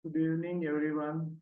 Good evening, everyone.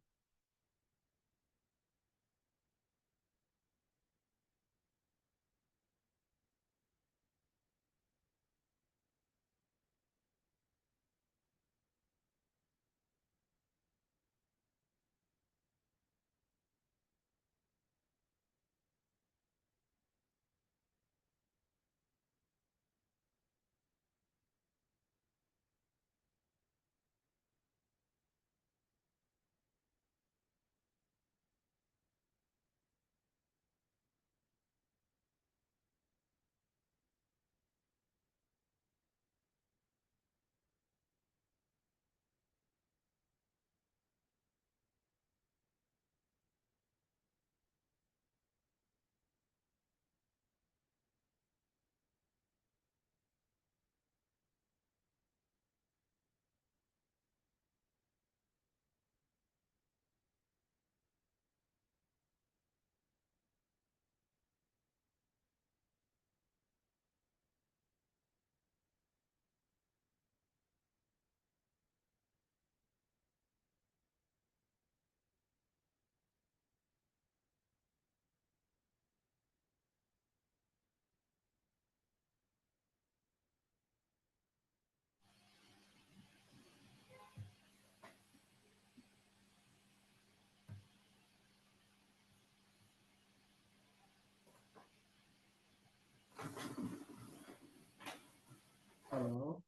Hello.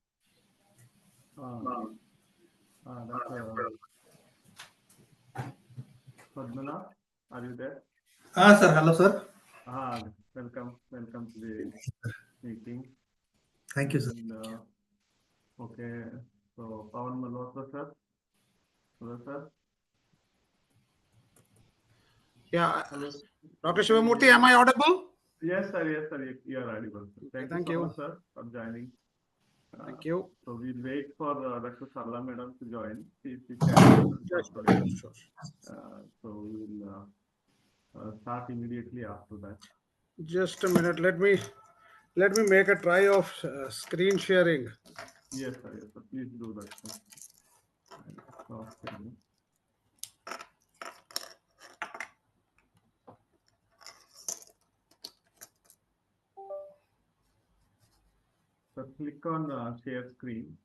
Dr. Padmanabha, are you there? Sir. Hello, sir. Welcome to the meeting. Thank you, sir. And, okay, so Pawan Malhotra, sir. Hello, sir. Yeah, Hello. Dr. Shivamurthy, am I audible? Yes, sir. You are audible. Sir. Thank you so much, sir, for joining. Thank you. So we'll wait for Dr. Sarla Madam to join. If she can. Sure. So we will start immediately after that. Just a minute. Let me make a try of screen sharing. Yes, sir. Please do that, sir. Okay. So click on share screen.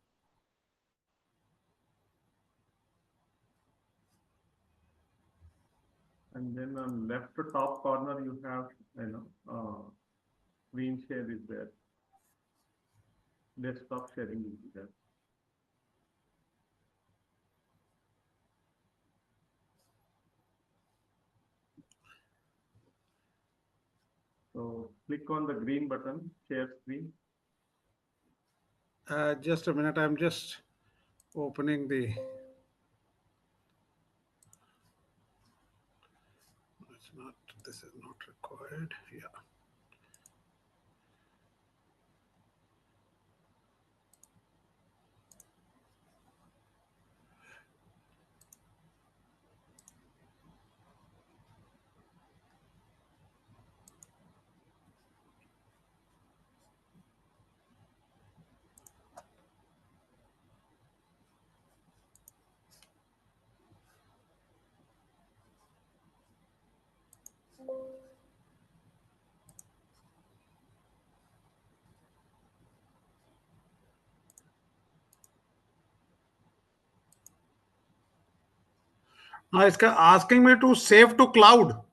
And then on left top corner, you have, screen share is there. Desktop sharing is there. So click on the green button, share screen. Just a minute. I'm just opening the. It's not. This is not required. Yeah. Now it's asking me to save to cloud.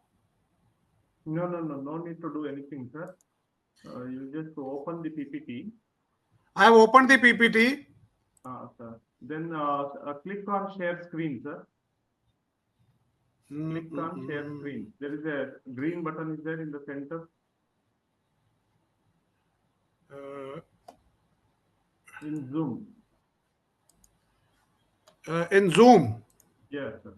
No need to do anything, sir. You just open the PPT. I have opened the PPT. Sir. Then click on share screen, sir. Click on share screen. There is a green button is there in the center. In Zoom. In Zoom. Yes, sir.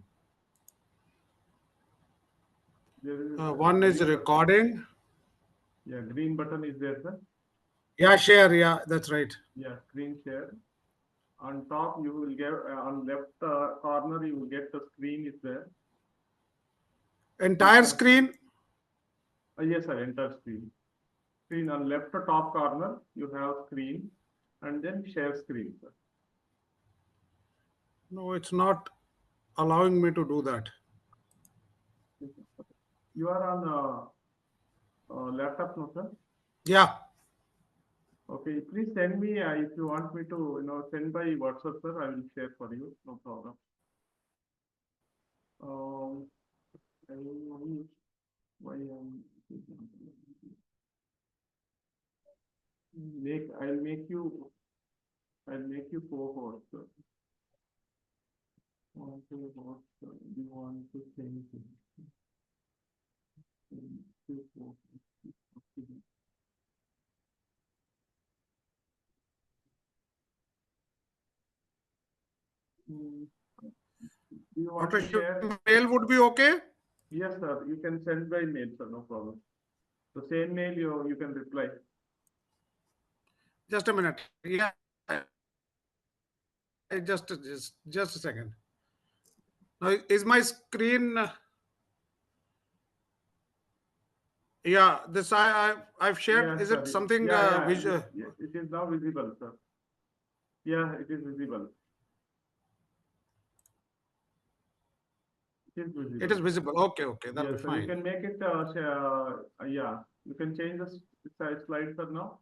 One is recording. Yeah, green button is there, sir. Yeah, share. Yeah, that's right. Yeah, screen share. On top, you will get on left corner, you will get the screen is there. Entire screen. Yes, sir. Enter screen. Screen on left top corner, you have screen, and then share screen, sir. No, it's not. allowing me to do that. You are on laptop, no, sir? Yeah. Okay, please send me if you want me to, send by WhatsApp, sir. I will share for you. No problem. I will why I'll make you co-host, sir. Want to host, you want to change it. Hmm. Do you want to share? Mail would be okay? Yes, sir. You can send by mail, sir. No problem. The same mail you can reply. Just a minute. Yeah. Just a second. Now, is my screen? Yeah. This I've shared. Yes, Is sir. it something Yeah. visual? It is now visible, sir. Yeah, it is visible. It is visible. It is visible. Okay. That'll Yes, be sir. You fine. can make it. Yeah. You can change the slide, sir. Now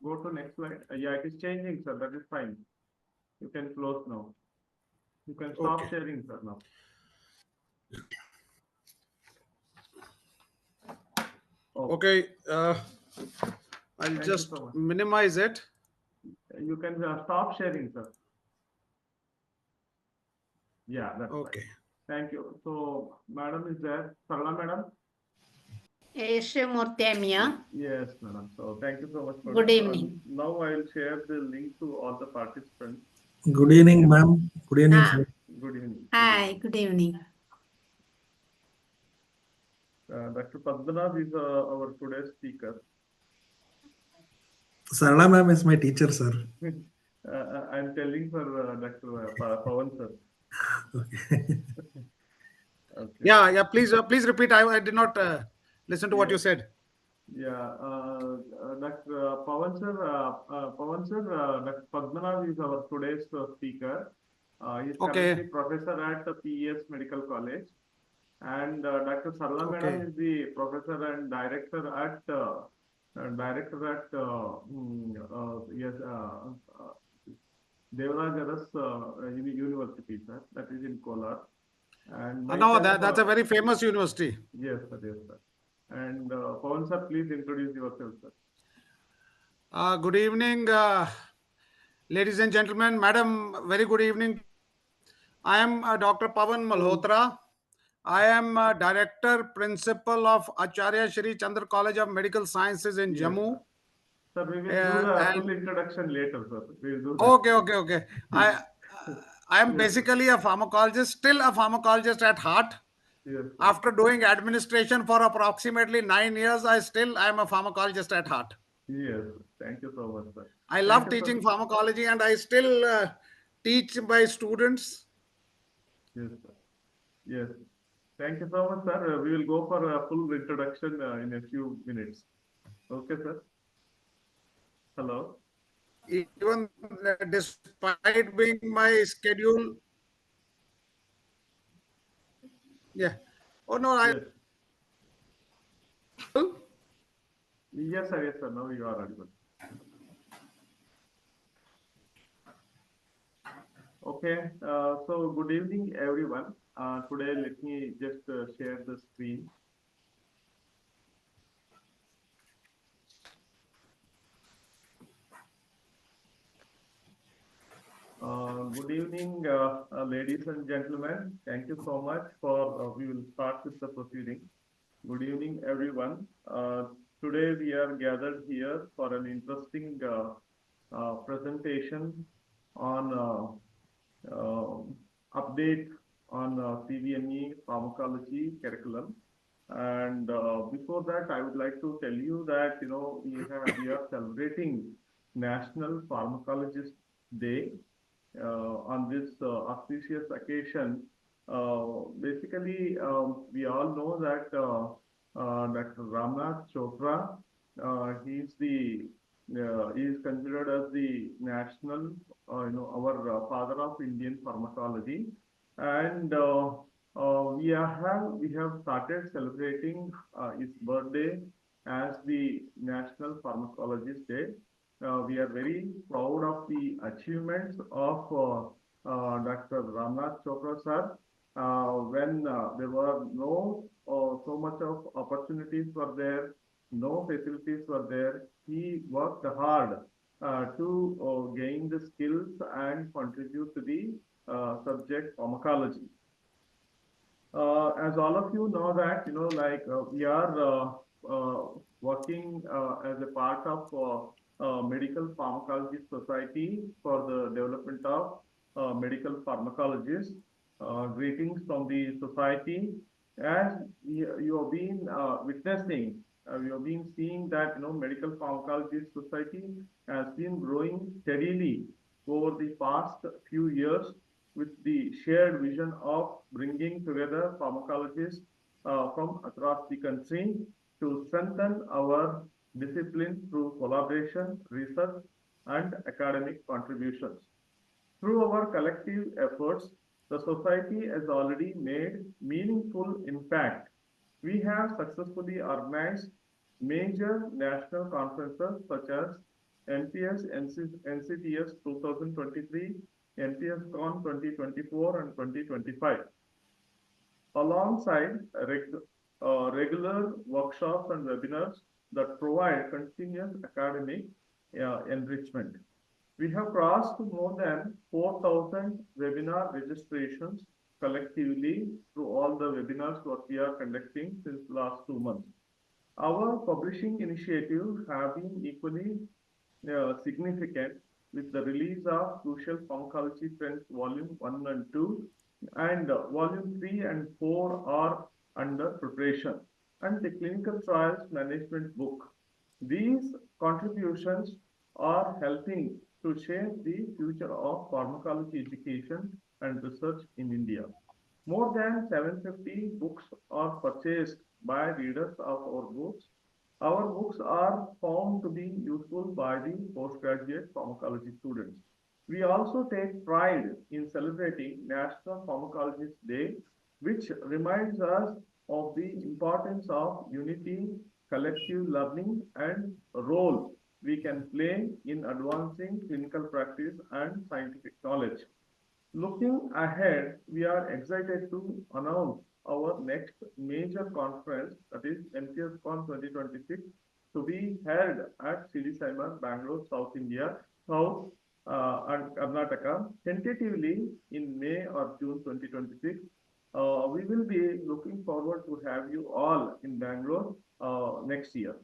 go to next slide. Yeah, it is changing, sir. That is fine. You can close now. You can stop sharing, sir. Now. Okay. I'll Thank just you so much. minimize it. You can stop sharing, sir. Yeah, that's Okay. right. Thank you. So, madam is there? Sarla, madam? Yes, Murthy. Yes, madam. So, thank you so much for Good this. evening. Now, I will share the link to all the participants. Good evening, ma'am. Good evening, sir. Good evening. Hi, good evening. Dr. Padmanabha is our today's speaker. Sarala ma'am is my teacher, sir. I'm telling for Dr. Pawan, sir. Okay. Okay. Yeah. Please repeat. I did not listen to what you said. Yeah, Dr. Pawan sir, Dr. Padmanabha is our today's speaker. He is currently professor at the PES Medical College, and Dr. Sarla Madam is the professor and director at Devaraj Aras University, sir. That is in Kolar. And No, that's a very famous university. Yes, sir. Yes, sir. And Pawan sir, please introduce yourself, sir. Good evening, ladies and gentlemen. Madam, very good evening. I am Dr. Pavan Malhotra. I am Director Principal of Acharya Shri Chandra College of Medical Sciences in Jammu. Sir, we will do the full introduction later, sir. We will do that. Okay. I am basically a pharmacologist, still a pharmacologist at heart. Yes, after doing administration for approximately 9 years, I am a pharmacologist at heart. Yes, thank you so much, sir. I love teaching pharmacology, and I still teach my students. Yes, sir. Yes. Thank you so much, sir. We will go for a full introduction in a few minutes. Okay, sir. Hello. Even despite being my schedule. Yeah. Oh, no. Yes. Yes, sir. Yes, sir. Now you are audible. Okay. So, good evening, everyone. Today, let me just share the screen. Good evening, ladies and gentlemen. Thank you so much for, we will start with the proceeding. Good evening, everyone. Today we are gathered here for an interesting presentation on update on CBME pharmacology curriculum. And before that, I would like to tell you that, we are celebrating National Pharmacologist Day on this auspicious occasion. Basically, we all know that Dr. Ramnath Chopra, he is the He is considered as the national, our father of Indian pharmacology, and we have started celebrating his birthday as the National Pharmacologist Day. We are very proud of the achievements of Dr. Ramnath Chopra sir. When there were no so much of opportunities were there, no facilities were there. He worked hard to gain the skills and contribute to the subject pharmacology. As all of you know that, we are working as a part of Medical Pharmacology Society for the development of medical pharmacologists. Greetings from the society. As you have been witnessing, we have been seeing that Medical Pharmacology Society has been growing steadily over the past few years with the shared vision of bringing together pharmacologists from across the country to strengthen our discipline through collaboration, research, and academic contributions. Through our collective efforts, the society has already made meaningful impact. We have successfully organized major national conferences such as NPS NCTS 2023, NPS Con 2024 and 2025, alongside regular workshops and webinars that provide continuous academic enrichment. We have crossed more than 4,000 webinar registrations collectively through all the webinars what we are conducting since last 2 months. Our publishing initiatives have been equally significant with the release of Crucial Pharmacology Trends Volume 1 and 2, and Volume 3 and 4 are under preparation, and the Clinical Trials Management book. These contributions are helping to shape the future of pharmacology education and research in India. More than 750 books are purchased by readers of our books. Our books are found to be useful by the postgraduate pharmacology students. We also take pride in celebrating National Pharmacologist Day, which reminds us of the importance of unity, collective learning, and role we can play in advancing clinical practice and scientific knowledge. Looking ahead, we are excited to announce our next major conference, that is NPSCon 2026, to be held at CD Simon, Bangalore, South India, South and Karnataka, tentatively in May or June 2026. We will be looking forward to have you all in Bangalore next year.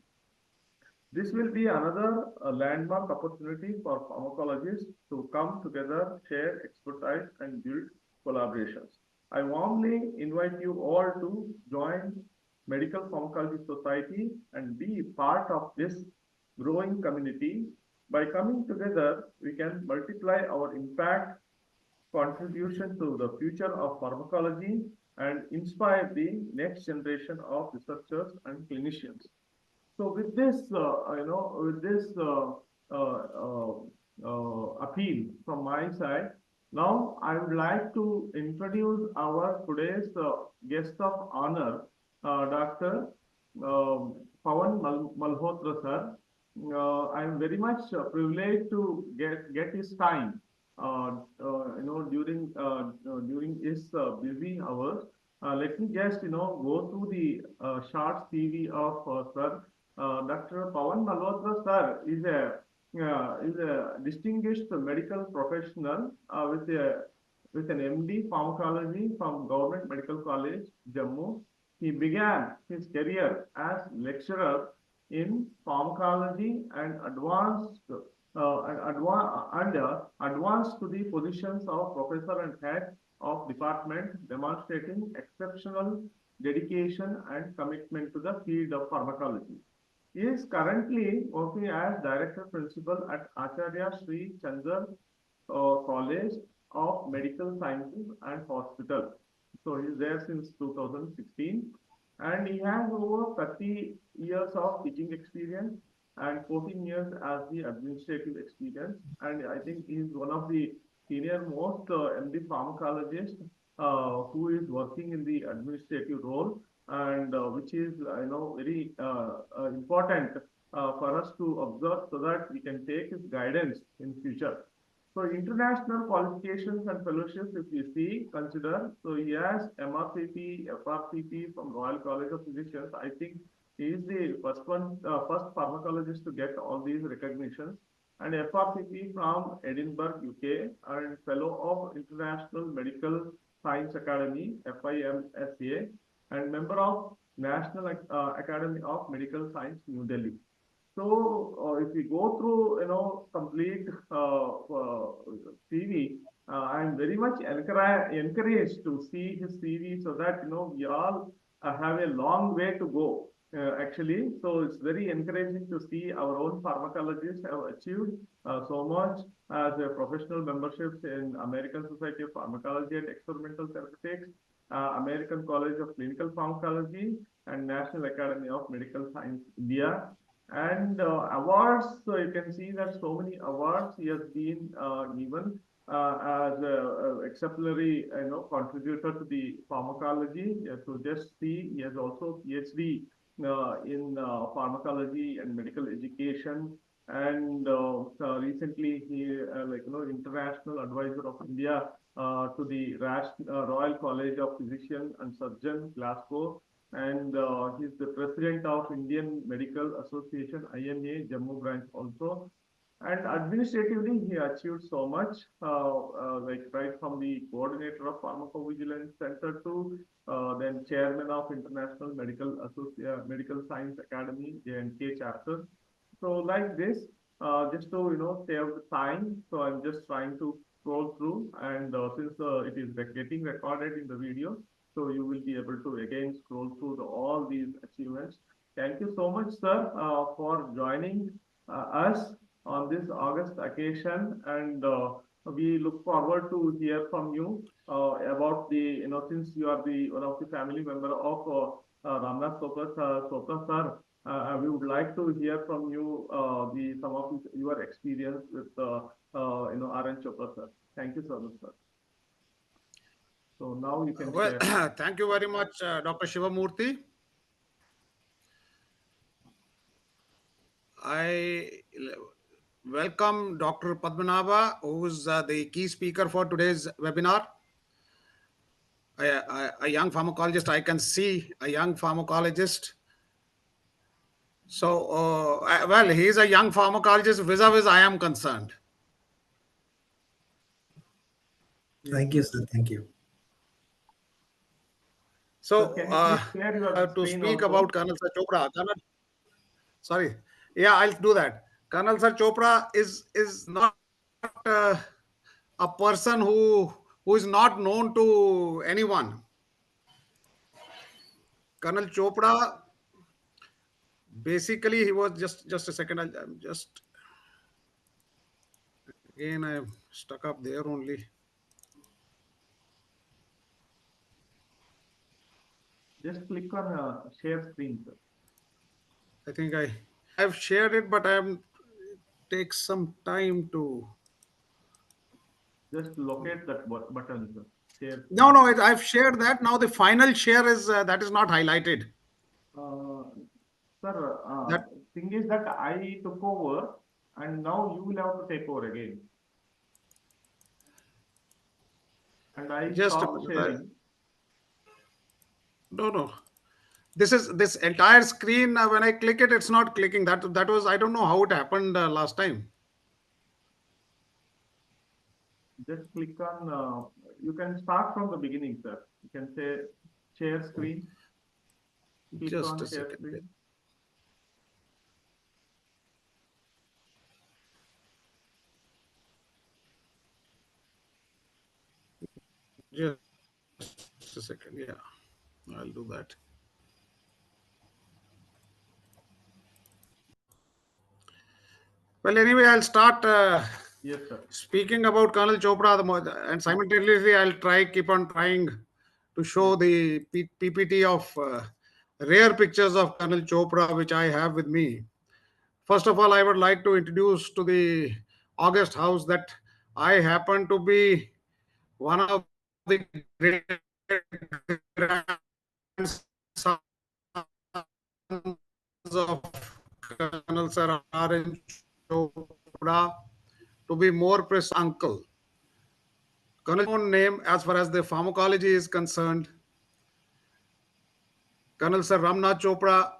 This will be another landmark opportunity for pharmacologists to come together, share expertise, and build collaborations. I warmly invite you all to join Medical Pharmacology Society and be part of this growing community. By coming together, we can multiply our impact, contribution to the future of pharmacology, and inspire the next generation of researchers and clinicians. So with this, appeal from my side, now I would like to introduce our today's guest of honor, Dr. Pawan Malhotra sir. I am very much privileged to get his time, during his busy hours. Let me just go through the short CV of sir. Dr. Pawan Malhotra sir is a distinguished medical professional with an MD pharmacology from Government Medical College, Jammu. He began his career as lecturer in pharmacology and advanced to the positions of professor and head of department, demonstrating exceptional dedication and commitment to the field of pharmacology. He is currently working as Director Principal at Acharya Sri Chandra College of Medical Sciences and Hospital. So he is there since 2016, and he has over 30 years of teaching experience. and 14 years as the administrative experience. And I think he is one of the senior most MD pharmacologist who is working in the administrative role, and which is very important for us to observe so that we can take his guidance in future. So international qualifications and fellowships, if you see, consider, so he has MRCP, FRCP from Royal College of Physicians. I think he is the first one, first pharmacologist to get all these recognitions. And FRCP from Edinburgh, UK, and Fellow of International Medical Science Academy, FIMSA, and member of National Academy of Medical Science, New Delhi. So if we go through, complete CV, I'm very much encouraged to see his CV so that, we all have a long way to go, actually. So it's very encouraging to see our own pharmacologists have achieved so much as a professional memberships in American Society of Pharmacology and Experimental Therapeutics, American College of Clinical Pharmacology, and National Academy of Medical Science, India. And awards, so you can see that so many awards he has been given as a exemplary, contributor to the pharmacology. To just see, he has also PhD in pharmacology and medical education. And recently, he, international advisor of India to the Royal College of Physicians and Surgeons, Glasgow, and he's the president of Indian Medical Association, IMA, Jammu branch also. And administratively, he achieved so much, like right from the coordinator of Pharmacovigilance Center to then chairman of International Medical Science Academy, JNK chapter. So like this, just to save the time, so I'm just trying to scroll through, and since it is getting recorded in the video, so you will be able to again scroll through all these achievements. Thank you so much, sir, for joining us on this August occasion, and we look forward to hear from you about the, since you are the one of the family member of Ramnath Chopra sir, we would like to hear from you some of your experience with R.N. Chopra sir. Thank you so much, sir. So now you can Well, share. thank you very much, Dr. Shivamurthy. I welcome Dr. Padmanabha, who is the key speaker for today's webinar. A young pharmacologist, I can see a young pharmacologist. So, well, he is a young pharmacologist vis-a-vis I am concerned. Thank you, sir. Thank you. So, Can you please share your to screen speak also? about Colonel Sir Chopra, sorry, yeah, I'll do that. Colonel Sir Chopra is not a person who is not known to anyone. Colonel Chopra, basically, he was just a second. I'm just again I'm stuck up there only. Just click on share screen, sir. I think I've shared it, but it takes some time to. Just locate that button, sir. Share. No, I've shared that. Now the final share is that is not highlighted. Sir, That thing is that I took over, and now you will have to take over again. And I just stopped sharing. No. This entire screen. When I click it, it's not clicking. That was, I don't know how it happened last time. Just click on. You can start from the beginning, sir. You can say share screen. Click Just on a share second. screen. Just a second. Yeah, I'll do that. Well, anyway, I'll start Yes, sir. speaking about Colonel Chopra, and simultaneously I'll keep on trying to show the PPT of rare pictures of Colonel Chopra, which I have with me. First of all, I would like to introduce to the August House that I happen to be one of the great of Colonel Sir R.N. Chopra, to be more precise, uncle. Colonel's own name, as far as the pharmacology is concerned, Colonel Sir Ramnath Chopra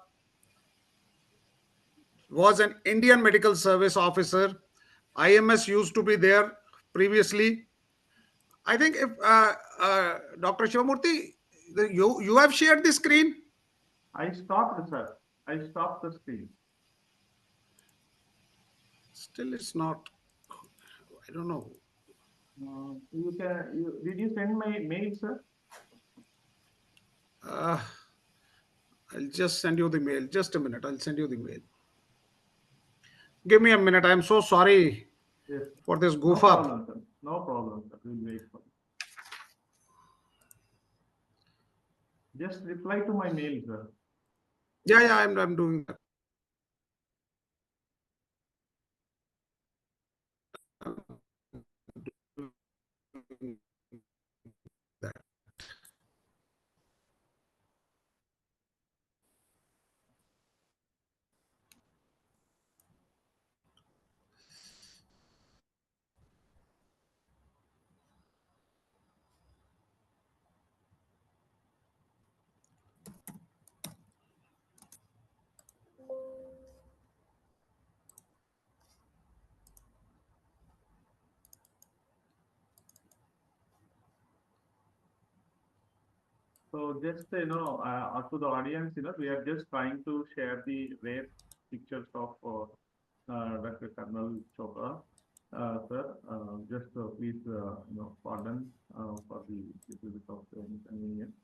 was an Indian Medical Service officer. IMS used to be there previously. I think if Dr. Shivamurthy, you have shared the screen. I stopped, sir. I stopped the screen. Still, it's not. I don't know. Did you send my mail, sir? I'll just send you the mail. Just a minute. I'll send you the mail. Give me a minute. I'm so sorry Yes. for this No goof up. problem, sir. No problem, sir. We'll wait for it. Just reply to my mail, sir. Yeah, I'm doing that. So just to the audience, we are just trying to share the rare pictures of Dr. Colonel Chopra, sir. Just please, pardon for the little bit of inconvenience.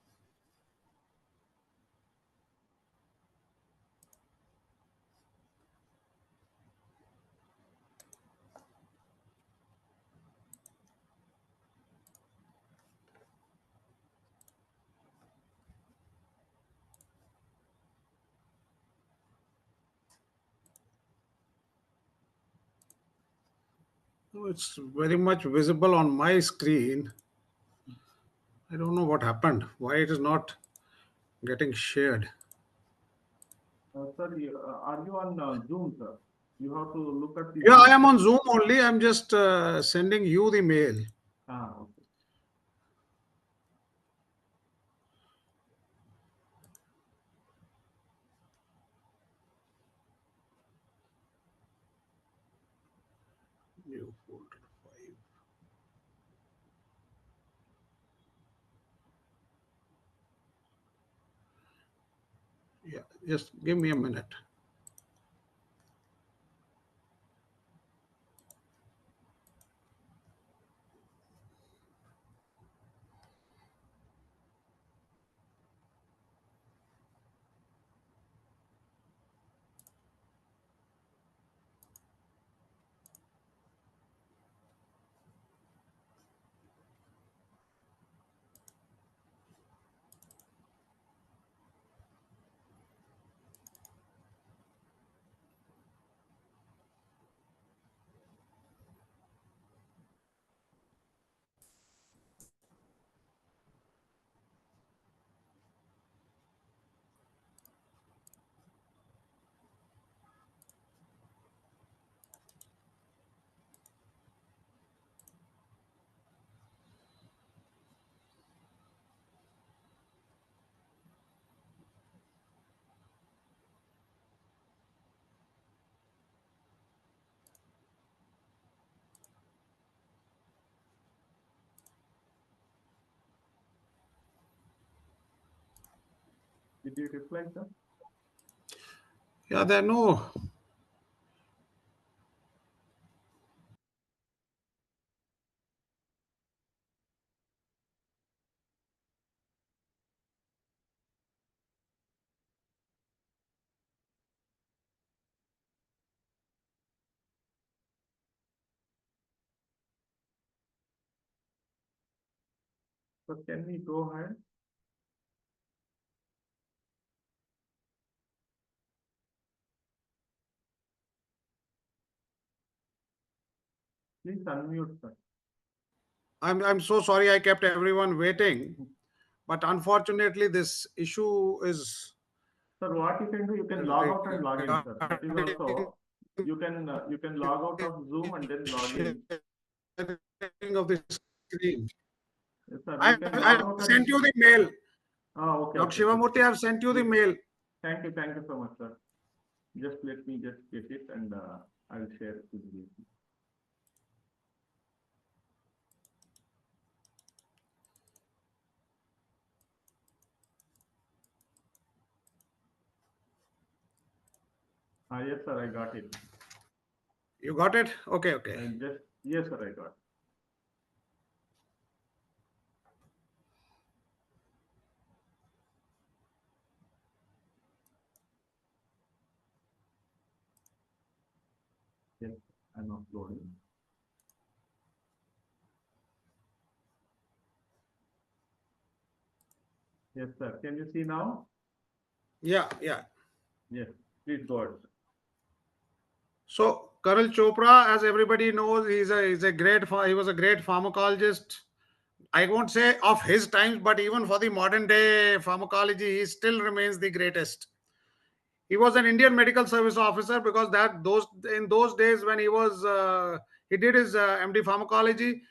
It's very much visible on my screen. I don't know what happened. Why it is not getting shared. Sir, are you on Zoom, sir? You have to look at the Yeah, Zoom. I am on Zoom only. I'm just sending you the mail. Okay. New folder 5. Yeah, just give me a minute. Did you reply, sir? Yeah, there no. So can we go ahead? Please unmute, sir. I'm so sorry I kept everyone waiting, but unfortunately this issue is Sir, what you can do, you can log out and log in, sir. That is also, you can log out of Zoom and then log in. sharing of the screen. Yes, sir, you I can I log out sent and. you the mail. Okay, Dr. okay. Shivamurthy, I've sent you the mail. Thank you so much, sir. Just let me just get it and I'll share it with you. Yes, sir, I got it. You got it? Okay, okay. And just, yes, sir, I got it. Yes, I'm uploading. Yes, sir. Can you see now? Yeah. Yes, please go ahead. So Colonel Chopra, as everybody knows, he was a great pharmacologist. I won't say of his times, but even for the modern day pharmacology, he still remains the greatest. He was an Indian Medical Service officer because in those days when he did his MD pharmacology,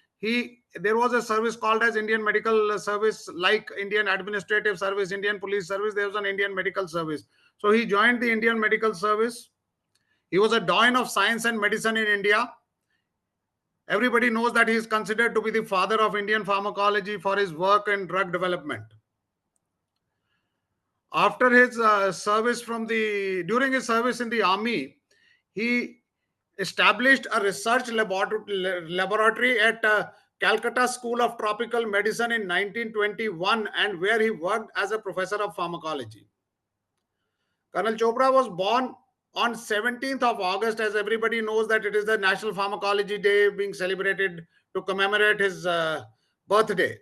there was a service called as Indian Medical Service, like Indian Administrative Service, Indian Police Service. There was an Indian Medical Service, so he joined the Indian Medical Service. He was a doyen of science and medicine in India. Everybody knows that he is considered to be the father of Indian pharmacology for his work in drug development. After his during his service in the army, he established a research laboratory at Calcutta School of Tropical Medicine in 1921, and where he worked as a professor of pharmacology. Colonel Chopra was born on 17th of August, as everybody knows that it is the National Pharmacology Day being celebrated to commemorate his birthday.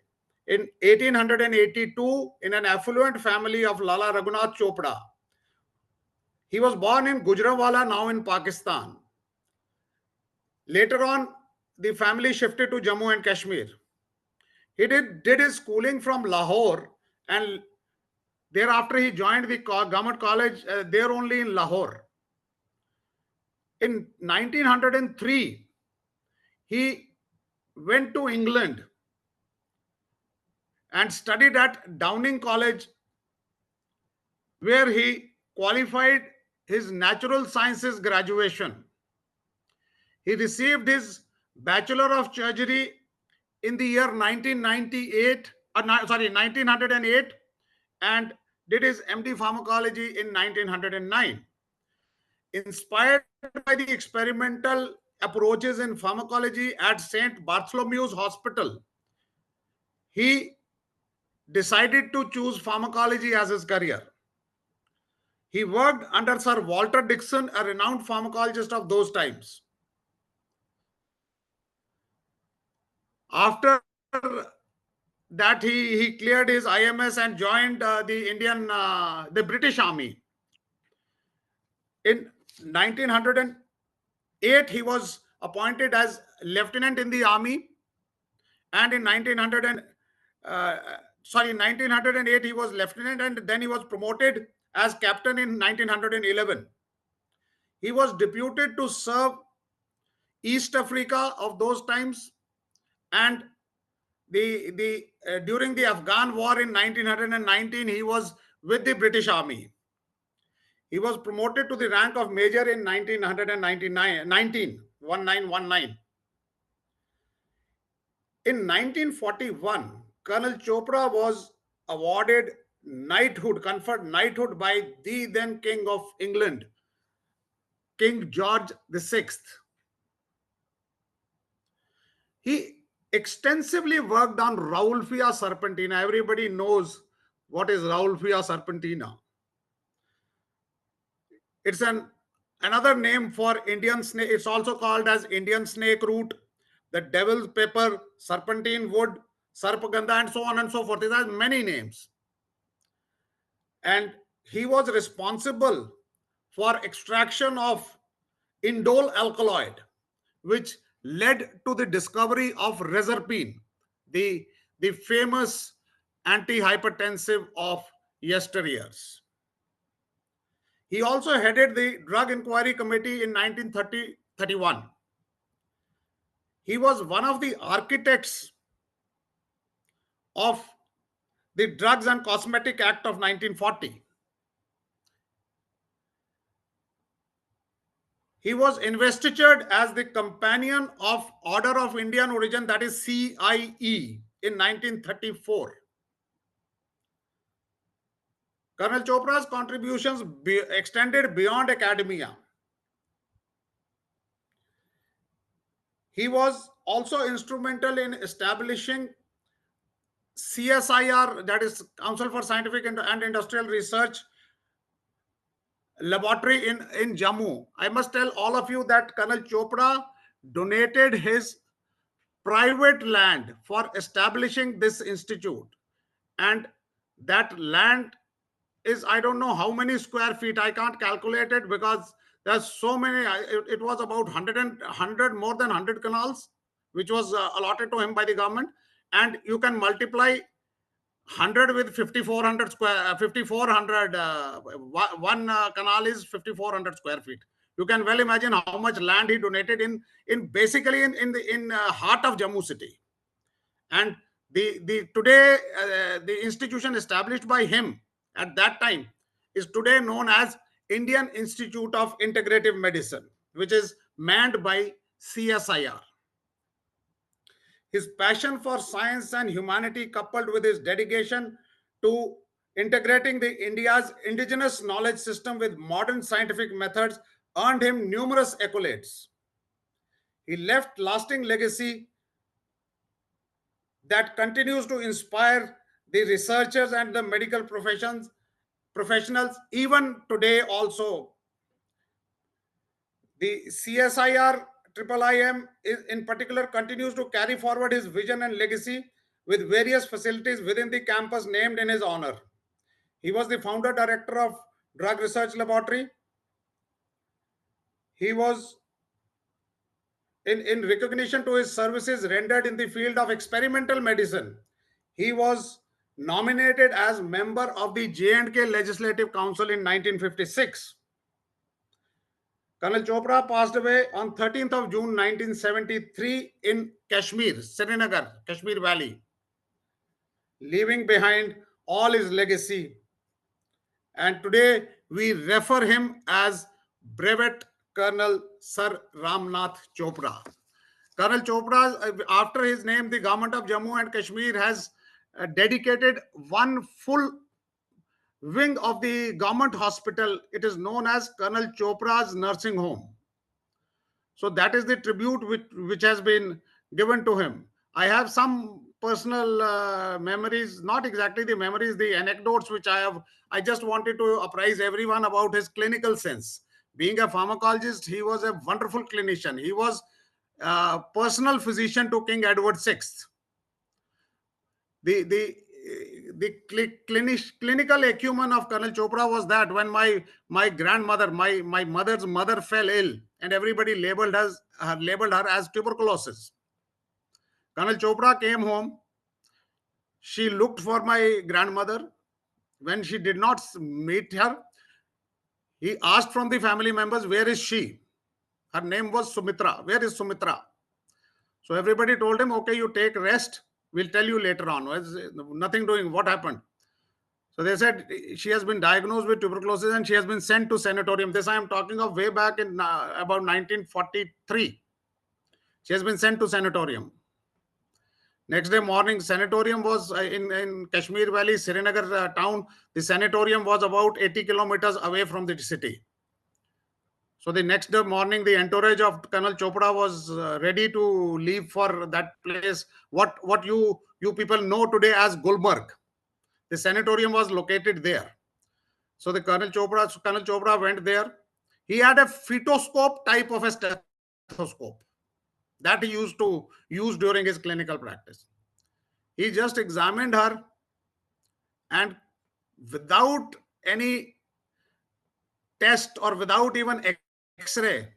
In 1882, in an affluent family of Lala Raghunath Chopra. He was born in Gujranwala, now in Pakistan. Later on, the family shifted to Jammu and Kashmir. He did his schooling from Lahore, and thereafter he joined the government college there only in Lahore. In 1903, he went to England and studied at Downing College, where he qualified his natural sciences graduation. He received his Bachelor of Surgery in the year 1908, and did his MD Pharmacology in 1909. Inspired by the experimental approaches in pharmacology at St. Bartholomew's Hospital, he decided to choose pharmacology as his career. He worked under Sir Walter Dixon, a renowned pharmacologist of those times. After that, he cleared his IMS and joined the British Army. In 1908, he was appointed as lieutenant in the army, and in 1908 he was lieutenant, and then he was promoted as captain in 1911. He was deputed to serve East Africa of those times, and during the Afghan war in 1919, he was with the British Army. He was promoted to the rank of major in 1919. In 1941, Colonel Chopra was awarded knighthood, conferred knighthood by the then King of England, King George VI. He extensively worked on Rauwolfia serpentina. Everybody knows what is Rauwolfia serpentina. It's another name for Indian snake. It's also called as Indian snake root, the devil's pepper, serpentine wood, sarpagandha, and so on and so forth. It has many names. And he was responsible for extraction of indole alkaloid, which led to the discovery of reserpine, the, the famous antihypertensive of yesteryears. He also headed the Drug Inquiry Committee in 1931. He was one of the architects of the Drugs and Cosmetic Act of 1940. He was investitured as the Companion of Order of Indian Origin, that is CIE, in 1934. Colonel Chopra's contributions extended beyond academia. He was also instrumental in establishing CSIR, that is Council for Scientific and Industrial Research laboratory in Jammu. I must tell all of you that Colonel Chopra donated his private land for establishing this institute. And that land is, I don't know how many square feet. I can't calculate it because there's so many. It was about 100, more than 100 canals, which was allotted to him by the government. And you can multiply 100 with 5400 square 5400 one canal is 5400 square feet. You can well imagine how much land he donated in basically in the heart of Jammu city. And the today the institution established by him at that time is today known as Indian Institute of Integrative Medicine, which is manned by CSIR. His passion for science and humanity, coupled with his dedication to integrating the India's indigenous knowledge system with modern scientific methods, earned him numerous accolades. He left lasting legacy that continues to inspire the researchers and the medical professionals even today also. The CSIR IIIM in particular continues to carry forward his vision and legacy with various facilities within the campus named in his honor. He was the founder director of Drug Research Laboratory. He was, in recognition to his services rendered in the field of experimental medicine, he was nominated as member of the J&K Legislative Council in 1956. Colonel Chopra passed away on 13th of June 1973 in Kashmir, Srinagar, Kashmir Valley, leaving behind all his legacy. And today we refer him as Brevet Colonel Sir Ramnath Chopra. Colonel Chopra, after his name, the government of Jammu and Kashmir has dedicated one full wing of the government hospital. It is known as Colonel Chopra's Nursing Home. So that is the tribute which has been given to him. I have some personal memories, not exactly the memories, the anecdotes which I just wanted to apprise everyone about his clinical sense. Being a pharmacologist, he was a wonderful clinician. He was a personal physician to King Edward VI. The clinical acumen of Colonel Chopra was that when my grandmother, my mother's mother fell ill, and everybody labeled her as tuberculosis. Colonel Chopra came home. She looked for my grandmother. When she did not meet her, he asked from the family members, where is she? Her name was Sumitra. Where is Sumitra? So everybody told him, okay, you take rest. We'll tell you later on. Nothing doing. What happened? So they said she has been diagnosed with tuberculosis and she has been sent to sanatorium. This I am talking of way back in about 1943. She has been sent to sanatorium. Next day morning, sanatorium was in Kashmir Valley, Srinagar town. The sanatorium was about 80 kilometers away from the city. So the next day morning, the entourage of Colonel Chopra was ready to leave for that place. What you people know today as Gulmarg. The sanatorium was located there. So the Colonel Chopra went there. He had a phytoscope type of a stethoscope that he used to use during his clinical practice. He just examined her, and without any test or without even X-ray,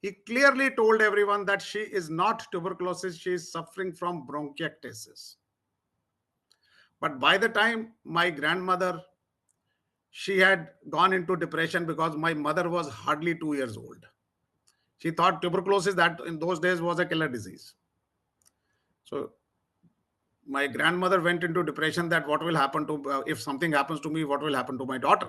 He clearly told everyone that she is not tuberculosis, she is suffering from bronchiectasis. But by the time my grandmother, she had gone into depression because my mother was hardly 2 years old. She thought tuberculosis that in those days was a killer disease. So my grandmother went into depression that what will happen to, if something happens to me, what will happen to my daughter?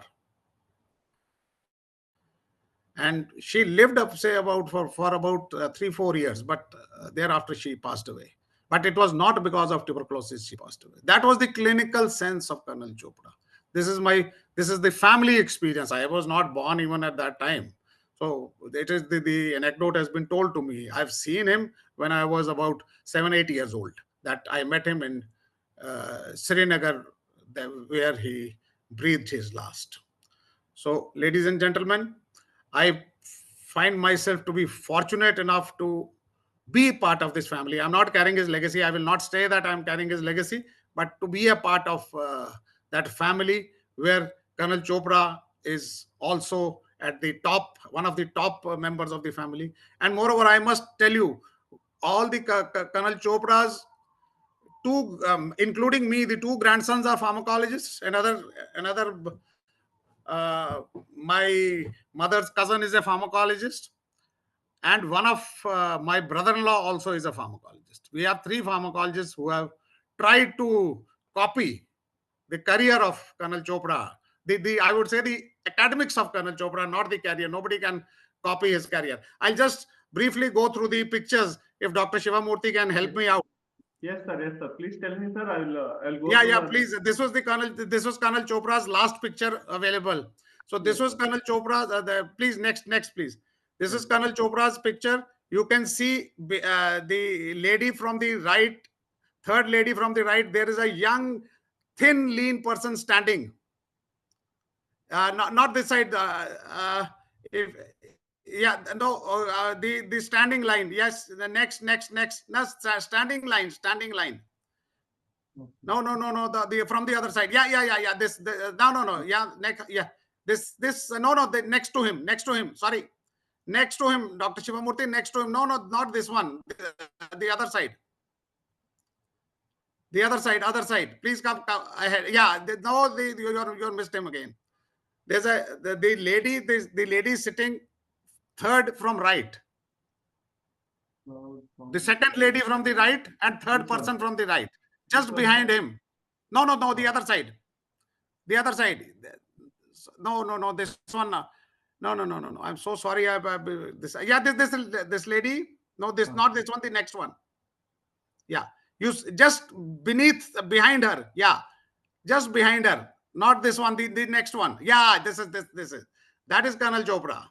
And she lived up, say, about for about 3-4 years, but thereafter she passed away. But it was not because of tuberculosis she passed away. That was the clinical sense of Colonel Chopra. This is the family experience. I was not born even at that time. So it is the anecdote has been told to me. I've seen him when I was about 7-8 years old. That I met him in Srinagar, where he breathed his last. So, ladies and gentlemen, I find myself to be fortunate enough to be part of this family. I'm not carrying his legacy. I will not say that I'm carrying his legacy, but to be a part of that family where Colonel Chopra is also at the top, one of the top members of the family. And moreover, I must tell you, all the Colonel Chopra's two, including me, the two grandsons are pharmacologists. Another my mother's cousin is a pharmacologist, and one of my brother-in-law also is a pharmacologist. We have three pharmacologists who have tried to copy the career of Colonel Chopra. The I would say the academics of Colonel Chopra, not the career. Nobody can copy his career. I'll just briefly go through the pictures if Dr. Shivamurthy can help me out. Yes, sir. Yes, sir. Please tell me, sir. I'll go Yeah, through yeah, the. please. This was Colonel Chopra's last picture available. So this Yes, was sir. Colonel Chopra's. Please, next, please. This Yes, is Colonel Chopra's picture. You can see the lady from the right, third lady from the right. There is a young, thin, lean person standing. Not this side. If yeah, no, the standing line. Yes, the next. No, standing line. okay. No. The from the other side. Yeah. No. Yeah, next. Yeah, this. No. The next to him. Sorry, next to him, Dr. Shivamurthy. Next to him. No, not this one. The other side. The other side. Please come ahead. Yeah. No, you're missed him again. There's the lady. The lady is sitting third from right. Now, The second lady from the right and third this person one. from the right, This just one. behind him. No. The Oh, other side. The other side. No. This one. No. I'm so sorry. This. Yeah. This lady. No. This ah, not this one. The next one. Yeah. Just behind her. Yeah. Just behind her. Not this one. The next one. Yeah. This is. That is Colonel Chopra.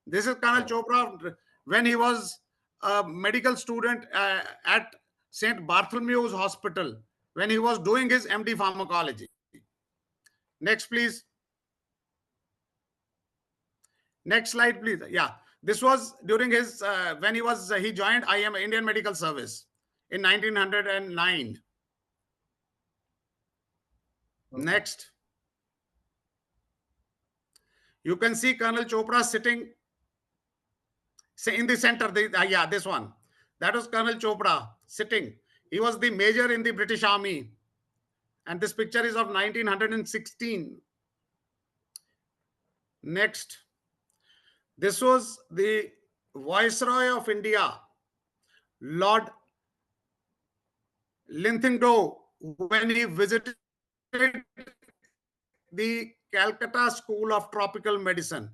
This is Colonel oh, Chopra when he was a medical student at St. Bartholomew's Hospital when he was doing his MD pharmacology. Next, please. Next slide, please. Yeah, this was during his when he joined IM Indian Medical Service in 1909. okay. Next, you can see Colonel Chopra sitting in the center. Yeah, this one. That was Colonel Chopra sitting. He was the major in the British Army, and this picture is of 1916. Next, this was the Viceroy of India, Lord Linlithgow, when he visited the Calcutta School of Tropical Medicine.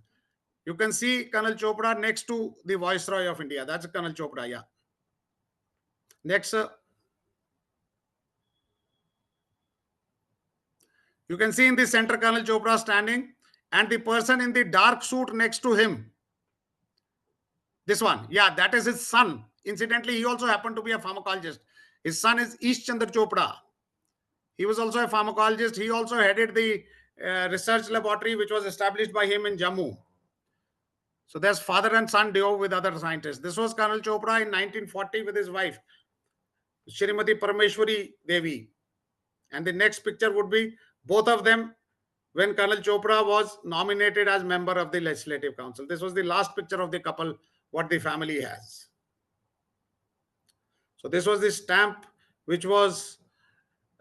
You can see Colonel Chopra next to the Viceroy of India. That's Colonel Chopra, yeah. Next, you can see in the center Colonel Chopra standing, and the person in the dark suit next to him. This one, yeah, that is his son. Incidentally, he also happened to be a pharmacologist. His son is Ish Chandra Chopra. He was also a pharmacologist. He also headed the research laboratory which was established by him in Jammu. So there's father and son duo with other scientists. This was Colonel Chopra in 1940 with his wife, Shrimati Parameshwari Devi. And the next picture would be both of them when Colonel Chopra was nominated as member of the Legislative Council. This was the last picture of the couple what the family has. So this was the stamp which was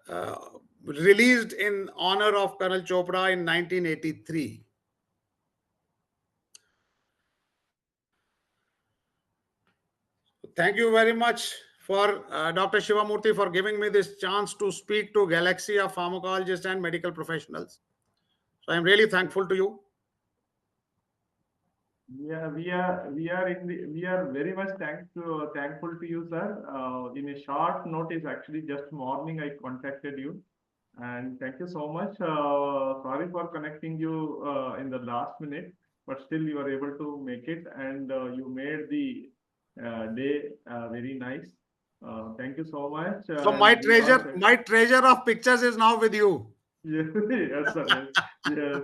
uh, released in honor of Colonel Chopra in 1983. Thank you very much for Dr. Shivamurthy for giving me this chance to speak to galaxy of pharmacologists and medical professionals. So I'm really thankful to you. Yeah, we are very much thankful to you, sir. In a short notice, actually, just morning I contacted you, and thank you so much. Sorry for connecting you in the last minute, but still you were able to make it, and you made the day very nice. Thank you so much, So and we all my treasure of pictures is now with you. yes, yes, sir. Yes, yes.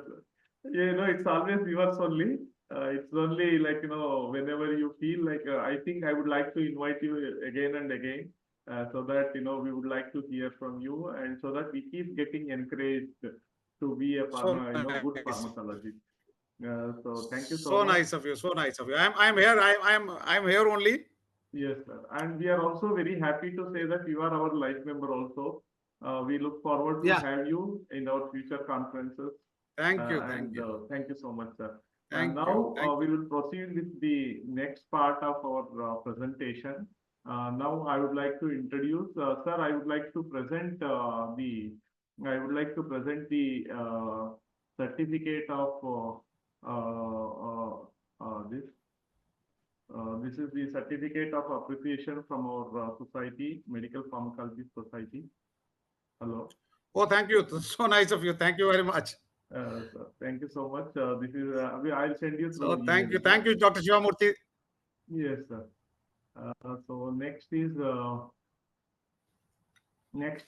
You know, it's always yours only. It's only like, whenever you feel like, I think I would like to invite you again and again, so that, we would like to hear from you, and so that we keep getting encouraged to be a So good nice. pharmacologist. So thank you so So much. nice of you. So nice of you. I'm here. I'm here only. Yes, sir. And we are also very happy to say that you are our life member also. We look forward to Yeah. have you in our future conferences. Thank you. Thank And you. thank you so much, sir. And Thank you. now Thank we you. will proceed with the next part of our presentation. Now I would like to introduce, sir. I would like to present the certificate of this. This is the certificate of appreciation from our society, Medical Pharmacology Society. Hello. Oh, thank you. So nice of you. Thank you very much. So thank you so much. This is I'll send you So through thank email, you. sir. Thank you, Dr. Shivamurthy. Yes, sir. So next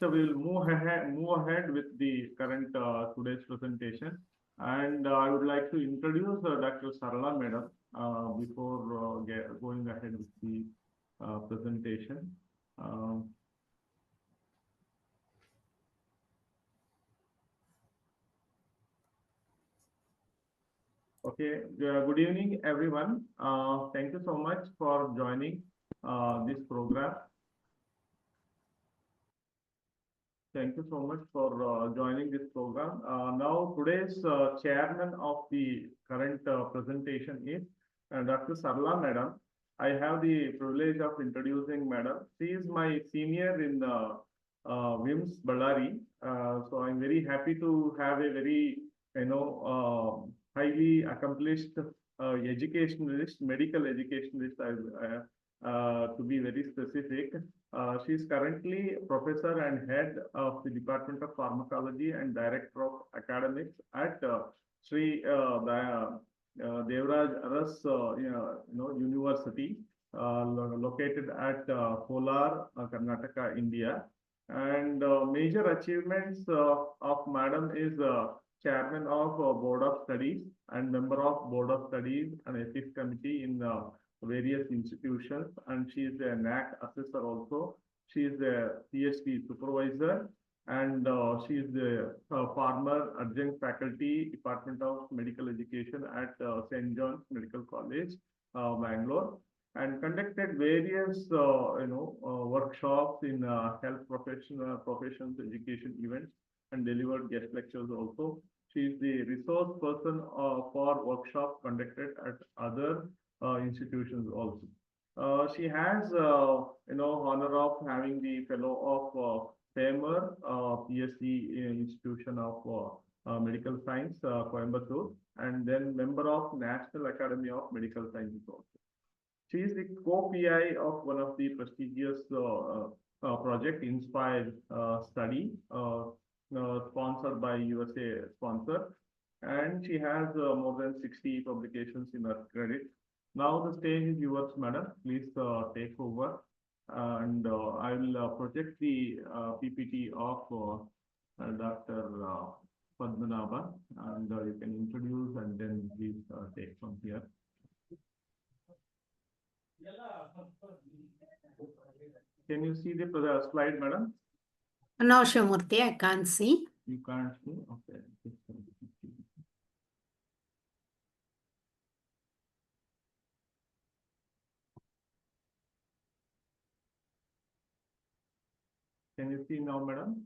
we'll move ahead with the current today's presentation, and I would like to introduce Dr. Sarala Madam before going ahead with the presentation. Um, Okay, good evening, everyone. Thank you so much for joining this program. Thank you so much for joining this program. Now, today's chairman of the current presentation is Dr. Sarla Madam. I have the privilege of introducing Madam. She is my senior in WIMS Ballari. So I'm very happy to have a very, highly accomplished educationalist, medical educationalist, to be very specific. She is currently professor and head of the Department of Pharmacology and director of academics at Sri Devraj Aras University, located at Kolar, Karnataka, India. And major achievements of Madam is chairman of Board of Studies and member of Board of Studies and Ethics Committee in various institutions, and she is a NAC assessor also. She is a PhD supervisor, and she is the former adjunct faculty, Department of Medical Education at St. John's Medical College, Bangalore, and conducted various workshops in professions education events, and delivered guest lectures also. She is the resource person for workshops conducted at other institutions also. She has, honor of having the fellow of FAMER, PSC Institution of Medical Science, Coimbatore, and then member of National Academy of Medical Sciences also. She is the co-PI of one of the prestigious project, Inspired Study, sponsored by USA sponsor, and she has more than 60 publications in her credit. Now the stage is yours, madam. Please take over, and I will project the PPT of Dr. Padmanabha, and you can introduce and then please take from here. Can you see the slide, madam? No, Shivamurthy, I can't see. You can't see? Okay. Can you see now, madam?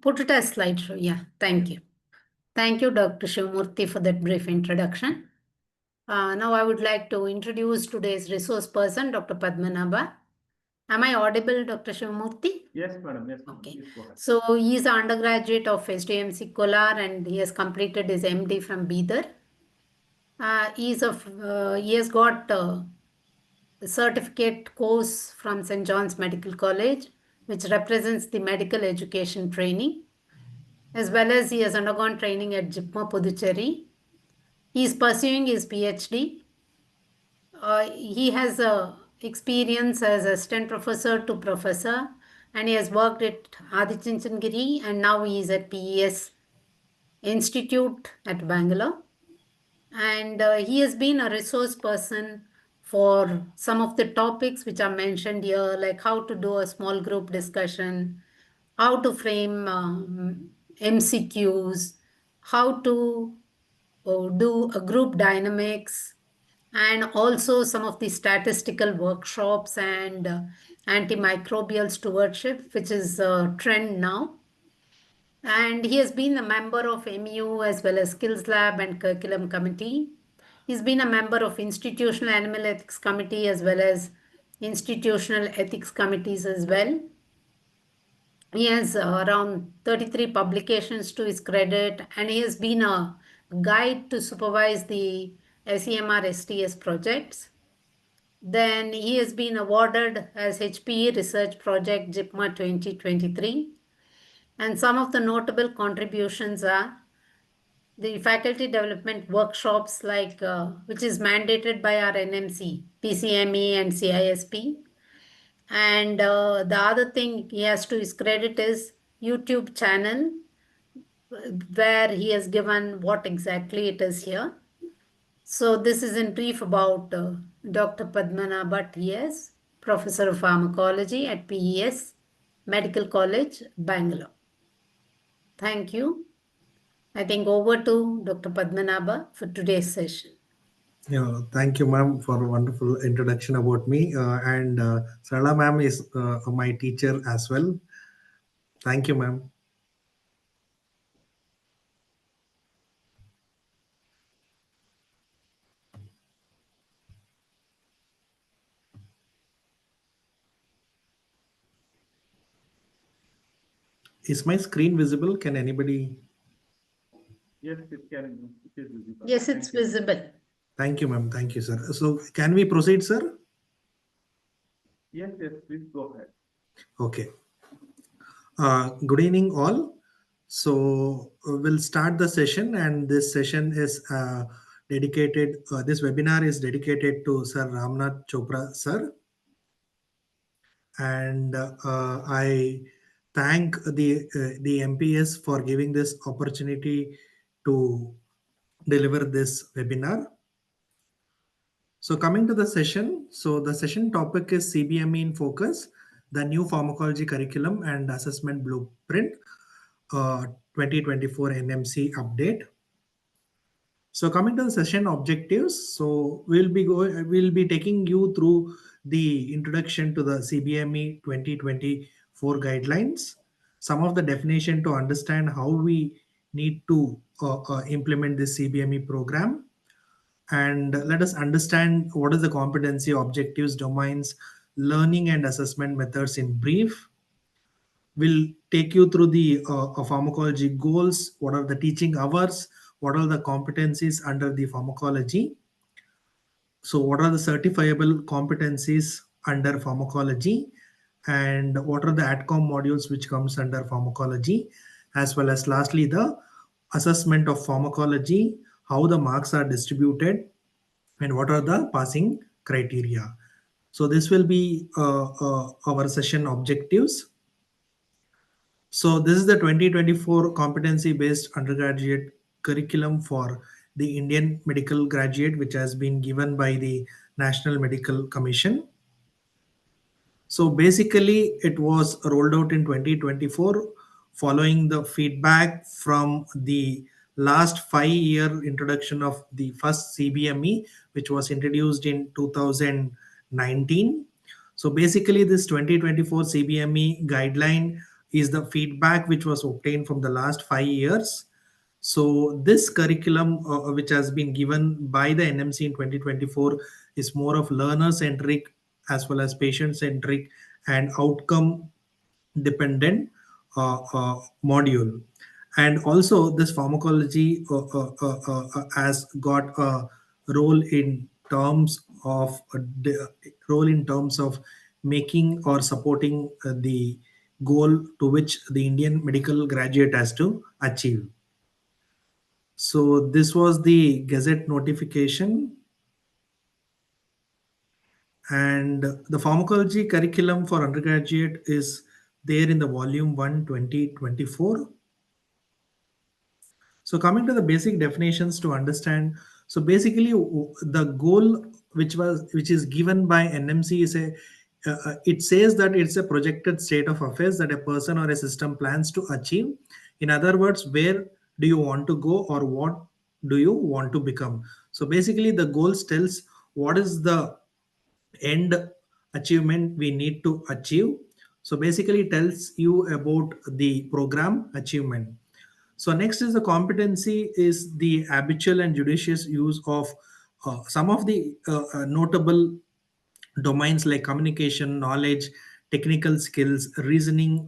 Put it as slideshow. Yeah, thank you. Thank you, Dr. Shivamurthy, for that brief introduction. Now I would like to introduce today's resource person, Dr. Padmanabha. Am I audible, Dr. Shivamurthy? Yes, madam. Yes, madam. Okay. Please go ahead. So he is an undergraduate of SDMC Kolar and he has completed his MD from Bidar. He has got a certificate course from St. John's Medical College, which represents the medical education training, as well as he has undergone training at JIPMA Puducherry. He is pursuing his PhD. He has experience as assistant professor to professor, and he has worked at Adichanchandgiri, and now he is at PES Institute at Bangalore. And he has been a resource person for some of the topics which are mentioned here, like how to do a small group discussion, how to frame MCQs, how to do a group dynamics, and also some of the statistical workshops and antimicrobial stewardship, which is a trend now. And he has been a member of MU as well as Skills Lab and Curriculum Committee. He's been a member of Institutional Animal Ethics Committee as well as Institutional Ethics Committees as well. He has around 33 publications to his credit, and he has been a guide to supervise the SEMR STS projects. Then he has been awarded as HPE Research Project JIPMA 2023. And some of the notable contributions are the faculty development workshops, like which is mandated by our NMC, PCME and CISP. And the other thing he has to his credit is YouTube channel, where he has given what exactly it is here. So this is in brief about Dr. Padmanabha TS, Professor of Pharmacology at PES Medical College, Bangalore. Thank you. I think over to Dr. Padmanabha for today's session. Yeah, thank you, ma'am, for a wonderful introduction about me. And Sarala ma'am is my teacher as well. Thank you, ma'am. Is my screen visible? Can anybody? Yes, it can. It is visible. Yes, it's Thank you. visible. Thank you, ma'am. Thank you, sir. So can we proceed, sir? Yes, yes. Please go ahead. Okay. Good evening, all. So we'll start the session, and this session is dedicated. This webinar is dedicated to Sir Ramnath Chopra, sir. And I thank the MPS for giving this opportunity to deliver this webinar. So coming to the session, so the session topic is CBME in focus, the new pharmacology curriculum and assessment blueprint, 2024 NMC update. So coming to the session objectives, so we'll be taking you through the introduction to the CBME 2024 guidelines, some of the definition to understand how we need to implement this CBME program, and let us understand what is the competency, objectives, domains, learning and assessment methods in brief. We'll take you through the pharmacology goals, what are the teaching hours, what are the competencies under the pharmacology. So what are the certifiable competencies under pharmacology, and what are the ADCOM modules which comes under pharmacology, as well as lastly the assessment of pharmacology, how the marks are distributed, and what are the passing criteria. So this will be our session objectives. So this is the 2024 competency-based undergraduate curriculum for the Indian medical graduate, which has been given by the National Medical Commission. So basically, it was rolled out in 2024 following the feedback from the last 5-year introduction of the first CBME, which was introduced in 2019. So basically, this 2024 CBME guideline is the feedback which was obtained from the last 5 years. So this curriculum, which has been given by the NMC in 2024, is more of learner centric as well as patient centric and outcome dependent module. And also this pharmacology has got a role in terms of role in terms of making or supporting the goal to which the Indian medical graduate has to achieve. So this was the Gazette notification, and the pharmacology curriculum for undergraduate is there in the volume 1 2024. So coming to the basic definitions to understand, so basically the goal which is given by NMC is a it says that it's a projected state of affairs that a person or a system plans to achieve. In other words, where do you want to go or what do you want to become? So basically the goals tells what is the end achievement we need to achieve. So basically it tells you about the program achievement. So next is the competency is the habitual and judicious use of some of the notable domains like communication, knowledge, technical skills, reasoning,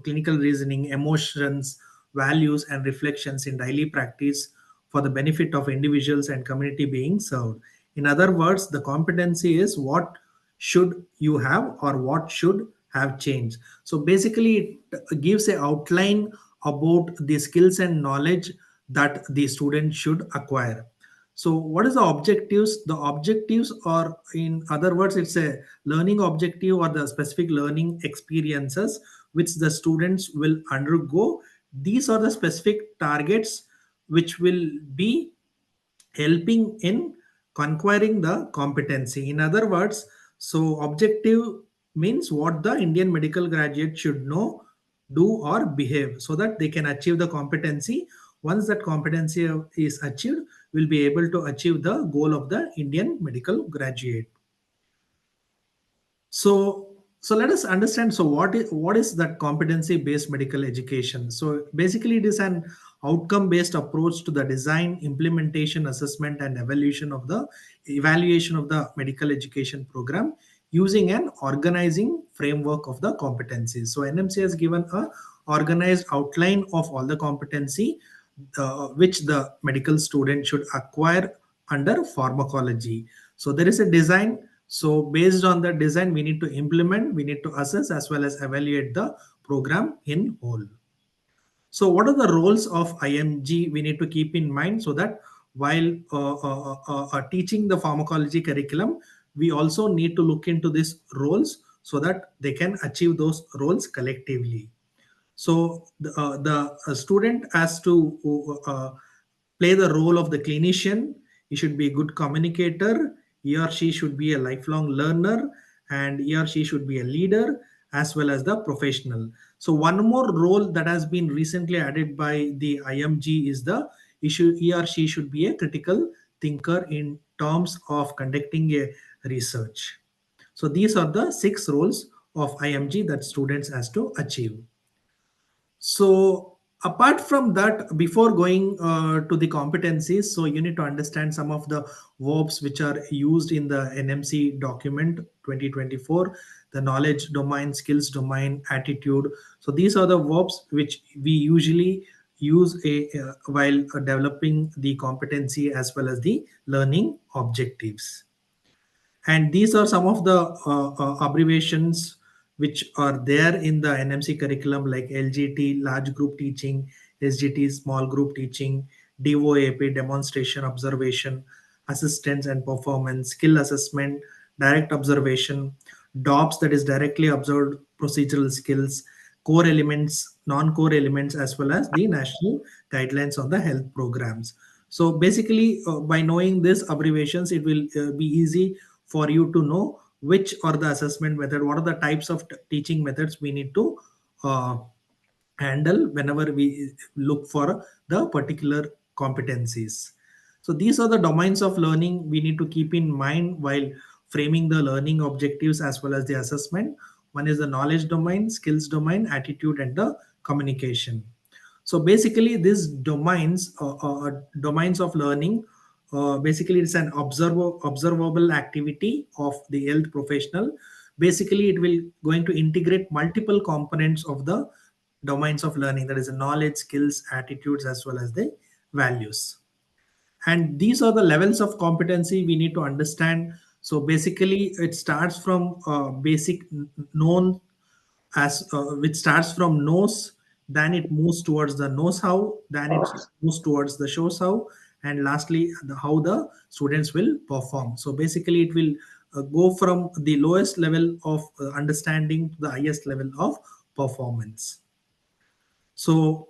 clinical reasoning, emotions, values, and reflections in daily practice for the benefit of individuals and community being served. In other words, the competency is what should you have or what should have changed. So basically, it gives a outline about the skills and knowledge that the student should acquire. So what is the objectives? The objectives are, in other words, it's a learning objective or the specific learning experiences which the students will undergo. These are the specific targets which will be helping in conquering the competency. In other words, so objective means what the Indian medical graduate should know, do, or behave so that they can achieve the competency. Once that competency is achieved, will be able to achieve the goal of the Indian medical graduate. So let us understand. So what is that competency based medical education? So basically, it is an outcome based approach to the design, implementation, assessment, and evaluation of the medical education program using an organizing framework of the competencies. So NMC has given a organized outline of all the competency which the medical student should acquire under pharmacology. So there is a design. So based on the design, we need to implement, we need to assess as well as evaluate the program in whole. So what are the roles of IMG we need to keep in mind so that while teaching the pharmacology curriculum, we also need to look into these roles so that they can achieve those roles collectively. So the student has to play the role of the clinician. He should be a good communicator. He or she should be a lifelong learner, and he or she should be a leader as well as the professional. So one more role that has been recently added by the IMG is he or she should be a critical thinker in terms of conducting a research. So these are the 6 roles of IMG that students has to achieve. So apart from that, before going to the competencies, so you need to understand some of the verbs which are used in the NMC document 2024, the knowledge domain, skills domain, attitude. So these are the verbs which we usually use while developing the competency as well as the learning objectives. And these are some of the abbreviations which are there in the NMC curriculum, like LGT, large group teaching, SGT, small group teaching, DOAP, demonstration, observation, assistance and performance, skill assessment, direct observation, DOPS, that is directly observed procedural skills, core elements, non-core elements, as well as the national guidelines on the health programs. So basically, by knowing these abbreviations, it will be easy for you to know which are the assessment method, what are the types of teaching methods we need to uh, handle whenever we look for the particular competencies. So these are the domains of learning we need to keep in mind while framing the learning objectives as well as the assessment. One is the knowledge domain, skills domain, attitude, and the communication. So basically, these domains of learning, basically it's an observable activity of the health professional. Basically, it will going to integrate multiple components of the domains of learning, that is the knowledge, skills, attitudes, as well as the values. And these are the levels of competency we need to understand. So basically, it starts from basic known, as which starts from knows, then it moves towards the knows how, then it moves towards the shows how, and lastly how the students will perform. So basically, it will go from the lowest level of understanding to the highest level of performance. So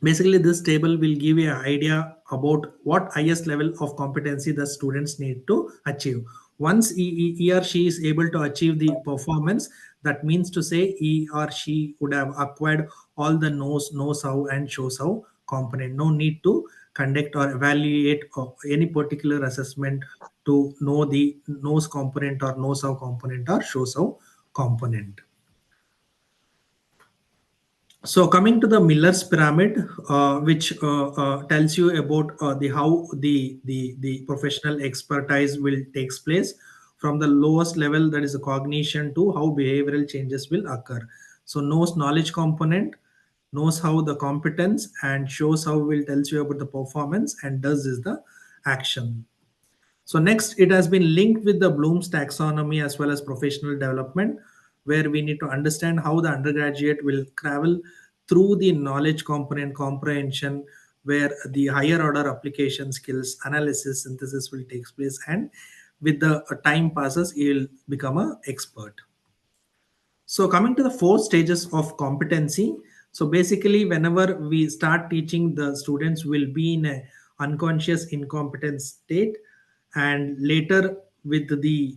basically, this table will give you an idea about what highest level of competency the students need to achieve. Once he or she is able to achieve the performance, that means to say he or she would have acquired all the knows how, and shows how component. No need to conduct or evaluate any particular assessment to know the knows component or knows how component or shows how component. So coming to the Miller's pyramid, which tells you about the how the professional expertise will takes place from the lowest level, that is the cognition, to how behavioral changes will occur. So knows knowledge component, knows how the competence, and shows how will tells you about the performance, and does is the action. So next, it has been linked with the Bloom's taxonomy as well as professional development, where we need to understand how the undergraduate will travel through the knowledge component comprehension, where the higher order application skills, analysis, synthesis will take place, and with the time passes, he will become an expert. So coming to the four stages of competency. So basically, whenever we start teaching, the students will be in a unconscious incompetent state, and later with the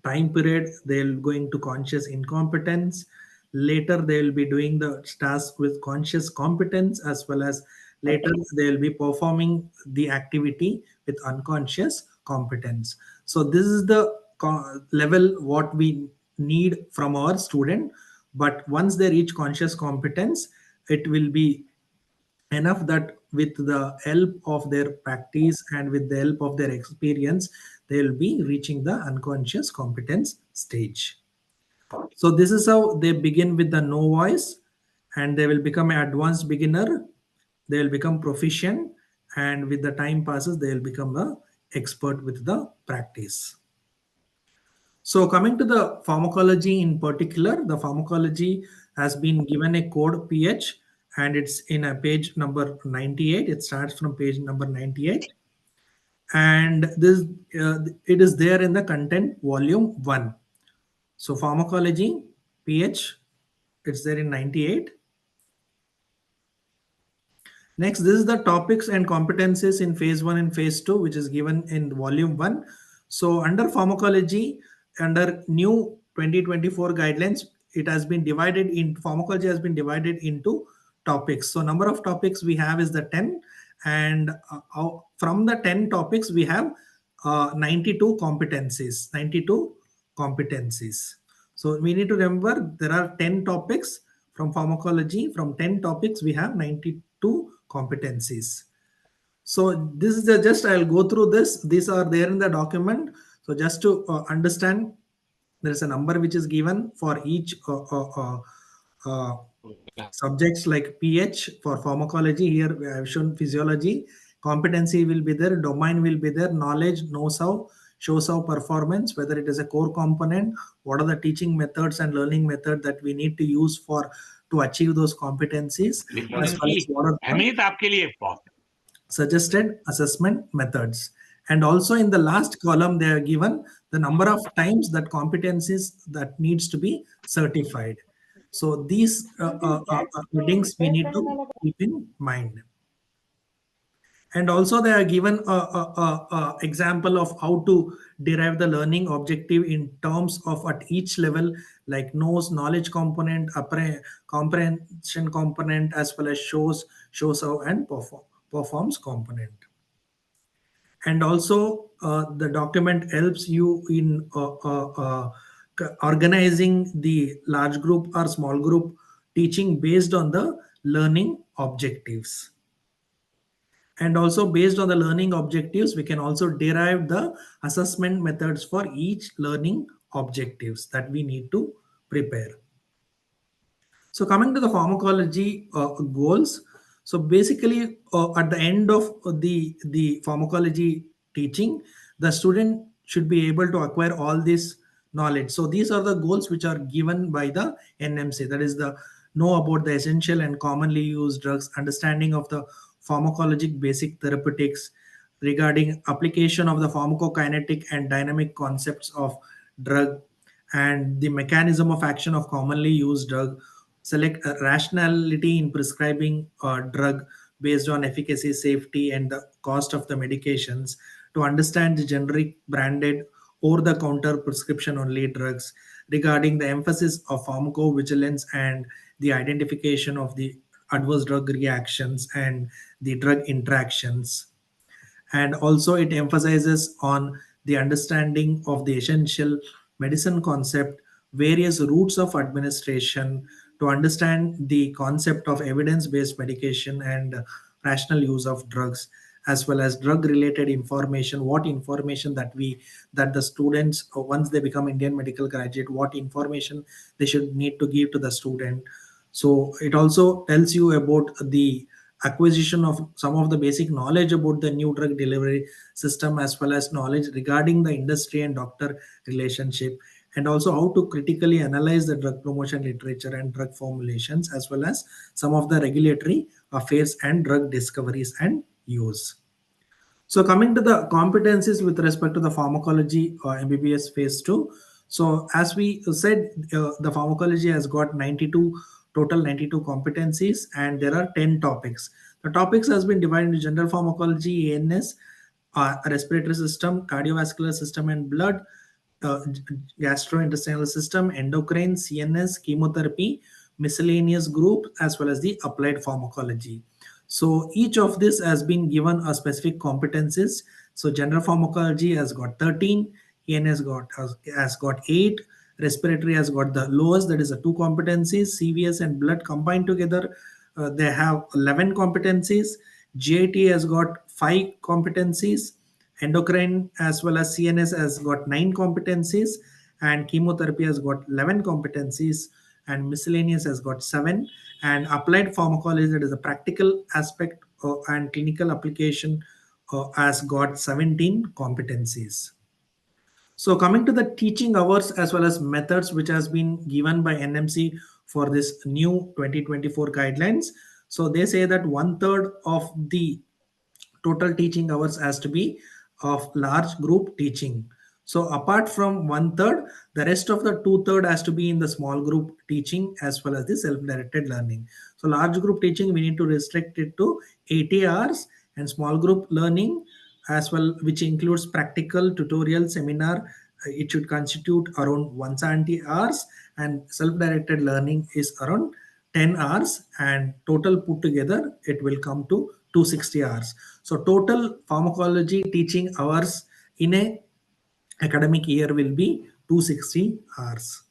time period they'll going to conscious incompetence. Later they will be doing the task with conscious competence, as well as later they'll be performing the activity with unconscious competence. So this is the level what we need from our student. But once they reach conscious competence, it will be enough that with the help of their practice and with the help of their experience, they will be reaching the unconscious competence stage. So this is how they begin with the no voice, and they will become an advanced beginner, they will become proficient, and with the time passes they will become a expert with the practice. So coming to the pharmacology in particular, the pharmacology has been given a code PH, and it's in a page number 98. It starts from page number 98. And this it is there in the content volume 1. So pharmacology PH, it's there in 98. Next, this is the topics and competencies in phase 1 and phase 2, which is given in volume 1. So under pharmacology, under new 2024 guidelines, it has been divided in pharmacology has been divided into topics. So number of topics we have is the 10, and from the 10 topics we have 92 competencies. 92 competencies. So we need to remember there are 10 topics from pharmacology. From 10 topics we have 92 competencies. So this is just I'll go through this. These are there in the document. So just to understand, there is a number which is given for each subjects, like PH for pharmacology. Here I have shown physiology. Competency will be there, domain will be there, knowledge, knows how, shows how, performance, whether it is a core component, what are the teaching methods and learning method that we need to use for to achieve those competencies, as well as what are the suggested assessment methods. And also in the last column they are given the number of times that competencies that needs to be certified. So these headings we need to keep in mind. And also they are given a example of how to derive the learning objective in terms of at each level, like knows, knowledge component, comprehension component, as well as shows how, and performs component. And also the document helps you in organizing the large group or small group teaching based on the learning objectives. And also based on the learning objectives, we can also derive the assessment methods for each learning objectives that we need to prepare. So coming to the pharmacology goals, so basically at the end of the pharmacology teaching, the student should be able to acquire all this knowledge. So these are the goals which are given by the NMC. That is the know about the essential and commonly used drugs, understanding of the pharmacologic basic therapeutics, regarding application of the pharmacokinetic and dynamic concepts of drug and the mechanism of action of commonly used drug, select rationality in prescribing a drug based on efficacy, safety, and the cost of the medications, to understand the generic, branded, over the counter prescription only drugs, regarding the emphasis of pharmacovigilance and the identification of the adverse drug reactions and the drug interactions. And also it emphasizes on the understanding of the essential medicine concept, various routes of administration, to understand the concept of evidence based medication and rational use of drugs, as well as drug related information, what information that the students once they become Indian medical graduate, what information they should need to give to the student. So it also tells you about the acquisition of some of the basic knowledge about the new drug delivery system, as well as knowledge regarding the industry and doctor relationship, and also how to critically analyze the drug promotion literature and drug formulations, as well as some of the regulatory affairs and drug discoveries and use. So coming to the competencies with respect to the pharmacology MBBS phase 2. So as we said, the pharmacology has got 92 competencies, and there are 10 topics. The topics has been divided into general pharmacology, ANS, respiratory system, cardiovascular system and blood, gastrointestinal system, endocrine, CNS, chemotherapy, miscellaneous group, as well as the applied pharmacology. So each of this has been given a specific competencies. So general pharmacology has got 13, EN has got 8, respiratory has got the lowest, that is the 2 competencies, CVS and blood combined together, they have 11 competencies. GIT has got 5 competencies. Endocrine as well as CNS has got 9 competencies, and chemotherapy has got 11 competencies, and miscellaneous has got 7, and applied pharmacology, that is a practical aspect and clinical application, has got 17 competencies. So coming to the teaching hours as well as methods which has been given by NMC for this new 2024 guidelines. So they say that 1/3 of the total teaching hours has to be of large group teaching. So apart from 1/3, the rest of the 2/3 has to be in the small group teaching as well as the self-directed learning. So large group teaching, we need to restrict it to 80 hours, and small group learning as well, which includes practical, tutorial, seminar, it should constitute around 170 hours, and self-directed learning is around 10 hours, and total put together it will come to 260 hours. So total pharmacology teaching hours in a academic year will be 260 hours.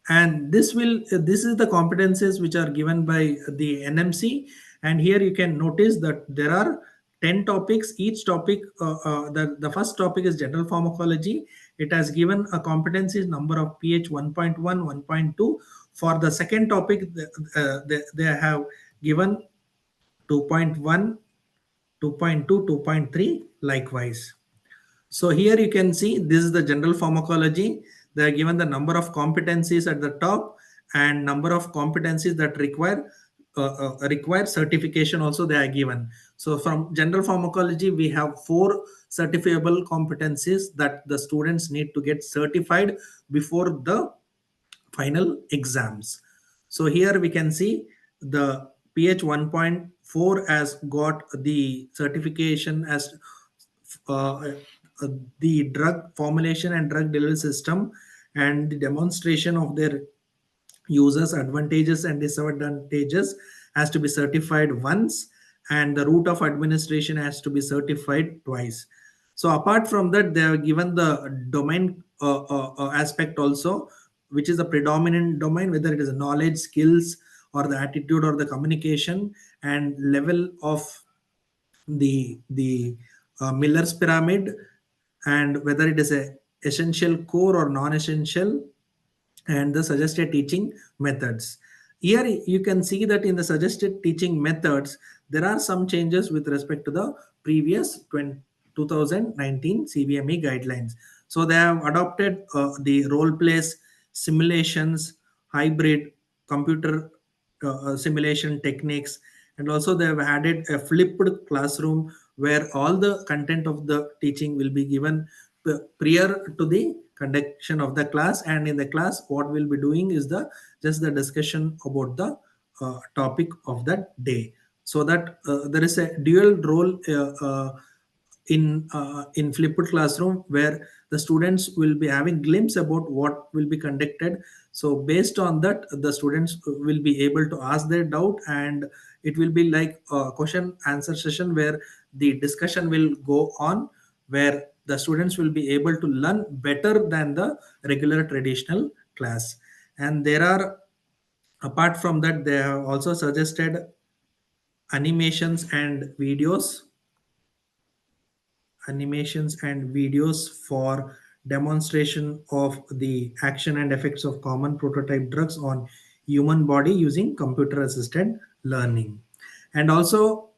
And this is the competencies which are given by the NMC. And here you can notice that there are 10 topics. Each topic, the first topic is general pharmacology. It has given a competencies number of PH 1.1, 1.2. For the second topic, they have given 2.1, 2.2, 2.3 likewise. So here you can see this is the general pharmacology. They are given the number of competencies at the top and number of competencies that require certification also they are given. So from general pharmacology, we have 4 certifiable competencies that the students need to get certified before the final exams. So here we can see the PH 1.4 has got the certification as uh, the drug formulation and drug delivery system, and the demonstration of their users advantages and disadvantages has to be certified once. and the route of administration has to be certified twice. So apart from that, they have given the domain aspect also, which is the predominant domain, whether it is knowledge, skills, or the attitude or the communication, and level of the Miller's pyramid, and whether it is a essential core or non-essential, and the suggested teaching methods. Here you can see that in the suggested teaching methods, there are some changes with respect to the previous 2019 CBME guidelines. So they have adopted the role plays, simulations, hybrid computer simulation techniques, and also they have added a flipped classroom where all the content of the teaching will be given prior to the conduction of the class, and in the class what we'll be doing is the just the discussion about the topic of that day, so that there is a dual role in flipped classroom where the students will be having glimpse about what will be conducted. So based on that, the students will be able to ask their doubt, and it will be like a question answer session where the discussion will go on, where the students will be able to learn better than the regular traditional class. And there are, apart from that, they have also suggested animations and videos for demonstration of the action and effects of common prototype drugs on human body using computer assisted learning. And also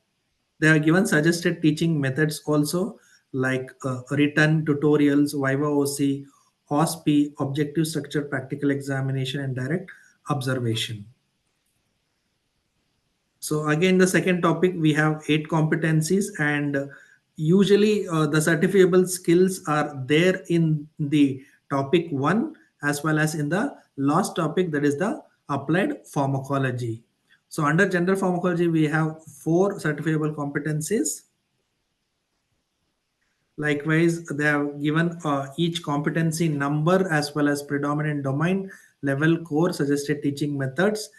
they are given suggested teaching methods also, like written tutorials, viva oc, OSP, objective structure practical examination, and direct observation. So again, the second topic, we have 8 competencies, and usually the certifiable skills are there in the topic 1 as well as in the last topic, that is the applied pharmacology. So under general pharmacology, we have 4 certifiable competencies. Likewise, they have given each competency number as well as predominant domain, level, core, suggested teaching methods.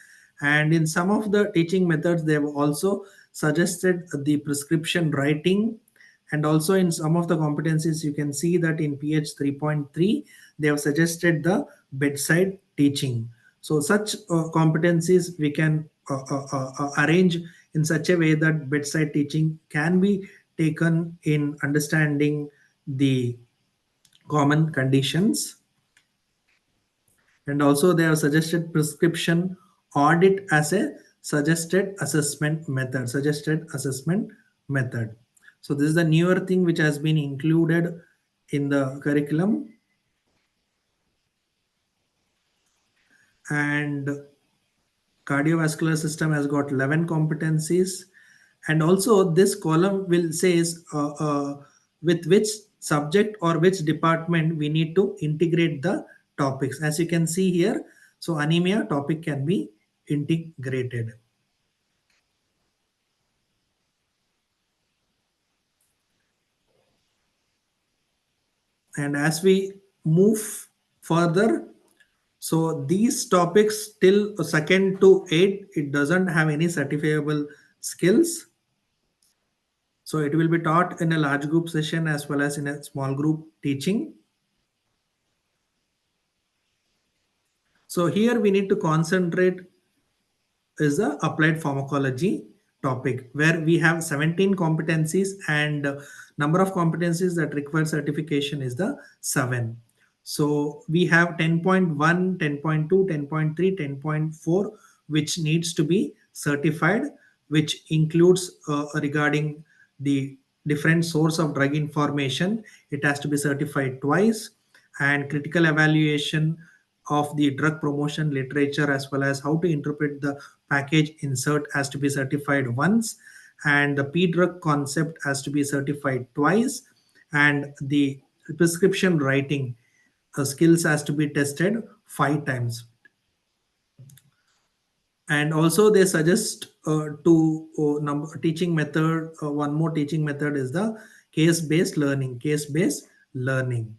And in some of the teaching methods, they have also suggested the prescription writing. And also in some of the competencies, you can see that in PH 3.3, they have suggested the bedside teaching. So such competencies we can arrange in such a way that bedside teaching can be taken in understanding the common conditions. And also they have suggested prescription audit as a suggested assessment method. So this is the newer thing which has been included in the curriculum. And cardiovascular system has got 11 competencies. And also this column will says with which subject or which department we need to integrate the topics, as you can see here. So anemia topic can be integrated. And as we move further, so these topics till 2nd to 8, it doesn't have any certifiable skills. So it will be taught in a large group session as well as in a small group teaching. So here we need to concentrate is the applied pharmacology topic, where we have 17 competencies, and number of competencies that require certification is the 7. So we have 10.1, 10.2, 10.3, 10.4, which needs to be certified, which includes regarding the different source of drug information. It has to be certified twice, and critical evaluation of the drug promotion literature as well as how to interpret the package insert has to be certified once, and the P drug concept has to be certified twice, and the prescription writing skills has to be tested 5 times. And also they suggest teaching method, one more teaching method is the case based learning.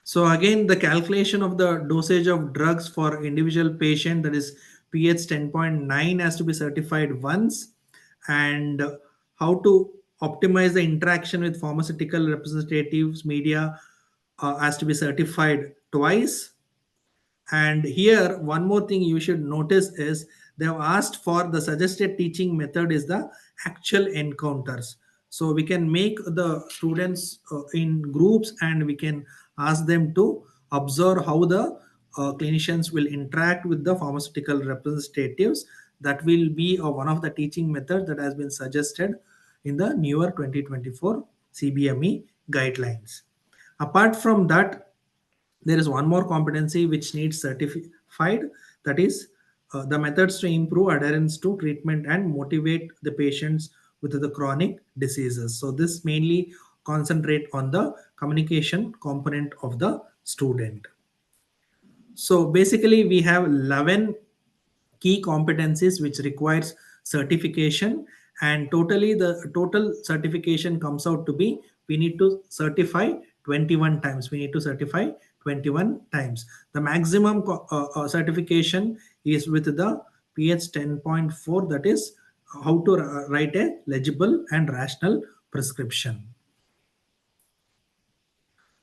So again, the calculation of the dosage of drugs for individual patient, that is pH 10.9 has to be certified once, and how to optimize the interaction with pharmaceutical representatives media has to be certified twice. And here, one more thing you should notice is they have asked for the suggested teaching method is the actual encounters. So we can make the students in groups, and we can ask them to observe how the clinicians will interact with the pharmaceutical representatives. That will be one of the teaching methods that has been suggested in the newer 2024 CBME guidelines. Apart from that, there is one more competency which needs certified, that is the methods to improve adherence to treatment and motivate the patients with the chronic diseases. So this mainly concentrate on the communication component of the student. So basically we have 11 key competencies which requires certification, and totally the total certification comes out to be, we need to certify 21 times. We need to certify 21 times. The maximum certification is with the pH 10.4, that is how to write a legible and rational prescription.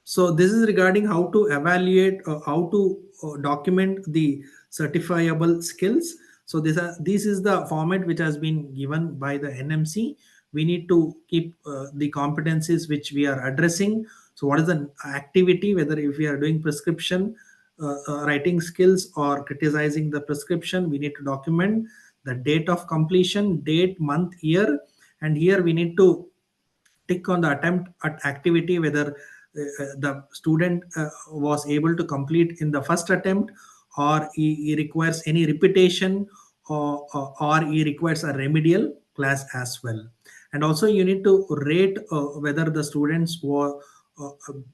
So this is regarding how to evaluate, how to document the certifiable skills. So this is the format which has been given by the NMC. We need to keep the competencies which we are addressing. So what is the activity, whether if we are doing prescription writing skills or criticizing the prescription, we need to document the date of completion, date, month, year, and here we need to tick on the attempt at activity, whether the student was able to complete in the first attempt, or he requires any repetition, or he requires a remedial class as well. And also you need to rate whether the students were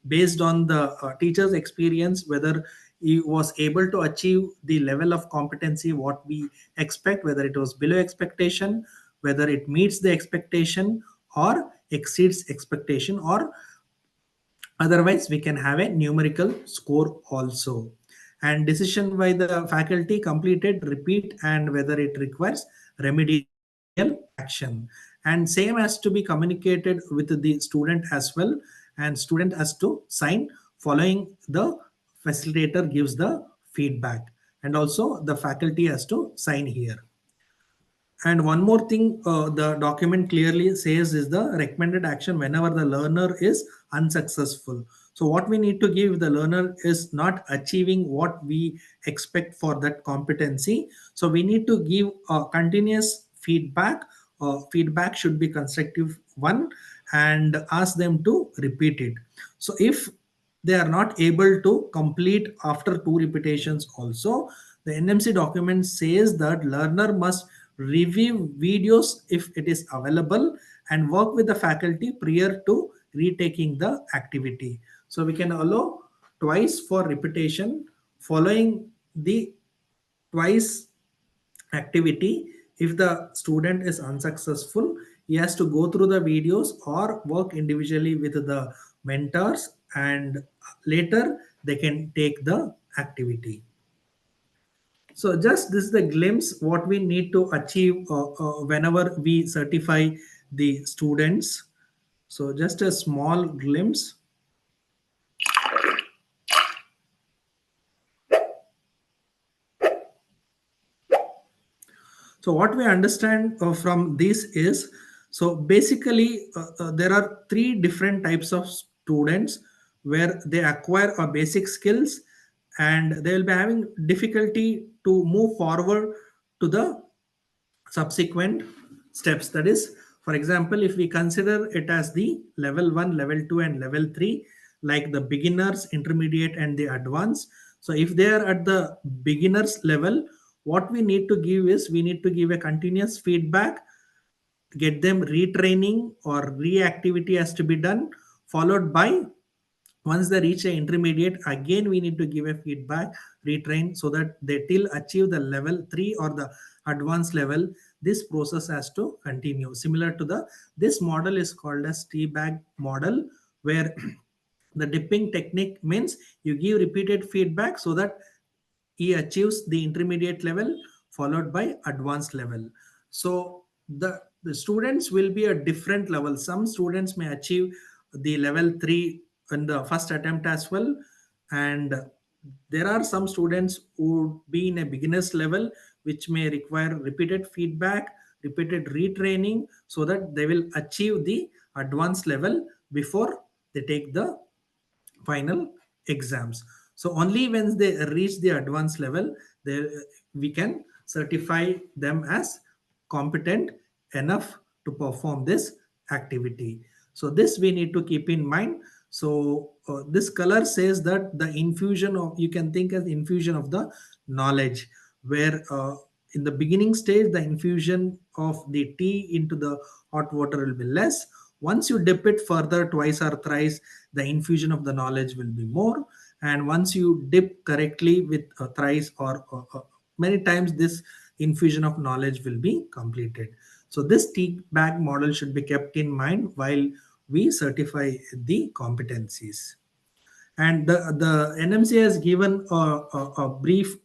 based on the teacher's experience, whether he was able to achieve the level of competency what we expect, whether it was below expectation, whether it meets the expectation or exceeds expectation, or otherwise we can have a numerical score also. And decision by the faculty, completed, repeat, and whether it requires remedial action. And same has to be communicated with the student as well, and student has to sign following the facilitator gives the feedback, and also the faculty has to sign here. And one more thing, the document clearly says is the recommended action whenever the learner is unsuccessful. So what we need to give the learner is not achieving what we expect for that competency. So we need to give continuous feedback. Feedback should be constructive one, and ask them to repeat it. So if they are not able to complete after two repetitions also, the NMC document says that learner must review videos if it is available, and work with the faculty prior to retaking the activity. So we can allow twice for repetition. Following the twice activity, if the student is unsuccessful, he has to go through the videos or work individually with the mentors, and later they can take the activity. So just this is the glimpse what we need to achieve whenever we certify the students. So just a small glimpse. So what we understand from this is, so basically there are three different types of students where they acquire a basic skills, and they will be having difficulty to move forward to the subsequent steps. That is, for example, if we consider it as the level 1, level 2, and level 3, like the beginners, intermediate, and the advanced. So if they are at the beginners level, what we need to give is, we need to give a continuous feedback, get them retraining or reactivity has to be done, followed by, once they reach a intermediate, again we need to give a feedback, retrain, so that they till achieve the level 3 or the advanced level. This process has to continue. Similar to the, this model is called as tea bag model, where the dipping technique means you give repeated feedback so that he achieves the intermediate level, followed by advanced level. So the students will be a different level. Some students may achieve the level 3 in the first attempt as well, and there are some students who would be in a beginner's level, which may require repeated feedback, repeated retraining, so that they will achieve the advanced level before they take the final exams. So only when they reach the advanced level, they, we can certify them as competent enough to perform this activity. So this we need to keep in mind. So this color says that the infusion of, you can think as infusion of the knowledge, where in the beginning stage the infusion of the tea into the hot water will be less. Once you dip it further twice or thrice, the infusion of the knowledge will be more. And once you dip correctly with thrice or many times, this infusion of knowledge will be completed. So this tea bag model should be kept in mind while we certify the competencies. And the NMC has given a brief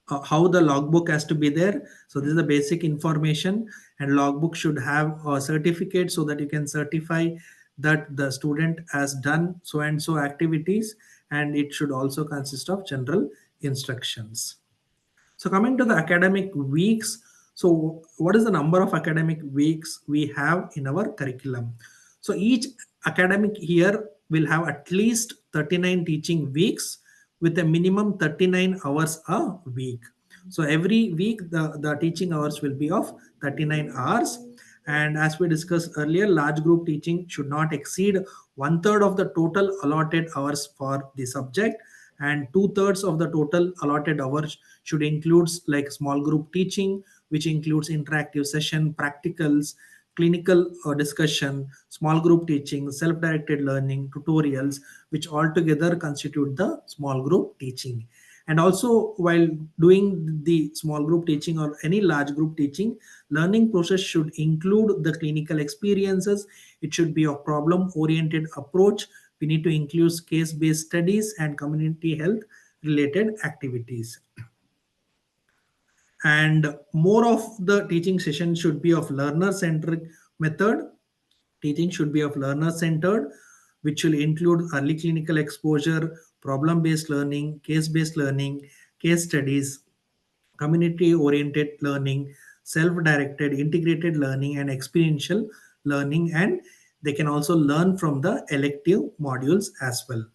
how the logbook has to be there. So this is the basic information, and logbook should have a certificate so that you can certify that the student has done so and so activities, and it should also consist of general instructions. So coming to the academic weeks, so what is the number of academic weeks we have in our curriculum? So each academic year will have at least 39 teaching weeks with a minimum 39 hours a week. So every week the teaching hours will be of 39 hours. And as we discussed earlier, large group teaching should not exceed one third of the total allotted hours for the subject, and two-thirds of the total allotted hours should include like small group teaching, which includes interactive session, practicals, clinical discussion, small group teaching, self-directed learning, tutorials, which altogether constitute the small group teaching. And also, while doing the small group teaching or any large group teaching, learning process should include the clinical experiences. It should be a problem oriented approach. We need to include case based studies and community health related activities. And more of the teaching session should be of learner centric method. Teaching should be of learner centered, which will include early clinical exposure, problem based learning, case based learning, case studies, community oriented learning, self directed integrated learning, and experiential learning. And they can also learn from the elective modules as well.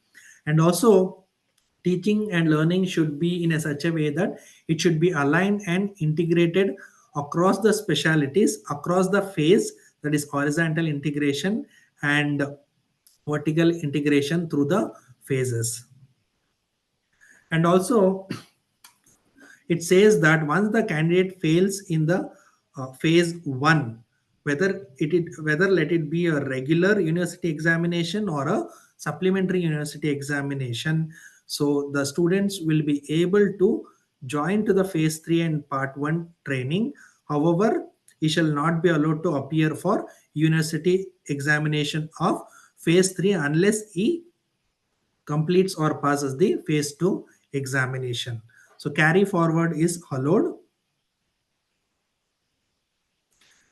And also, teaching and learning should be in a such a way that it should be aligned and integrated across the specialities, across the phase, that is horizontal integration and vertical integration through the phases. And also, it says that once the candidate fails in the phase 1, whether let it be a regular university examination or a supplementary university examination, so the students will be able to join to the phase 3 and part 1 training. However, he shall not be allowed to appear for university examination of phase 3 unless he completes or passes the phase 2 examination. So carry forward is allowed.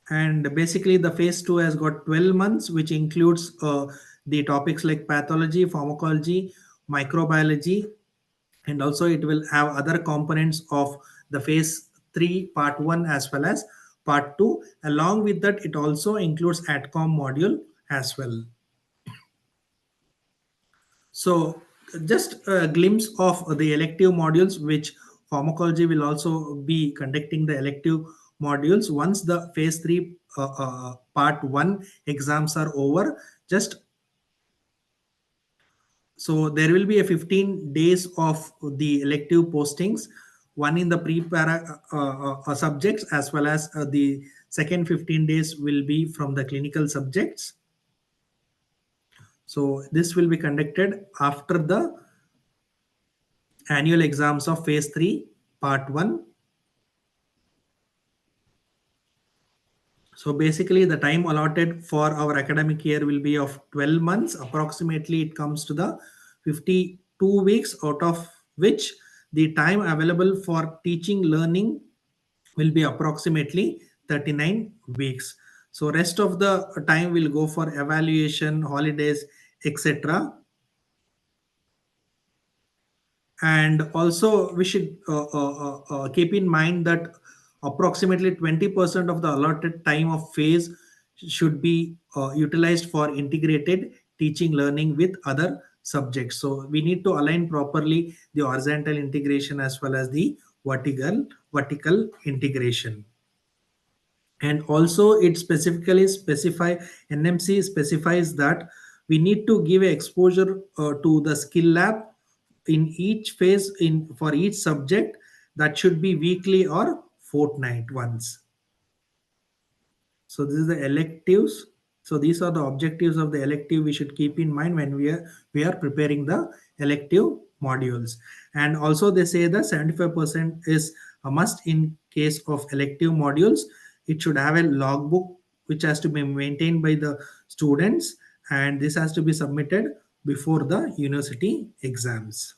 And basically the phase 2 has got 12 months, which includes the topics like pathology, pharmacology, microbiology, and also it will have other components of the phase 3 part 1 as well as part 2. Along with that, it also includes ATCOM module as well. So just a glimpse of the elective modules, which pharmacology will also be conducting the elective modules once the phase 3 part 1 exams are over. Just so there will be a 15 days of the elective postings, one in the pre-para subjects, as well as the second 15 days will be from the clinical subjects. So this will be conducted after the annual exams of phase 3 part 1. So basically the time allotted for our academic year will be of 12 months. Approximately it comes to the 52 weeks, out of which the time available for teaching learning will be approximately 39 weeks. So rest of the time will go for evaluation, holidays, etc. And also we should keep in mind that approximately 20% of the allotted time of phase should be utilized for integrated teaching learning with other subjects. So we need to align properly the horizontal integration as well as the vertical integration. And also it specifically specify, NMC specifies that we need to give exposure to the skill lab in each phase in for each subject, that should be weekly or fortnight once. So this is the electives. So these are the objectives of the elective we should keep in mind when we are preparing the elective modules. And also they say that 75% is a must in case of elective modules. It should have a logbook which has to be maintained by the students, and this has to be submitted before the university exams.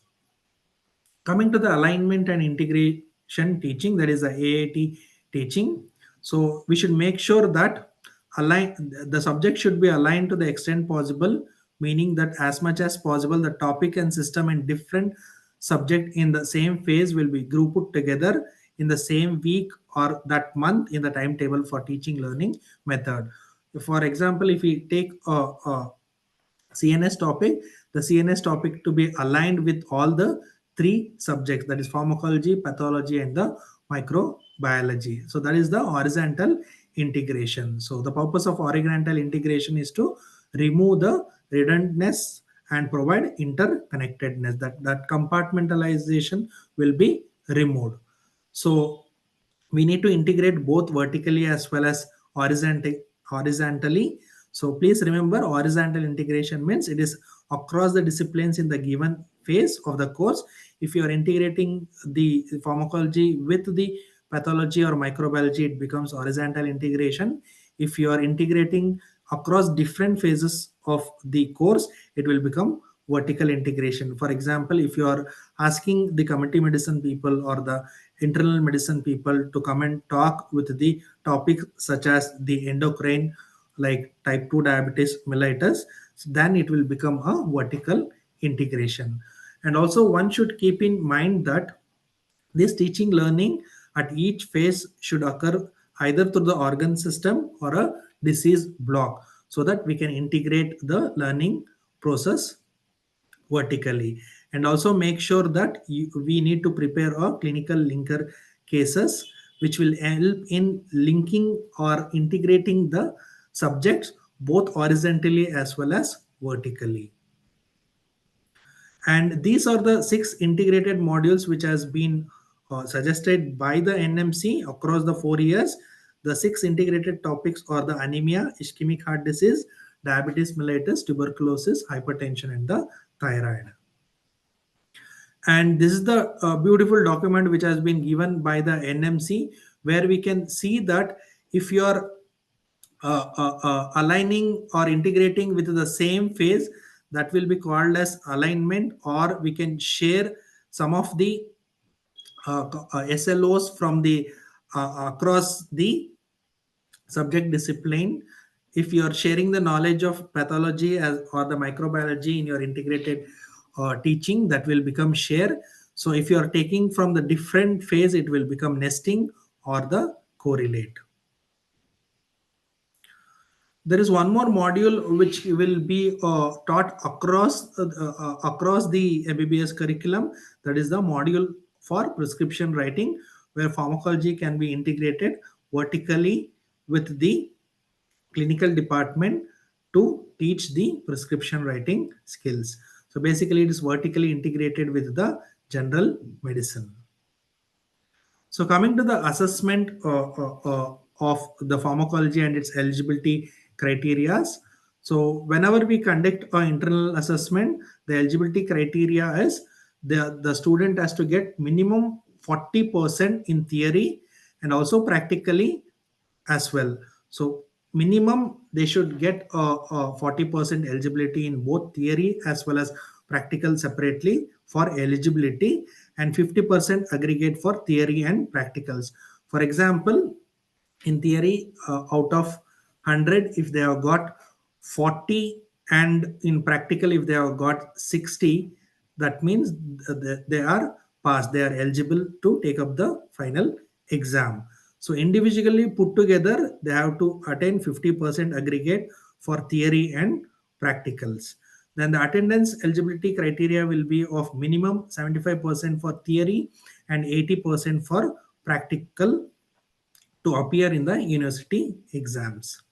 Coming to the alignment and integration teaching, that is the AIT teaching. So we should make sure that align the subject should be aligned to the extent possible, meaning that as much as possible the topic and system and different subject in the same phase will be grouped together in the same week or that month in the timetable for teaching learning method. For example, if we take a CNS topic, the CNS topic to be aligned with all the three subjects, that is pharmacology, pathology, and the microbiology. So that is the horizontal integration. So the purpose of horizontal integration is to remove the redundancy and provide interconnectedness. That compartmentalization will be removed. So we need to integrate both vertically as well as horizontally. So please remember, horizontal integration means it is across the disciplines in the given phase of the course. If you are integrating the pharmacology with the pathology or microbiology, it becomes horizontal integration. If you are integrating across different phases of the course, it will become vertical integration. For example, if you are asking the community medicine people or the internal medicine people to come and talk with the topic such as the endocrine, like type 2 diabetes mellitus, then it will become a vertical integration. And also one should keep in mind that this teaching learning at each phase should occur either through the organ system or a disease block, so that we can integrate the learning process vertically. And also make sure that we need to prepare a clinical linker cases which will help in linking or integrating the subjects both horizontally as well as vertically. And these are the 6 integrated modules which has been suggested by the NMC across the 4 years. The 6 integrated topics are the anemia, ischemic heart disease, diabetes mellitus, tuberculosis, hypertension, and the thyroid. And this is the beautiful document which has been given by the NMC, where we can see that if you are aligning or integrating with the same phase, that will be called as alignment, or we can share some of the SLOs from the across the subject discipline. If you are sharing the knowledge of pathology as or the microbiology in your integrated teaching, that will become share. So if you are taking from the different phase, it will become nesting or the correlate. There is one more module which will be taught across the MBBS curriculum. That is the module for prescription writing, where pharmacology can be integrated vertically with the clinical department to teach the prescription writing skills. So basically, it is vertically integrated with the general medicine. So coming to the assessment of the pharmacology and its eligibility criteria. So whenever we conduct an internal assessment, the eligibility criteria is the student has to get minimum 40% in theory and also practically as well. So minimum they should get a 40% eligibility in both theory as well as practical separately for eligibility. and 50% aggregate for theory and practicals. For example, in theory, out of 100, if they have got 40, and in practical if they have got 60, that means they are passed, they are eligible to take up the final exam. So individually put together, they have to attain 50% aggregate for theory and practicals. Then the attendance eligibility criteria will be of minimum 75% for theory and 80% for practical to appear in the university exams.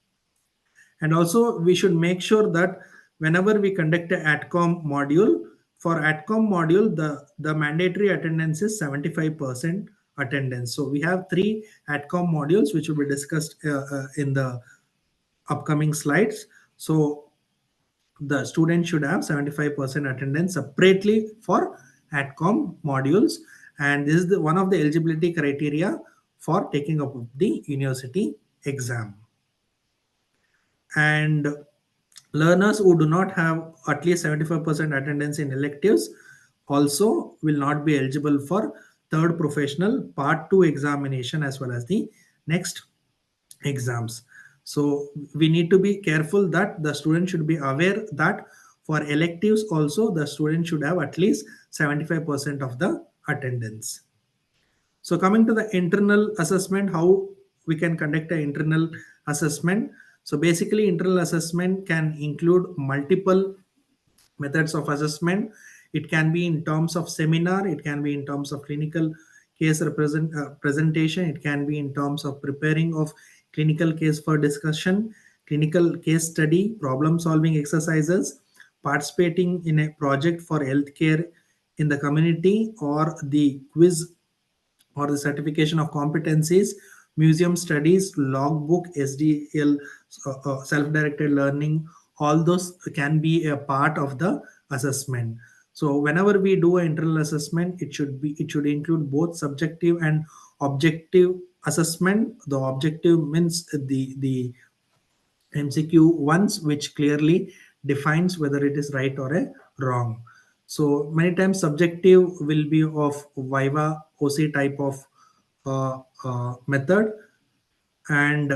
And also we should make sure that whenever we conduct a ATCOM module, for ATCOM module, the mandatory attendance is 75% attendance. So we have three ATCOM modules which will be discussed in the upcoming slides. So the student should have 75% attendance separately for ATCOM modules, and this is one of the eligibility criteria for taking up the university exam. And learners who do not have at least 75% attendance in electives also will not be eligible for third professional part 2 examination as well as the next exams. So we need to be careful that the student should be aware that for electives also the student should have at least 75% of the attendance. So coming to the internal assessment, how we can conduct an internal assessment. So basically internal assessment can include multiple methods of assessment. It can be in terms of seminar, it can be in terms of clinical case presentation, it can be in terms of preparing of clinical case for discussion, clinical case study, problem solving exercises, participating in a project for healthcare in the community, or the quiz or the certification of competencies, museum studies, logbook, SDL, self-directed learning, all those can be a part of the assessment. So whenever we do an internal assessment, it should include both subjective and objective assessment. The objective means the MCQ ones which clearly defines whether it is right or a wrong. So many times subjective will be of Viva OC type of method. And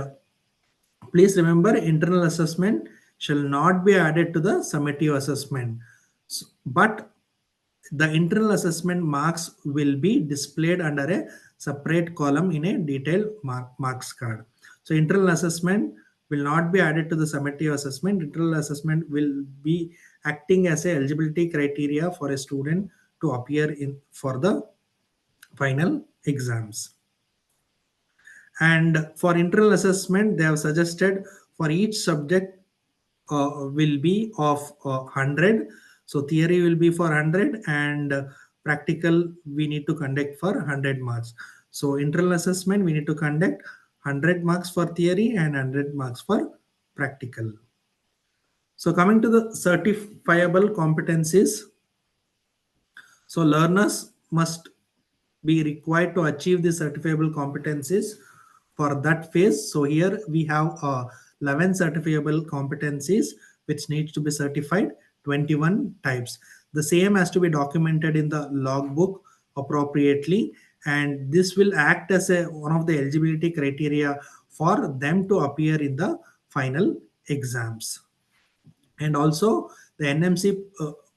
please remember, internal assessment shall not be added to the summative assessment. But the internal assessment marks will be displayed under a separate column in a detailed marks card. So internal assessment will not be added to the summative assessment. Internal assessment will be acting as a eligibility criteria for a student to appear in for the final exams. And for internal assessment, they have suggested for each subject will be of 100. So theory will be for 100, and practical we need to conduct for 100 marks. So internal assessment we need to conduct 100 marks for theory and 100 marks for practical. So coming to the certifiable competencies. So learners must be required to achieve the certifiable competencies for that phase. So here we have 11 certifiable competencies which needs to be certified, 21 types. The same has to be documented in the logbook appropriately, and this will act as one of the eligibility criteria for them to appear in the final exams. And also the NMC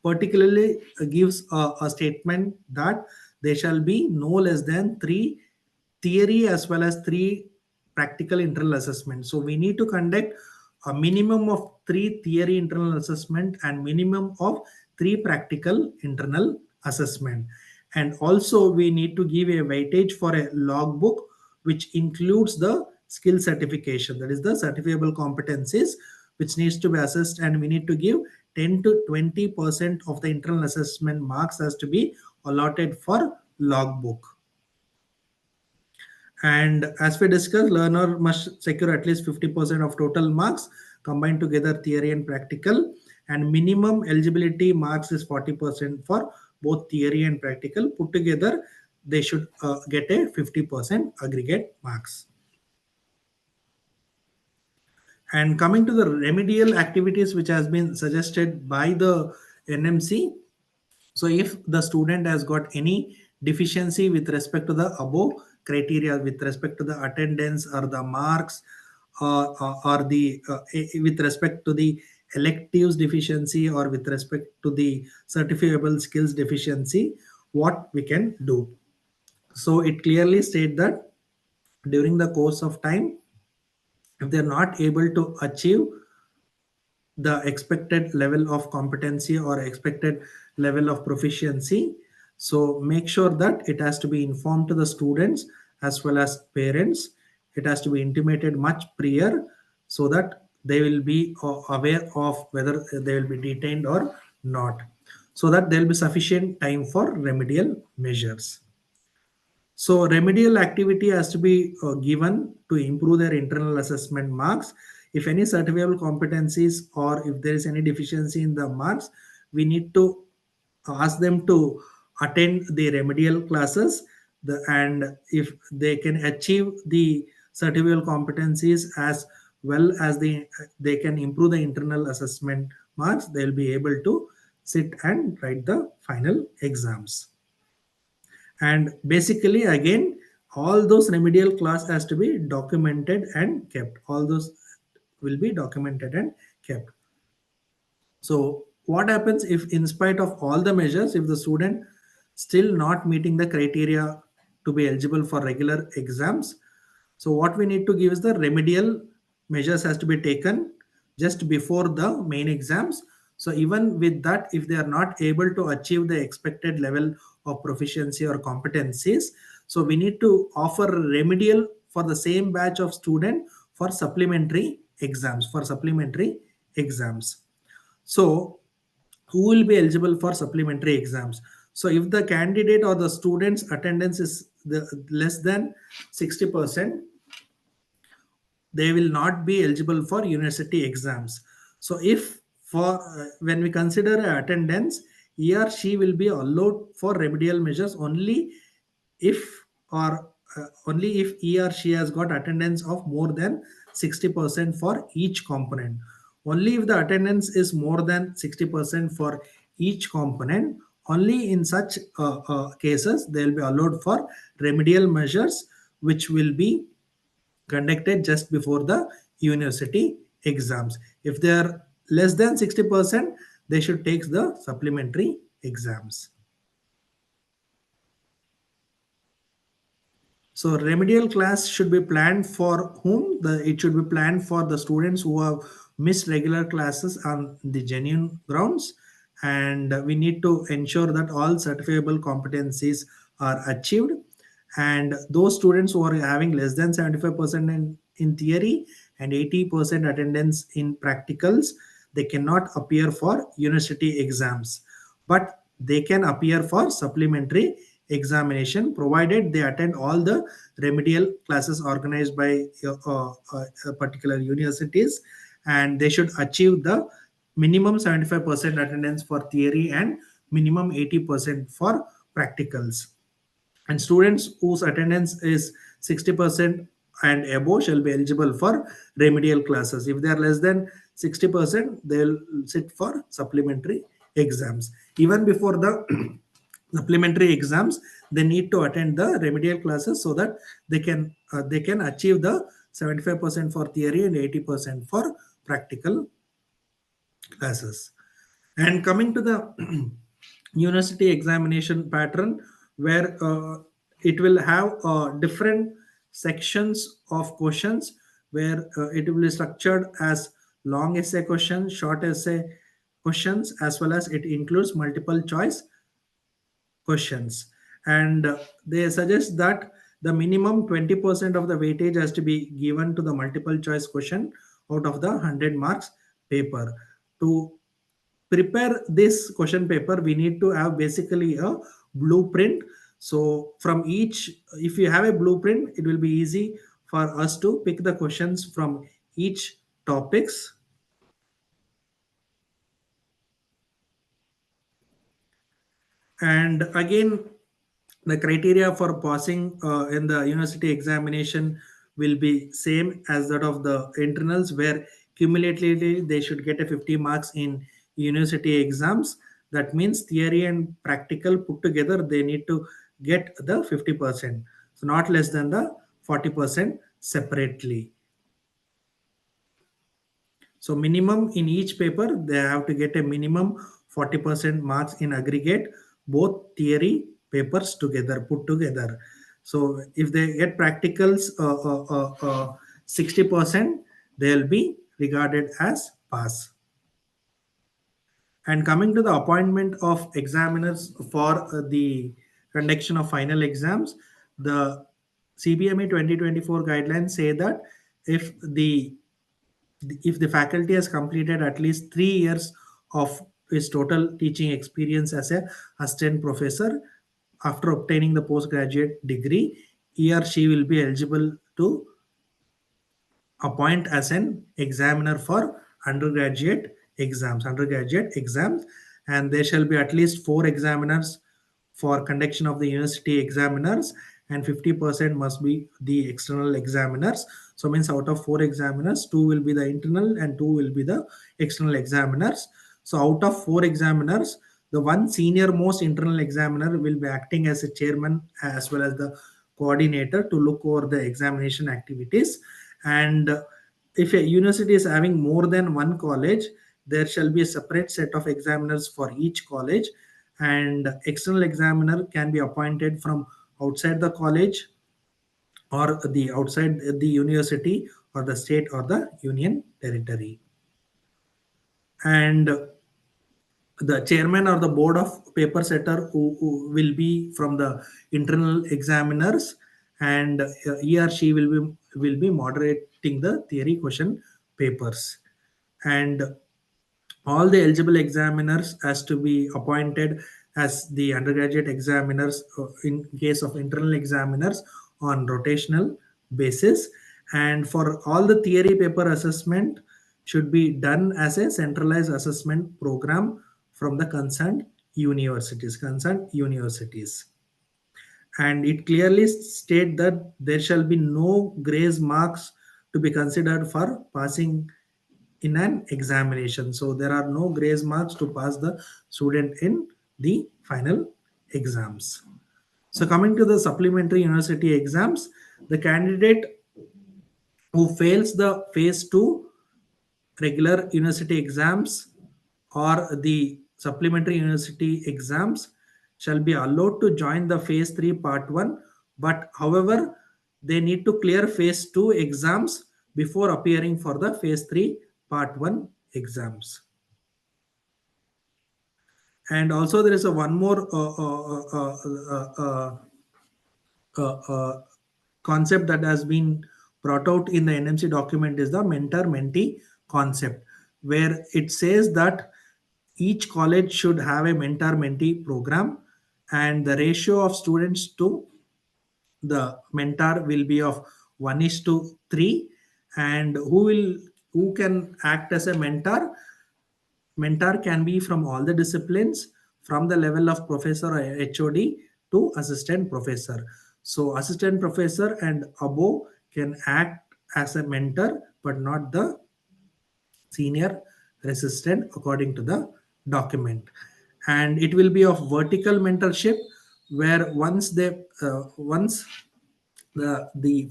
particularly gives a statement that there shall be no less than 3 theory as well as 3 practical internal assessment. So we need to conduct a minimum of 3 theory internal assessment and minimum of 3 practical internal assessment. And also we need to give a weightage for a logbook which includes the skill certification, that is the certifiable competencies which needs to be assessed, and we need to give 10 to 20% of the internal assessment marks has to be allotted for logbook. And as we discussed, learner must secure at least 50% of total marks combined together, theory and practical, and minimum eligibility marks is 40% for both theory and practical. Put together they should get a 50% aggregate marks. And coming to the remedial activities which has been suggested by the NMC. So if the student has got any deficiency with respect to the above criteria, with respect to the attendance or the marks, or the with respect to the electives deficiency, or with respect to the certifiable skills deficiency, what we can do. So it clearly state that during the course of time, if they are not able to achieve the expected level of competency or expected level of proficiency, so make sure that it has to be informed to the students as well as parents. It has to be intimated much prior, so that they will be aware of whether they will be detained or not, so that there will be sufficient time for remedial measures. So remedial activity has to be given to improve their internal assessment marks. If any certifiable competencies or if there is any deficiency in the marks, we need to ask them to attend the remedial classes. And if they can achieve the certifiable competencies as well as they can improve the internal assessment marks, they will be able to sit and write the final exams. And basically again, all those remedial class has to be documented and kept. All those will be documented and kept. So what happens if, in spite of all the measures, if the student still not meeting the criteria to be eligible for regular exams? So what we need to give is the remedial measures has to be taken just before the main exams. So even with that, if they are not able to achieve the expected level of proficiency or competencies, so we need to offer remedial for the same batch of student for supplementary exams, So who will be eligible for supplementary exams? So if the candidate or the student's attendance is less than 60%, they will not be eligible for university exams. So if for when we consider attendance, he or she will be allowed for remedial measures only if, or only if he or she has got attendance of more than 60% for each component. Only if the attendance is more than 60% for each component, only in such cases they will be allowed for remedial measures, which will be conducted just before the university exams. If they are less than 60%, they should take the supplementary exams. So remedial class should be planned for whom? It should be planned for the students who have missed regular classes on the genuine grounds, and we need to ensure that all certifiable competencies are achieved. And those students who are having less than 75% in theory and 80% attendance in practicals, they cannot appear for university exams, but they can appear for supplementary examination provided they attend all the remedial classes organized by particular universities, and they should achieve the minimum 75% attendance for theory and minimum 80% for practicals. And students whose attendance is 60% and above shall be eligible for remedial classes. If they are less than 60%, they'll sit for supplementary exams. Even before the supplementary exams, they need to attend the remedial classes so that they can achieve the 75% for theory and 80% for practical classes. And coming to the university examination pattern, where it will have different sections of questions, where it will be structured as long essay questions, short essay questions, as well as it includes multiple choice questions. And they suggest that the minimum 20% of the weightage has to be given to the multiple choice question out of the 100 marks paper. To prepare this question paper, we need to have basically a blueprint. So from each, if you have a blueprint, it will be easy for us to pick the questions from each topics. And again, the criteria for passing in the university examination will be same as that of the internals, where cumulatively they should get a 50 marks in university exams. That means theory and practical put together, they need to get the 50%. So not less than the 40% separately. So minimum in each paper, they have to get a minimum 40% marks in aggregate, both theory papers together, put together. So if they get practicals 60%, they'll be regarded as pass. And coming to the appointment of examiners for the conduction of final exams, the CBME 2024 guidelines say that if the faculty has completed at least 3 years of his total teaching experience as a assistant professor after obtaining the postgraduate degree, he or she will be eligible to appoint as an examiner for undergraduate exams, and there shall be at least 4 examiners for conduction of the university examiners, and 50% must be the external examiners. So means out of 4 examiners, 2 will be the internal and 2 will be the external examiners. So out of 4 examiners, the one senior most internal examiner will be acting as a chairman as well as the coordinator to look over the examination activities. And if a university is having more than one college, there shall be a separate set of examiners for each college, and external examiner can be appointed from outside the college or the outside the university or the state or the union territory. And the chairman or the board of paper setter who will be from the internal examiners, and he or she will be moderating the theory question papers. And all the eligible examiners has to be appointed as the undergraduate examiners in case of internal examiners on rotational basis. And for all the theory paper assessment should be done as a centralized assessment program from the concerned universities. And it clearly state that there shall be no grace marks to be considered for passing in an examination. So there are no grace marks to pass the student in the final exams. So coming to the supplementary university exams, the candidate who fails the phase 2 regular university exams or the supplementary university exams shall be allowed to join the phase 3 part 1, but however they need to clear phase 2 exams before appearing for the phase 3 part 1 exams. And also there is a one more concept that has been brought out in the NMC document is the mentor-mentee concept, where it says that each college should have a mentor-mentee program, and the ratio of students to the mentor will be of 1:3. And who can act as a mentor can be from all the disciplines, from the level of professor or HOD to assistant professor. So assistant professor and above can act as a mentor, but not the senior assistant according to the document. And it will be of vertical mentorship, where once the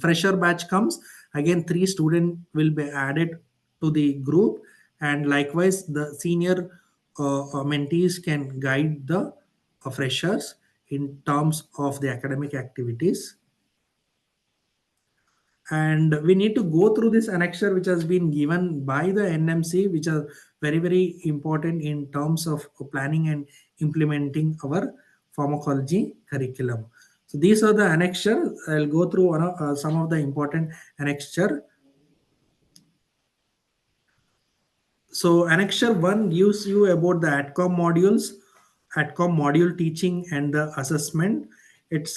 fresher batch comes, again 3 students will be added to the group, and likewise the senior mentees can guide the freshers in terms of the academic activities. And we need to go through this annexure which has been given by the NMC, which are very very important in terms of planning and implementing our pharmacology curriculum. So these are the annexure. I'll go through some of the important annexure. So annexure 1 gives you about the ATCOM module teaching and the assessment. It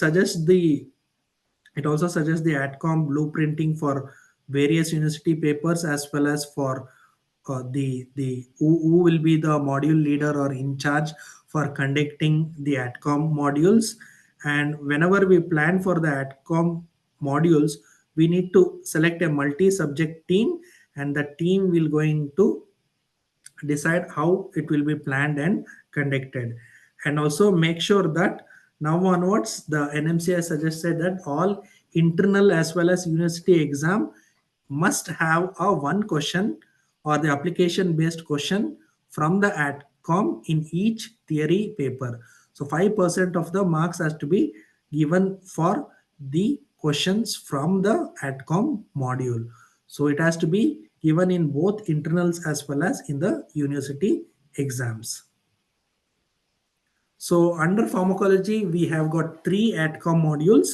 also suggests the ATCOM blueprinting for various university papers, as well as for the who will be the module leader or in charge for conducting the ATCOM modules. And whenever we plan for the ATCOM modules, we need to select a multi-subject team, and the team will going to decide how it will be planned and conducted. And also make sure that Now onwards, the NMC has suggested that all internal as well as university exam must have a one question or the application based question from the ATCOM in each theory paper. So 5% of the marks has to be given for the questions from the ATCOM module. So it has to be given in both internals as well as in the university exams. So under pharmacology, we have got three ATCOM modules,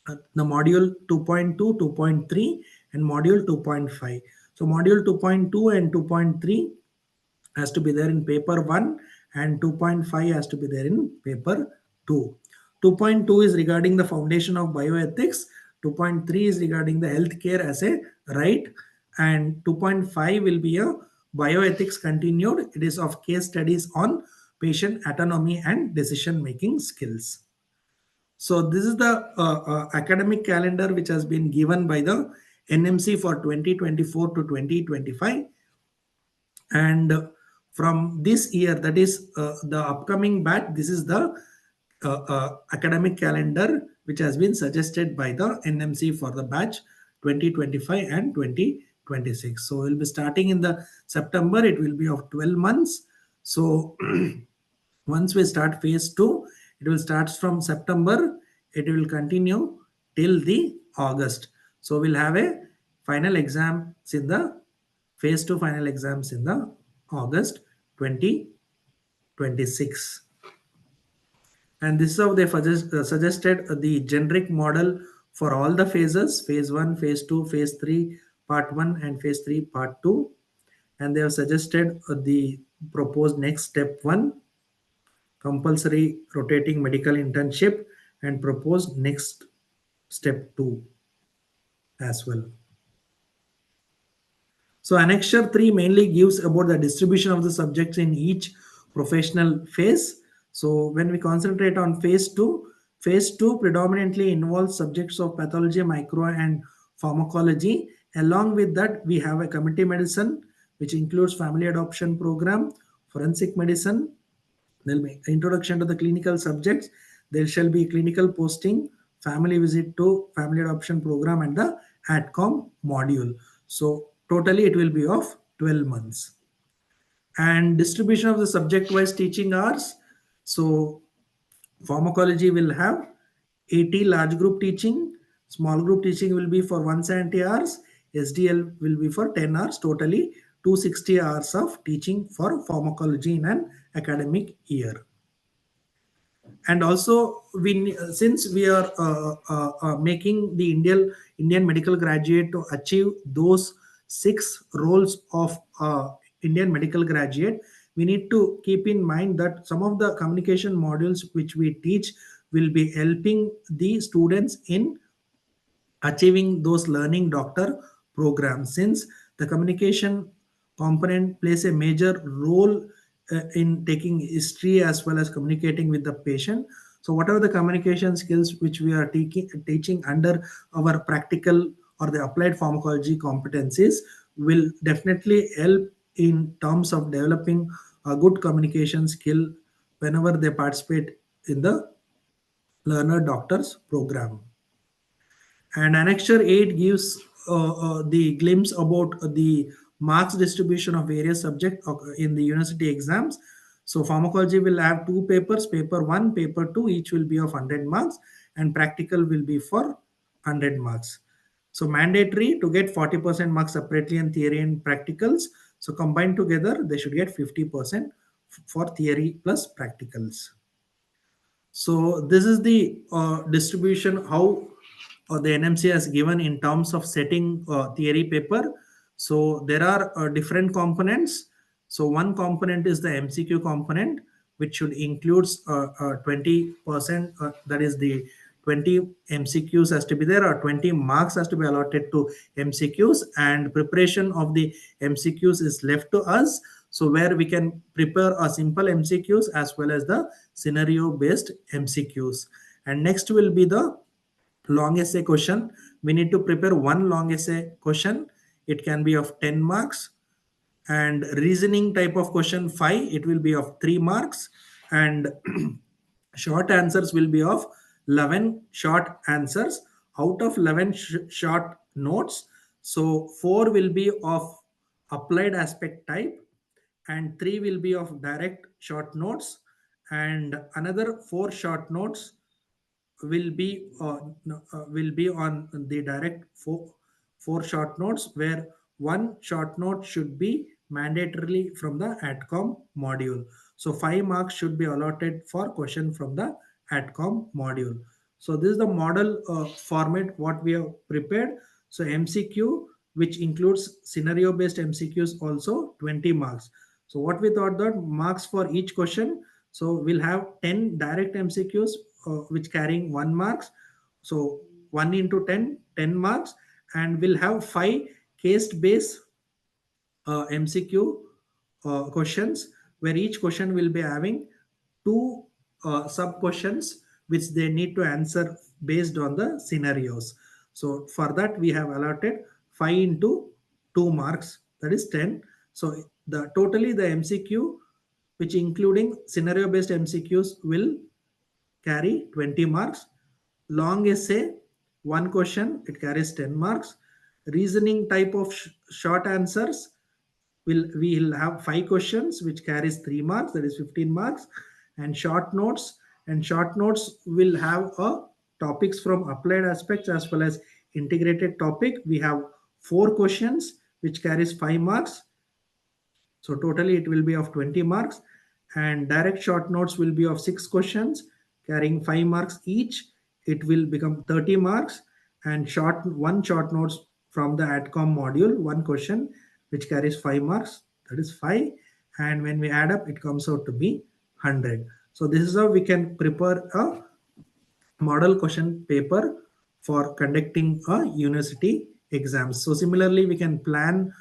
the module 2.2, 2.3 and module 2.5. So module 2.2 and 2.3 has to be there in paper 1 and 2.5 has to be there in paper 2. 2.2 is regarding the foundation of bioethics, 2.3 is regarding the healthcare as a right, and 2.5 will be a bioethics continued. It is of case studies on patient autonomy and decision making skills. So this is the academic calendar which has been given by the NMC for 2024 to 2025. And from this year, that is the upcoming batch, this is the academic calendar which has been suggested by the NMC for the batch 2025 and 2026. So we'll be starting in the September. It will be of 12 months. So once we start phase 2, it will start from September. It will continue till the August. So we'll have a final exams in the phase 2 final exams in the August 2026. And this is how they suggested the generic model for all the phases: phase 1, phase 2, phase 3 part 1 and phase 3 part 2. And they have suggested the proposed next step 1, compulsory rotating medical internship, and proposed next step 2 as well. So annexure 3 mainly gives about the distribution of the subjects in each professional phase. So when we concentrate on phase 2 predominantly involves subjects of pathology, micro and pharmacology. Along with that, we have a community medicine, which includes family adoption program, forensic medicine. There'll be introduction to the clinical subjects. There shall be clinical posting, family visit to family adoption program, and the ATCOM module. So totally it will be of 12 months. And distribution of the subject-wise teaching hours. So pharmacology will have 80 large group teaching, small group teaching will be for 170 hours, SDL will be for 10 hours, totally 260 hours of teaching for pharmacology in an academic year. And also, since we are making the Indian medical graduate to achieve those 6 roles of Indian medical graduate, we need to keep in mind that some of the communication modules which we teach will be helping the students in achieving those learning doctor programs, since the communication component plays a major role in taking history as well as communicating with the patient. So whatever the communication skills which we are teaching under our practical or the applied pharmacology competencies will definitely help in terms of developing a good communication skill whenever they participate in the learner doctors program. And annexure 8 gives the glimpse about the marks distribution of various subjects in the university exams. So pharmacology will have 2 papers, paper 1, paper 2, each will be of 100 marks, and practical will be for 100 marks. So mandatory to get 40% marks separately in theory and practicals. So combined together, they should get 50% for theory plus practicals. So this is the distribution how the NMC has given in terms of setting theory paper. So there are different components. So one component is the MCQ component, which should includes 20%. That is the 20 MCQs has to be there, or 20 marks has to be allotted to MCQs, and preparation of the MCQs is left to us. So where we can prepare a simple MCQs as well as the scenario based MCQs. And next will be the long essay question. We need to prepare one long essay question. It can be of 10 marks. And reasoning type of question 5, it will be of 3 marks. And short answers will be of 11 short answers out of 11 short notes. So 4 will be of applied aspect type, and 3 will be of direct short notes, and another 4 short notes will be will be on the direct four short notes, where one short note should be mandatorily from the ATCOM module. So 5 marks should be allotted for question from the ATCOM module. So this is the model format what we have prepared. So MCQ, which includes scenario based MCQs, also 20 marks. So what we thought that marks for each question. So we'll have 10 direct MCQs which carrying 1 marks. So 1 into 10, 10 marks, and we'll have 5 case based MCQ questions, where each question will be having 2 sub questions which they need to answer based on the scenarios. So for that we have allotted 5 into 2 marks, that is 10. So the totally the MCQ, which including scenario based MCQs, will carry 20 marks. Long essay, one question, it carries 10 marks. Reasoning type of short answers, we'll have 5 questions which carries 3 marks, that is 15 marks. And short notes will have a topics from applied aspects as well as integrated topic. We have 4 questions which carries 5 marks. So totally it will be of 20 marks, and direct short notes will be of 6 questions carrying 5 marks each. It will become 30 marks, and one short notes from the ATCOM module, one question which carries 5 marks, that is 5. And when we add up, it comes out to be 100. So this is how we can prepare a model question paper for conducting a university exams. So similarly, we can plan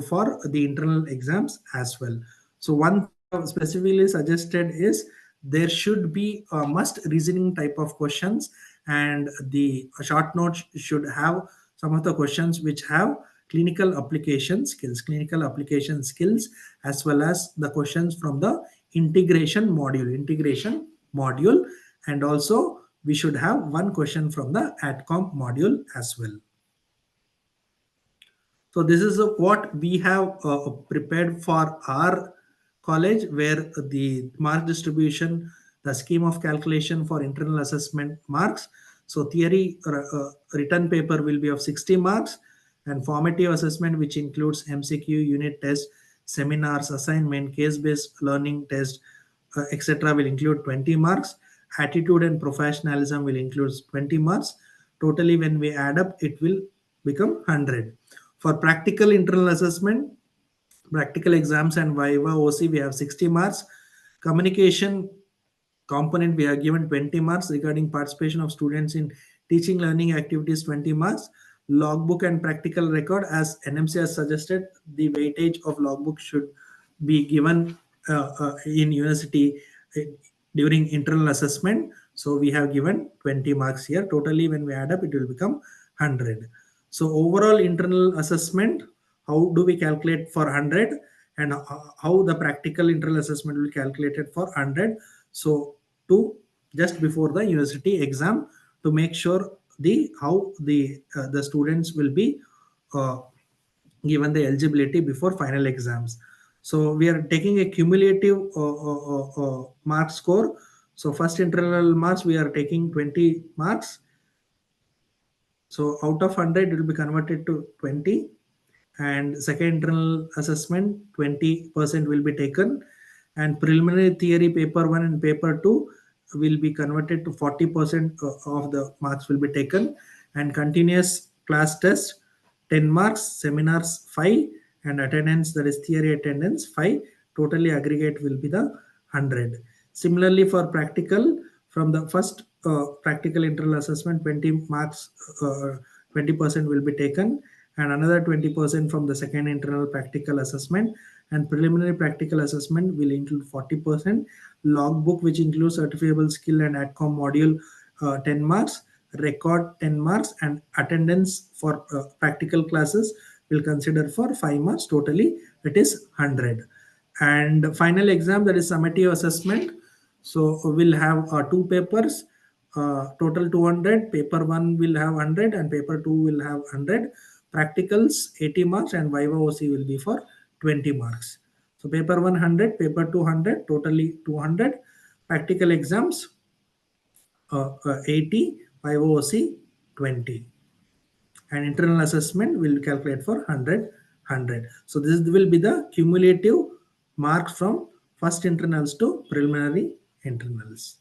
for the internal exams as well. So one thing I have specifically suggested is there should be a must reasoning type of questions, and the short notes should have some of the questions which have clinical application skills, as well as the questions from the integration module, and also we should have one question from the ATCOM module as well. So this is what we have prepared for our college, where the mark distribution, the scheme of calculation for internal assessment marks. So theory written paper will be of 60 marks, and formative assessment, which includes MCQ, unit test, seminars, assignment, case-based learning test, etc., will include 20 marks. Attitude and professionalism will include 20 marks. Totally, when we add up, it will become 100. For practical internal assessment, practical exams and Viva OC, we have 60 marks. Communication component, we are given 20 marks. Regarding participation of students in teaching learning activities, 20 marks. Logbook and practical record, as NMC has suggested, the weightage of logbook should be given in university during internal assessment. So we have given 20 marks here. Totally, when we add up, it will become 100. So overall internal assessment, how do we calculate for 100, and how the practical internal assessment will be calculated for 100. So to just before the university exam, to make sure how the students will be given the eligibility before final exams. So we are taking a cumulative mark score. So first internal marks, we are taking 20 marks. So out of 100, it will be converted to 20. And second internal assessment, 20% will be taken. And preliminary theory paper 1 and paper 2 will be converted to 40% of the marks will be taken. And continuous class test, 10 marks, seminars 5, and attendance, that is theory attendance 5. Totally aggregate will be the 100. Similarly for practical, from the first practical internal assessment, 20 marks, 20% will be taken, and another 20% from the second internal practical assessment. And preliminary practical assessment will include 40%. Logbook, which includes certifiable skill and ATCOM module, 10 marks. Record 10 marks, and attendance for practical classes will consider for 5 marks. Totally, it is 100. And final exam, that is summative assessment. So we'll have two papers, total 200. Paper 1 will have 100 and paper 2 will have 100. Practicals 80 marks and Viva OC will be for 20 marks. So paper 100, paper 200, totally 200. Practical exams 80, Viva OC 20. And internal assessment will calculate for 100. So this will be the cumulative marks from first internals to preliminary internals.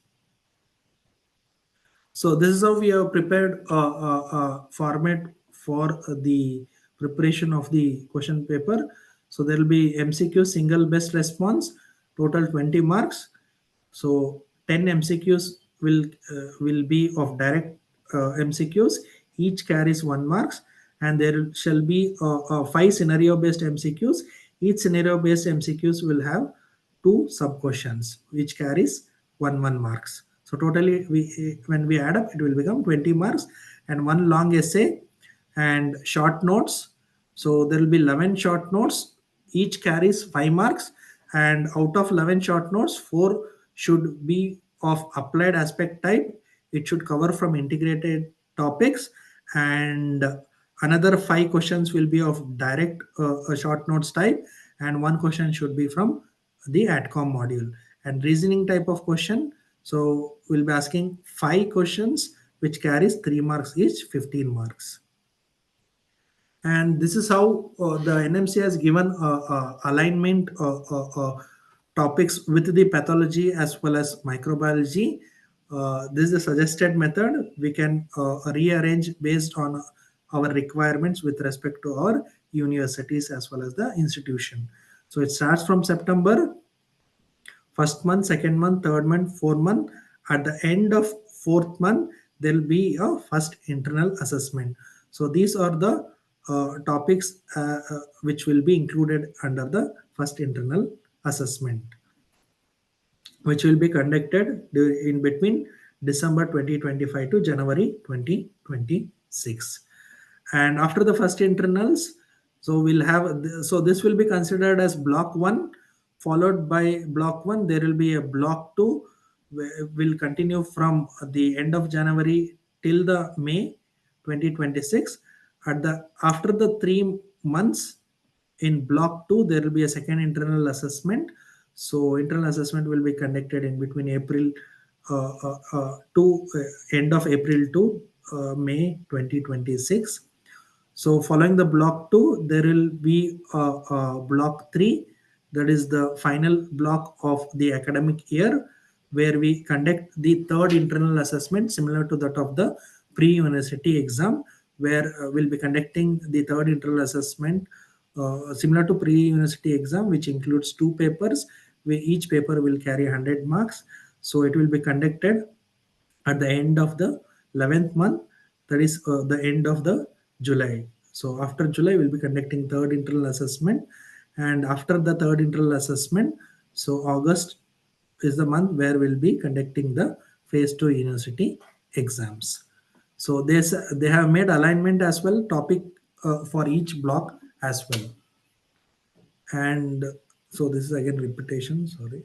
So this is how we have prepared a format for the preparation of the question paper. So there will be MCQ single best response, total 20 marks. So 10 MCQs will be of direct MCQs. Each carries 1 marks, and there shall be 5 scenario-based MCQs. Each scenario-based MCQs will have 2 sub-questions, which carries 1 marks. So totally, when we add up, it will become 20 marks, and one long essay and short notes. So there will be 11 short notes. Each carries 5 marks, and out of 11 short notes, 4 should be of applied aspect type. It should cover from integrated topics, and another 5 questions will be of direct short notes type, and 1 question should be from the ATCOM module. And reasoning type of question, so we'll be asking 5 questions which carries 3 marks each, 15 marks. And this is how the NMC has given alignment topics with the pathology as well as microbiology. This is a suggested method. We can rearrange based on our requirements with respect to our universities as well as the institution. So it starts from September, first month, second month, third month, fourth month. At the end of fourth month, there will be a first internal assessment. So these are the topics which will be included under the first internal assessment, which will be conducted in between December 2025 to January 2026. And after the first internals, so we'll have, so this will be considered as block 1, followed by block 1. There will be a block 2, will continue from the end of January till the May 2026. At the after the 3 months, in block 2 there will be a second internal assessment. So internal assessment will be conducted in between April to end of April to May 2026. So following the block 2, there will be block 3, that is the final block of the academic year, where we conduct the third internal assessment similar to that of the pre-university exam, where we'll be conducting the third internal assessment similar to pre-university exam, which includes 2 papers, where each paper will carry 100 marks. So it will be conducted at the end of the 11th month, that is the end of the July. So after July, we'll be conducting third internal assessment, and after the third internal assessment, so August is the month where we'll be conducting the phase 2 university exams. So they have made alignment as well, topic for each block as well. And so this is again repetition, sorry.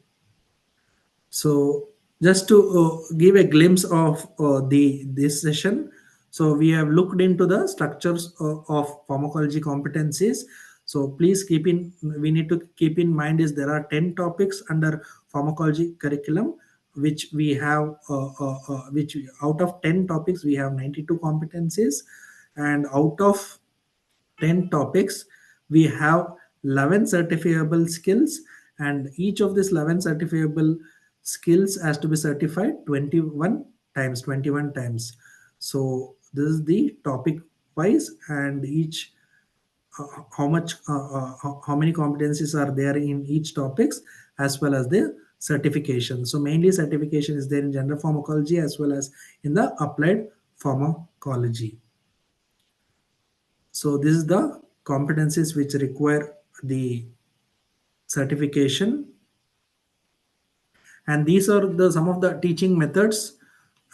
So just to give a glimpse of this session, so we have looked into the structures of pharmacology competencies. So please we need to keep in mind is there are 10 topics under pharmacology curriculum, which we have, which out of 10 topics, we have 92 competencies, and out of 10 topics, we have 11 certifiable skills, and each of these 11 certifiable skills has to be certified 21 times. So this is the topic wise, and each how many competencies are there in each topics, as well as the certification. So mainly certification is there in general pharmacology as well as in the applied pharmacology. So this is the competencies which require the certification, and these are the some of the teaching methods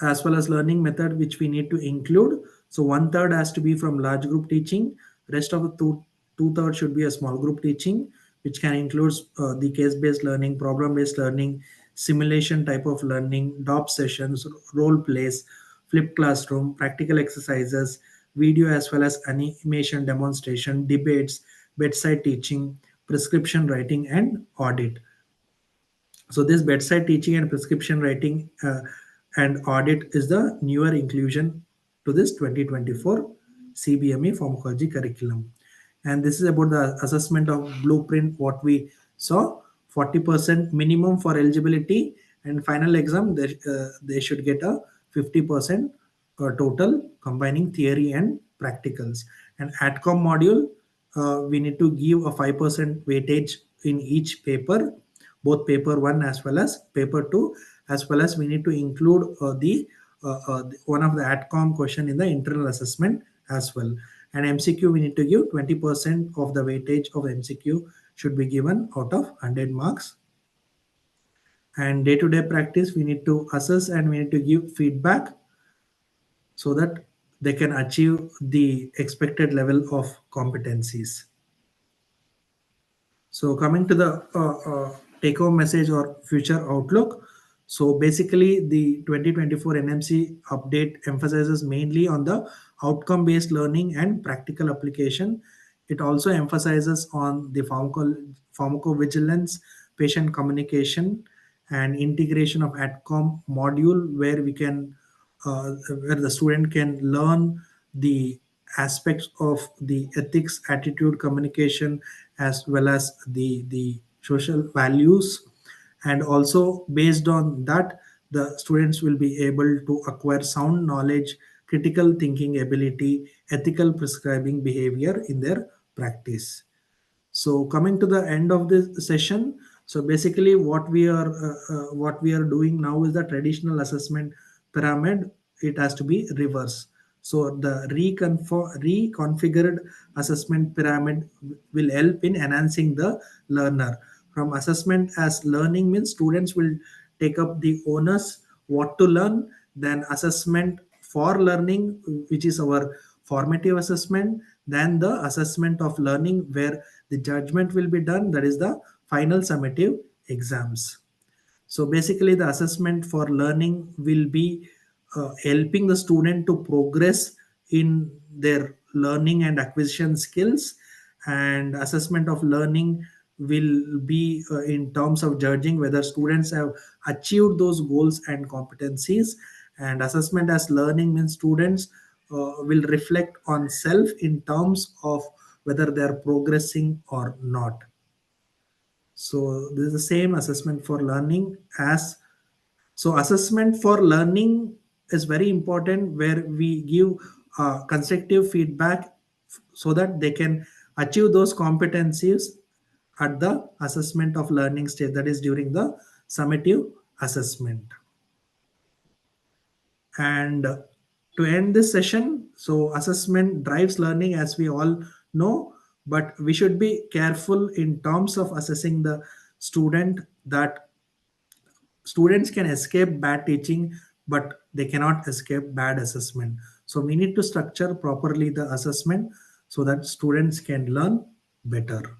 as well as learning method which we need to include. So 1/3 has to be from large group teaching, rest of the 2/3 should be a small group teaching, which can include the case-based learning, problem-based learning, simulation type of learning, DOP sessions, role plays, flipped classroom, practical exercises, video as well as animation demonstration, debates, bedside teaching, prescription writing, and audit. So this bedside teaching and prescription writing and audit is the newer inclusion to this 2024 CBME pharmacology curriculum. And this is about the assessment of blueprint, what we saw, 40% minimum for eligibility, and final exam, they should get a 50% total combining theory and practicals. And ATCOM module, we need to give a 5% weightage in each paper, both paper 1 as well as paper 2, as well as we need to include one of the ATCOM question in the internal assessment as well. And MCQ, we need to give 20% of the weightage of MCQ should be given out of 100 marks. And day-to-day practice, we need to assess and we need to give feedback so that they can achieve the expected level of competencies. So coming to the take-home message or future outlook. So basically, the 2024 NMC update emphasizes mainly on the outcome-based learning and practical application. It also emphasizes on the pharmacovigilance, patient communication, and integration of ATCOM module where the student can learn the aspects of the ethics, attitude, communication, as well as the social values. And also based on that, the students will be able to acquire sound knowledge, critical thinking ability, ethical prescribing behavior in their practice. So coming to the end of this session, so basically what we are doing now is the traditional assessment pyramid. It has to be reversed. So the reconfigured assessment pyramid will help in enhancing the learner. From assessment as learning means students will take up the onus what to learn, then assessment for learning, which is our formative assessment, then the assessment of learning where the judgment will be done, that is the final summative exams. So basically, the assessment for learning will be helping the student to progress in their learning and acquisition skills. And assessment of learning will be in terms of judging whether students have achieved those goals and competencies. And assessment as learning means students will reflect on self in terms of whether they are progressing or not. So this is the same assessment for learning as so assessment for learning is very important where we give constructive feedback so that they can achieve those competencies at the assessment of learning stage, that is during the summative assessment. And to end this session, so assessment drives learning as we all know, but we should be careful in terms of assessing the student, that students can escape bad teaching, but they cannot escape bad assessment. So we need to structure properly the assessment so that students can learn better.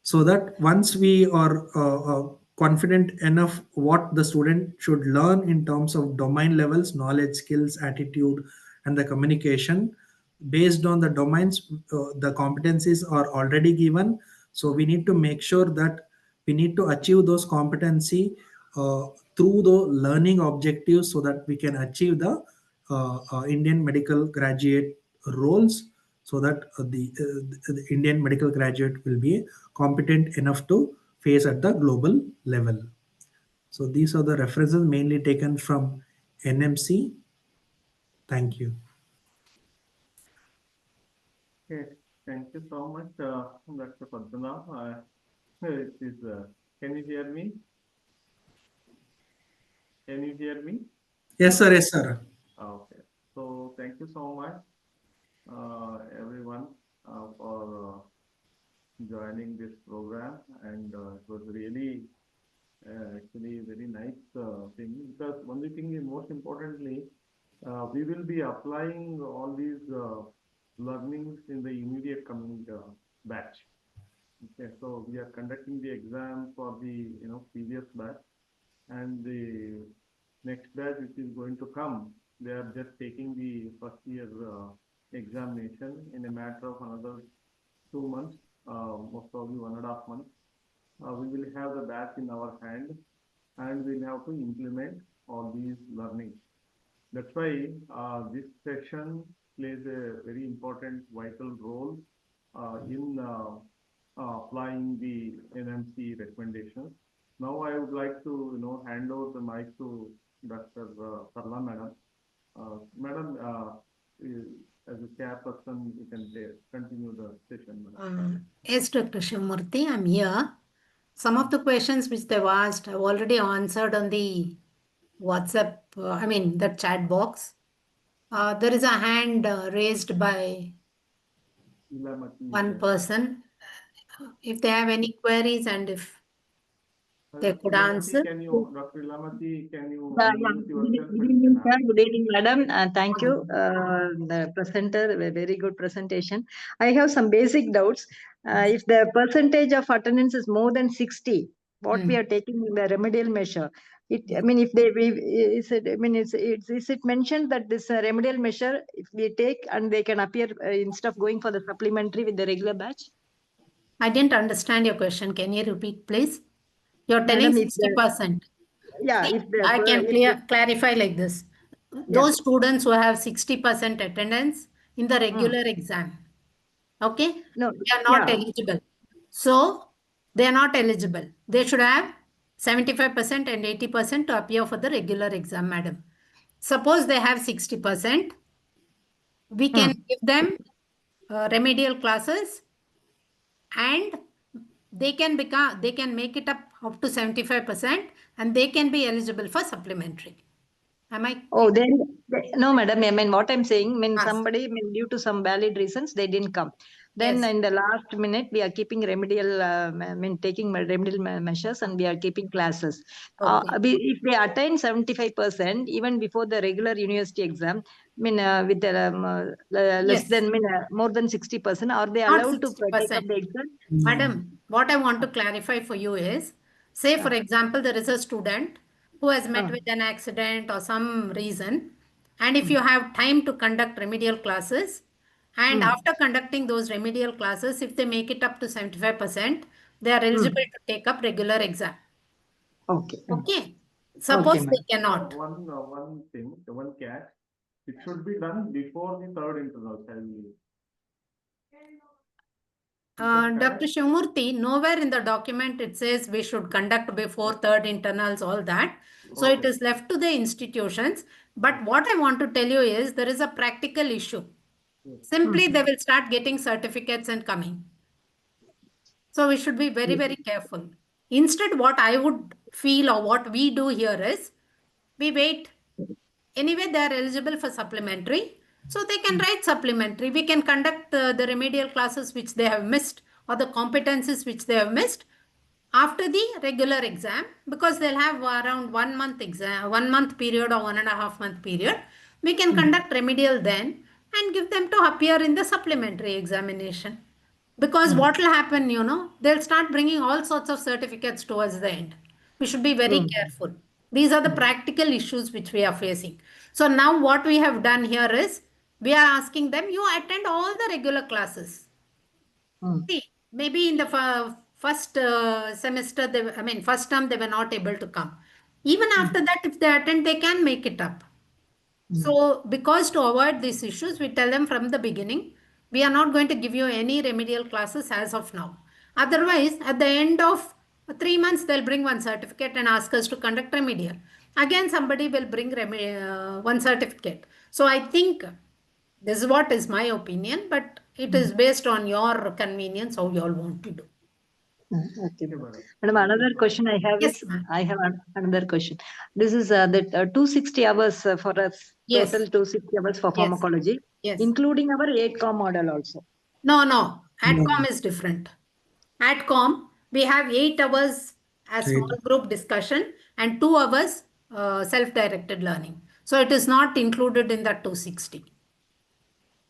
So that once we are confident enough what the student should learn in terms of domain levels, knowledge, skills, attitude, and the communication, based on the domains, the competencies are already given. So we need to make sure that we need to achieve those competency uh, through the learning objectives so that we can achieve the Indian medical graduate roles, so that the Indian medical graduate will be competent enough to face at the global level. So these are the references mainly taken from NMC. Thank you. Okay, thank you so much, Dr. Padmanabha. It is, can you hear me? Can you hear me? Yes, sir. Yes, sir. Okay. So thank you so much, everyone, for joining this program. And it was really actually very nice thing, because only thing is, most importantly, we will be applying all these learnings in the immediate coming batch. Okay, so we are conducting the exam for the previous batch, and the next batch which is going to come, they are just taking the first year examination in a matter of another 2 months, most probably 1.5 months. We will have the batch in our hand, and we'll have to implement all these learnings. That's why this session plays a very important, vital role in applying the NMC recommendations. Now I would like to, hand over the mic to Dr. Sarla Madam. Madam, as a chairperson, you can continue the session, madam. Yes, Dr. Shivamurthy, I'm here. Some of the questions which they've asked, I've already answered on the WhatsApp, the chat box. There is a hand raised by Ilamati is one there. person. If they have any queries and if they could Ilamati, answer. Dr. Ilamati, can you Yeah, unmute yourself good and you evening, can sir. ask? Good evening, madam. Thank you, the presenter. A very good presentation. I have some basic doubts. If the percentage of attendance is more than 60, what we are taking in the remedial measure? If they, is it, is it mentioned that this remedial measure, if we take and they can appear instead of going for the supplementary with the regular batch? I didn't understand your question. Can you repeat, please? You're telling Madam, if the, 60%. yeah, See, if the, I can if the, clarify like this. yeah, Those students who have 60% attendance in the mm, regular exam, okay, no, they are not yeah, eligible. So they are not eligible. They should have 75% and 80% to appear for the regular exam, madam. Suppose they have 60%, we can mm. give them remedial classes, and they can make it up to 75%, and they can be eligible for supplementary. Am I Oh, then no, madam. I mean, what I'm saying, asked? somebody, due to some valid reasons, they didn't come. Then Yes. in the last minute, we are keeping remedial, taking remedial measures, and we are keeping classes. Okay. If they attain 75%, even before the regular university exam, with the, less Yes. than, more than 60%, are they Not allowed to take up 60%. the exam? Madam, what I want to clarify for you is, say for Uh, example, there is a student who has met uh, with an accident or some reason, and if mm, you have time to conduct remedial classes, and mm, after conducting those remedial classes, if they make it up to 75%, they are mm. eligible to take up regular exam. Okay. Okay. Okay, Suppose they madam. cannot. One thing, one catch. It should be done before the third internal, I believe. Is that Dr. correct? Shivamurthy, nowhere in the document it says we should conduct before third internals, all that. So it Okay. is left to the institutions. But what I want to tell you is there is a practical issue. Yes. Simply Mm, they will start getting certificates and coming. So we should be very, very careful. Instead, what I would feel or what we do here is we wait. Anyway, they are eligible for supplementary. So they can write supplementary. We can conduct the remedial classes which they have missed or the competencies which they have missed after the regular exam, because they'll have around 1 month exam, 1 month period or 1.5 month period. We can mm, conduct remedial then and give them to appear in the supplementary examination. Because mm, what will happen, they'll start bringing all sorts of certificates towards the end. We should be very mm, careful. These are the practical issues which we are facing. So now what we have done here is we are asking them, you attend all the regular classes. mm, See, maybe in the first semester, first term, they were not able to come. Even mm, after that, if they attend, they can make it up. mm. So, because to avoid these issues, we tell them from the beginning, we are not going to give you any remedial classes as of now. Otherwise, at the end of 3 months, they'll bring one certificate and ask us to conduct remedial. Again, somebody will bring one certificate. So, I think this is what is my opinion, but it is based on your convenience, how you all want to do. Okay, Okay, madam. madam. Madam, Thank you another so much. question I have Yes, is, ma'am. I have another question. This is the 260 hours for us, Yes, total 260 hours for yes, pharmacology, yes. including our 8 com model also. No, no. No, AdCom is different. AdCom, we have 8 hours as small right. group discussion and 2 hours self-directed learning. So it is not included in that 260.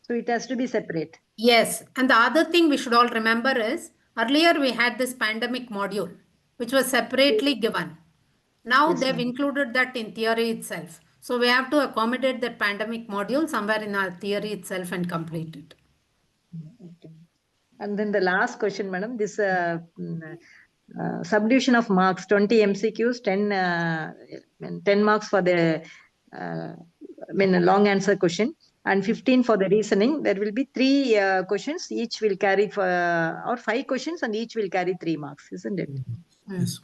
So it has to be separate. Yes. And the other thing we should all remember is Earlier, we had this pandemic module, which was separately given. Now Yes, they've ma'am. included that in theory itself. So we have to accommodate that pandemic module somewhere in our theory itself and complete it. Okay. And then the last question, madam, this subdivision of marks, 20 MCQs, 10 marks for the long answer question, and 15 for the reasoning. There will be three questions, each will carry for, or 5 questions, and each will carry 3 marks, isn't it? Yes.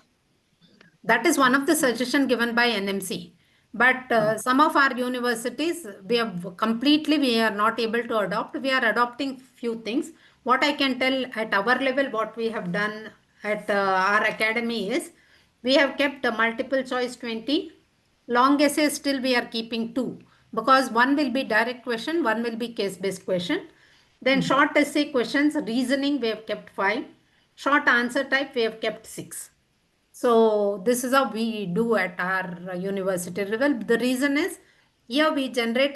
That is one of the suggestions given by NMC. But some of our universities, we are not able to adopt. We are adopting few things. What I can tell at our level, what we have done at our academy is, we have kept a multiple choice 20. Long essay still we are keeping 2, because one will be direct question, one will be case-based question. Then short essay questions, reasoning we have kept 5. Short answer type we have kept 6. So this is how we do at our university level. The reason is, here we generate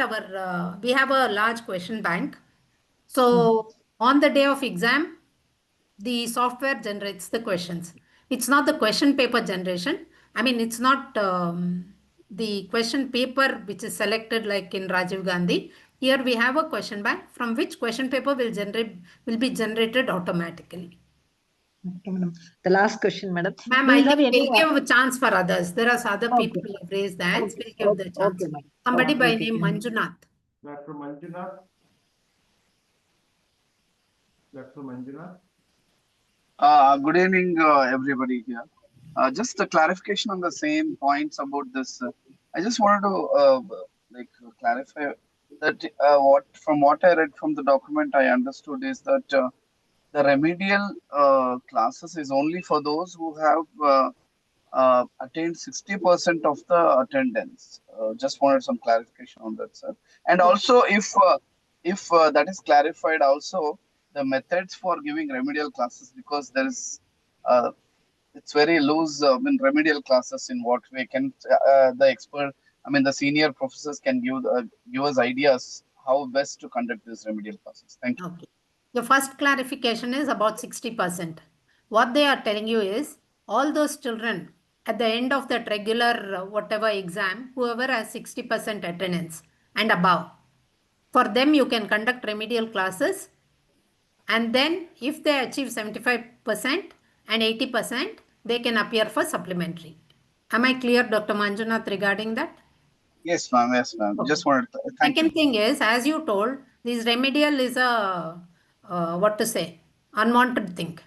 we have a large question bank. So on the day of exam, the software generates the questions. It's not the question paper generation. I mean, it's not the question paper which is selected like in Rajiv Gandhi. Here we have a question bank from which question paper will be generated automatically. Okay, madam. The last question, madam. Ma'am, Do I you have think any? we'll give a chance for others. There are other people Okay. who have raised hands. Okay. We'll give the chance. Okay, madam. Somebody by Okay. name Manjunath. Dr. Manjunath. Dr. Manjunath. Good evening, everybody here. Just a clarification on the same points about this. I just wanted to clarify that what I read from the document I understood is that the remedial classes is only for those who have attained 60% of the attendance. Just wanted some clarification on that, sir. And also, if that is clarified, also the methods for giving remedial classes, because there is it's very loose in remedial classes in what way can the expert, I mean the senior professors can give us ideas how best to conduct these remedial classes. Thank you. Okay. The first clarification is about 60%. What they are telling you is, all those children at the end of that regular whatever exam, whoever has 60% attendance and above, for them you can conduct remedial classes, and then if they achieve 75% and 80%, they can appear for supplementary. Am I clear, Dr. Manjunath, regarding that? Yes, ma'am. Yes, ma'am. Okay. Just wanted to, thank you. Second thing is, as you told, this remedial is a, what to say, unwanted thing.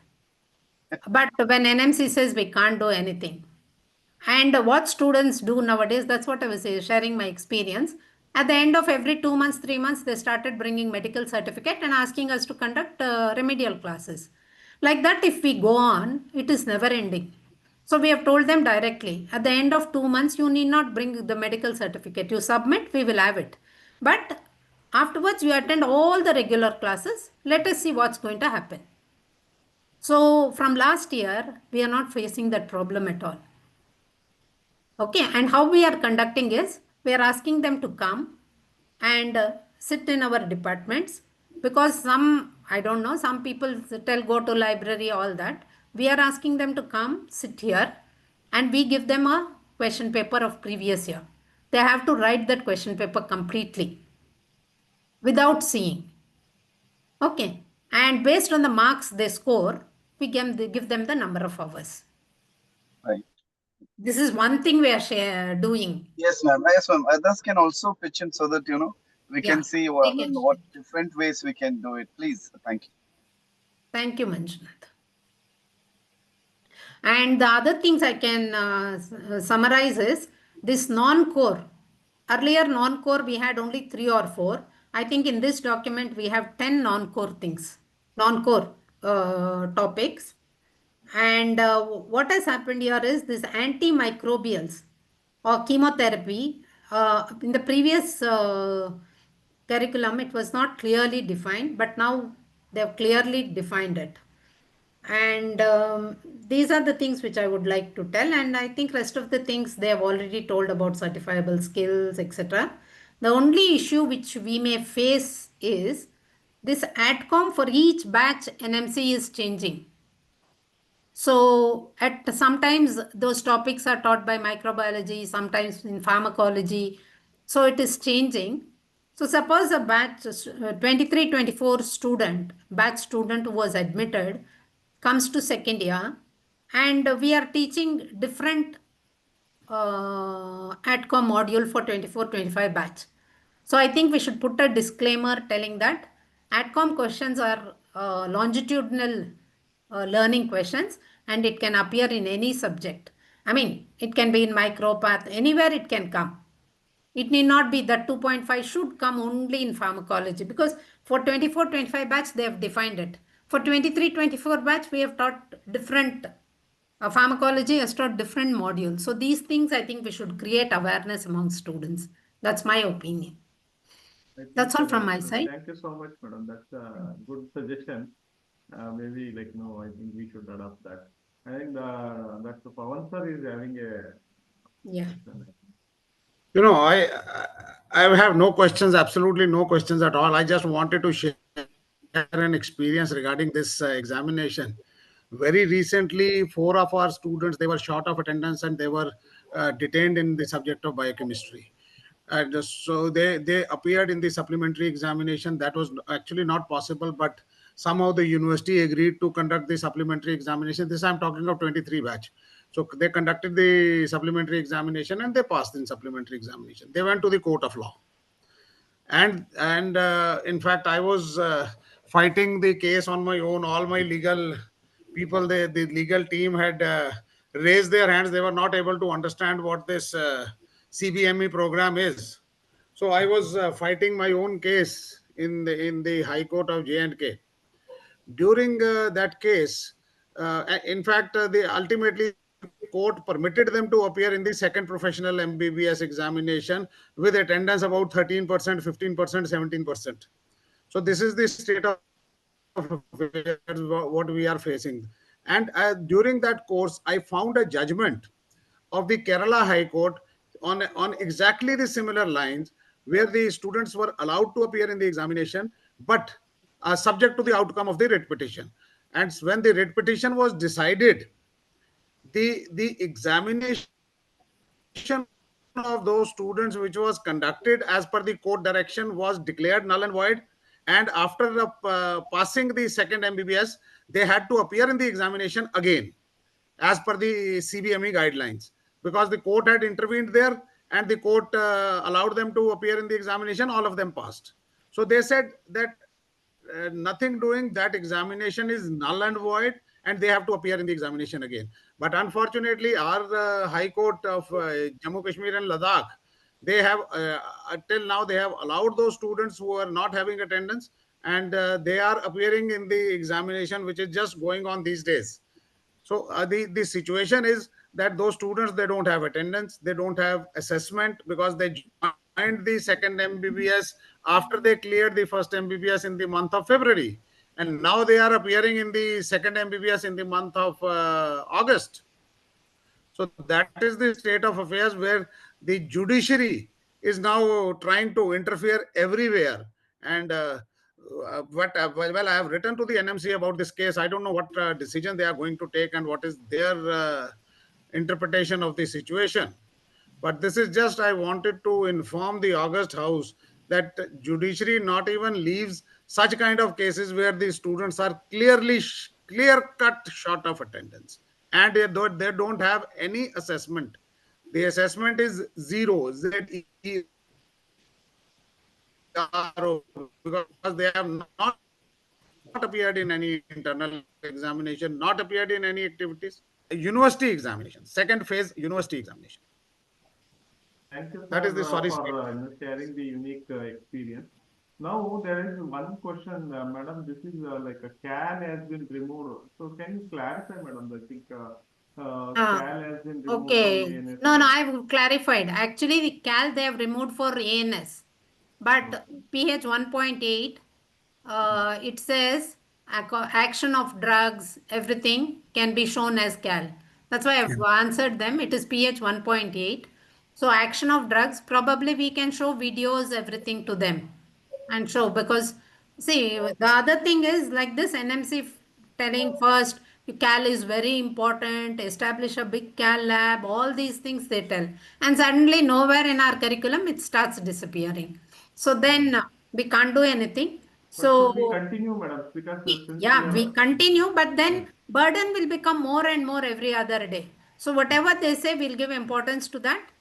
But when NMC says we can't do anything, and what students do nowadays, that's what I was sharing my experience. At the end of every 2 months, 3 months, they started bringing medical certificate and asking us to conduct remedial classes. Like that, if we go on, it is never ending. So we have told them directly, at the end of 2 months, you need not bring the medical certificate. You submit, we will have it. But afterwards, you attend all the regular classes. Let us see what's going to happen. So from last year, we are not facing that problem at all. Okay, and how we are conducting is, we are asking them to come and sit in our departments, because I don't know, some people tell go to library, all that. We are asking them to come, sit here, and we give them a question paper of previous year. They have to write that question paper completely without seeing. Okay, and based on the marks they score, we give them the number of hours. Right. This is one thing we are doing. Yes, ma'am. Yes, ma'am. Others can also pitch in so that we Yeah, can see they in can. what different ways we can do it. Please, thank you. Thank you, Manjunath. And the other things I can summarize is this non-core. Earlier non-core we had only 3 or 4. I think in this document we have 10 non-core things, non-core topics. And what has happened here is this antimicrobials or chemotherapy. In the previous curriculum, it was not clearly defined, but now they have clearly defined it. And these are the things which I would like to tell. And I think rest of the things they have already told about certifiable skills, etc. The only issue which we may face is this ADCOM for each batch NMC is changing. So at sometimes those topics are taught by microbiology, sometimes in pharmacology. So it is changing. So suppose a batch 23, 24 student, batch student who was admitted comes to second year, and we are teaching different ATCOM module for 24-25 batch. So I think we should put a disclaimer telling that ATCOM questions are longitudinal learning questions, and it can appear in any subject. I mean, it can be in micropath, anywhere it can come. It need not be that 2.5 should come only in pharmacology, because for 24-25 batch they have defined it. For 23-24 batch we have taught different pharmacology has taught different modules. So these things I think we should create awareness among students. That's my opinion. I think That's all from my side. thank you so much, madam. That's a good suggestion. Maybe like no, I think we should adopt that. I think that the Pawan sir is having a Yeah. question. You know, I have no questions, absolutely no questions at all. I just wanted to share an experience regarding this examination. Very recently, four of our students, they were short of attendance and they were detained in the subject of biochemistry. So they appeared in the supplementary examination. That was actually not possible, but somehow the university agreed to conduct the supplementary examination. This I'm talking of 23 batch. So they conducted the supplementary examination and they passed in supplementary examination. They went to the court of law, and in fact I was fighting the case on my own. All my legal people, the legal team had raised their hands. They were not able to understand what this CBME program is. So I was fighting my own case in the High Court of J&K. During that case, in fact, they ultimately the court permitted them to appear in the second professional MBBS examination with attendance about 13%, 15%, 17%. So this is the state of affairs what we are facing. And during that course, I found a judgment of the Kerala High Court on exactly the similar lines, where the students were allowed to appear in the examination, but subject to the outcome of the writ petition. And when the writ petition was decided, the examination of those students which was conducted as per the court direction was declared null and void. And after passing the second MBBS, they had to appear in the examination again as per the CBME guidelines, because the court had intervened there and the court allowed them to appear in the examination. All of them passed. So they said that nothing doing, that examination is null and void and they have to appear in the examination again. But unfortunately, our High Court of Jammu Kashmir and Ladakh, they have till now they have allowed those students who are not having attendance, and they are appearing in the examination which is just going on these days. So the situation is that those students, they don't have attendance, they don't have assessment, because they joined the second MBBS after they cleared the first MBBS in the month of February, and now they are appearing in the second MBBS in the month of August. So that is the state of affairs, where the judiciary is now trying to interfere everywhere. And well, I have written to the NMC about this case. I don't know what decision they are going to take and what is their interpretation of the situation. But this is just, I wanted to inform the August House that judiciary not even leaves such kind of cases where the students are clearly clear cut short of attendance, and they don't have any assessment. The assessment is zero, zero, because they have not appeared in any internal examination, not appeared in any activities. University examination, second phase university examination. Thank you, That is sir, the sorry state. sharing the unique experience. Now, there is one question, madam. This is like a CAL has been removed. So, can you clarify, madam? I think CAL has been removed from Okay. ANS. No, I've clarified. Actually, the CAL they have removed for ANS, but Okay. PH 1.8, it says action of drugs, everything can be shown as CAL. That's why I've answered them. It is PH 1.8. So, action of drugs, probably we can show videos, everything to them and show, because see, the other thing is like this NMC telling first CAL is very important, establish a big CAL lab, all these things they tell. And suddenly nowhere in our curriculum it starts disappearing. So then we can't do anything. But should we So continue, madam? Because since we yeah, we are, continue, but yeah. then burden will become more and more every other day. So whatever they say, we'll give importance to that. Oh.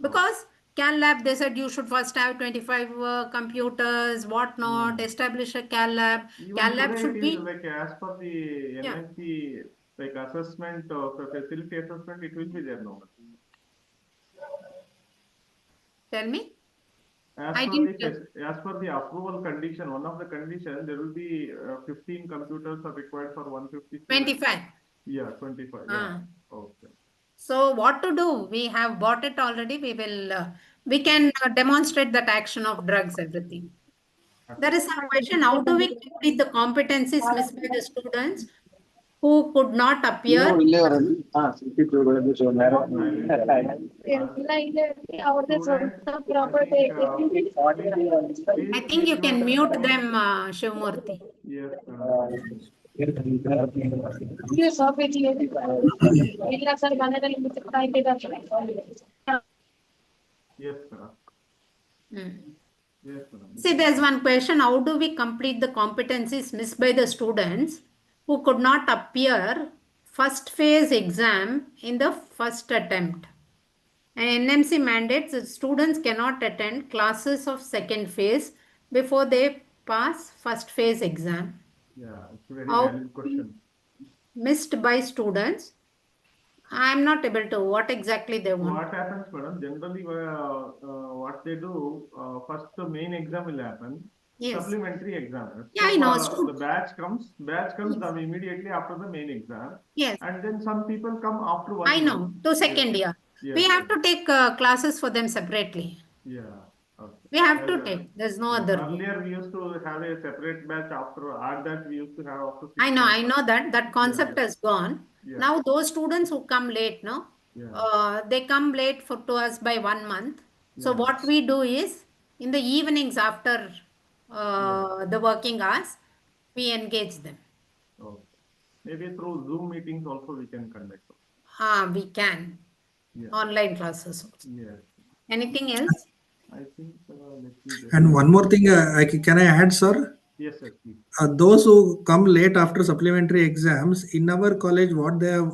Because CAL lab, they said you should first have 25 computers, whatnot, establish a CAL lab. Even CAL lab today, it should is be, like as per the yeah, NIC, like assessment of facility assessment, it will be there now. tell me. As I per didn't. the as per the approval condition, one of the conditions there will be 15 computers are required for 150 students. 25. Yeah, 25. Yeah. Ah. Okay. So what to do? We have bought it already. We can demonstrate that action of drugs, everything. There is some question, how do we complete the competencies missed by the students who could not appear? Students, I think, I please think keep you your can mute phone. them, Shivamurthy. Yes. Yes, sir. Hmm. Yes, madam. See, there's one question, how do we complete the competencies missed by the students who could not appear first phase exam in the first attempt? And NMC mandates that students cannot attend classes of second phase before they pass first phase exam. Yeah, it's a very How valid question. missed by students? I'm not able to. What exactly they want? What happens, madam? Generally, what they do, first the main exam will happen, Yes. supplementary exam. Yeah, I So know. the batch comes Yes. immediately after the main exam, Yes. and then some people come after I 1 month. know. To Yes, second year. We yes, have yes. to take classes for them separately. Yeah. Okay. We have As to take. There's no yes, other way. earlier we used to have a separate batch after, or that we used to have after I 6 months. know that. That Yeah, concept has gone. yeah, Now those students who come late, no, yeah, they come late to us by 1 month. So yeah, what we do is in the evenings after yeah. the working hours, we engage them. Okay. Maybe through Zoom meetings also we can conduct. We can. Yeah. Online classes also. Yes. Anything else? I think let me just. And one more thing, can I add, sir? Yes, yes, please. Those who come late after supplementary exams in our college, what they have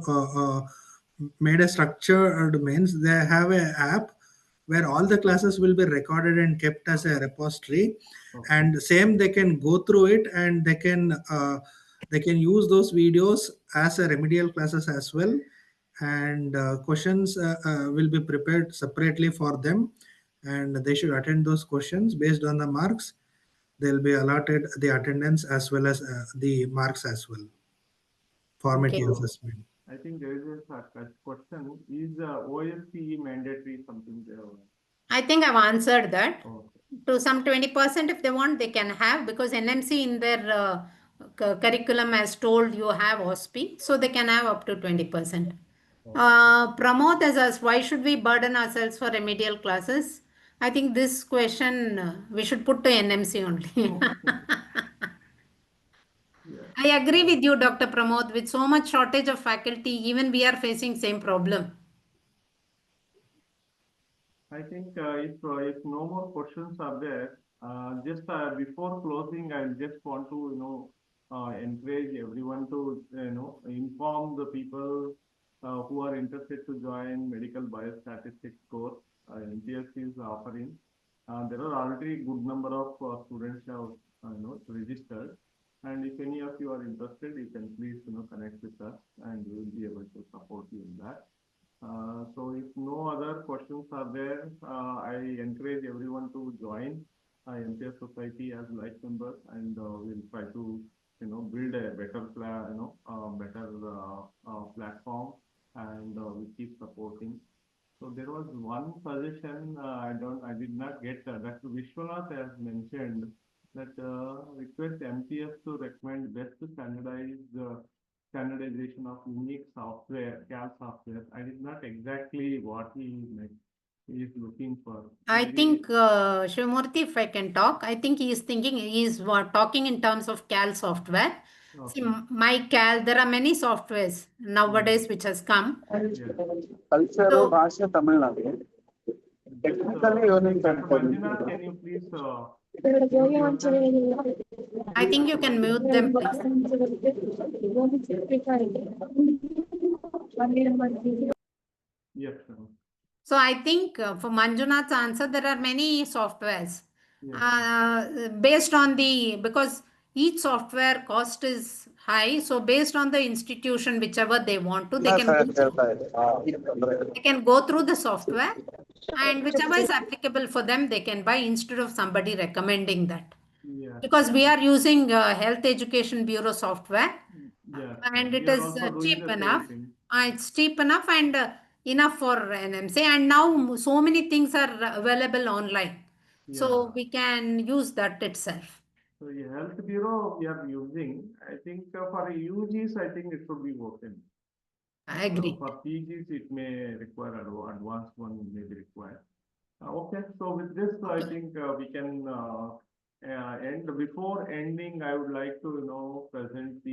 made a structured means they have a app where all the classes will be recorded and kept as a repository, Okay. and same they can go through it, and they can use those videos as a remedial classes as well, and questions will be prepared separately for them, and they should attend those questions based on the marks. They'll be allotted the attendance as well as the marks as well. Okay. Formative assessment. I think there is a question. Is OSCE mandatory something there? I think I've answered that. Okay. To some 20% if they want, they can have, because NMC in their curriculum has told you have OSPI, so they can have up to 20%. Pramod has asked, why should we burden ourselves for remedial classes? I think this question we should put to NMC only. Yeah. I agree with you, Dr. Pramod. With so much shortage of faculty, even we are facing same problem. I think if no more questions are there, just before closing, I just want to encourage everyone to inform the people who are interested to join medical biostatistics course. MTS is offering. There are already good number of students have registered, and if any of you are interested, you can please connect with us, and we will be able to support you in that. So if no other questions are there, I encourage everyone to join MTS Society as like members, and we'll try to build a better platform, and we keep supporting. So there was one suggestion I did not get that Vishwanath has mentioned that request MTS to recommend best standardized standardization of unique software, CAL software. I did not exactly what he is looking for. I Maybe, think, Shivamurthy, if I can talk, I think he is talking in terms of CAL software. See, Okay. MyCal, there are many softwares nowadays which has come. Yes. Culture, So Bhasha, Tamil Nadu. Yes, Technically, only Dr. Manjunath, can you please mute yourself? I think you can mute them, please. Yes, ma'am. So I think for Manjunath's answer, there are many softwares Yes. based on because each software cost is high. So based on the institution, whichever they want to, Yes, sir. they can go through the software, and whichever is applicable for them, they can buy instead of somebody recommending that. Yes. Because we are using Health Education Bureau software, Yes. and it We are is also doing cheap the same enough. thing. It's cheap enough and enough for NMC. And now so many things are available online. So Yeah. we can use that itself. So the Health Bureau we are using. I think for UGs, I think it should be okay. I agree. For PGs, it may require advanced one may be required. Okay, so with this, I Okay. think we can end. Before ending, I would like to, uh, present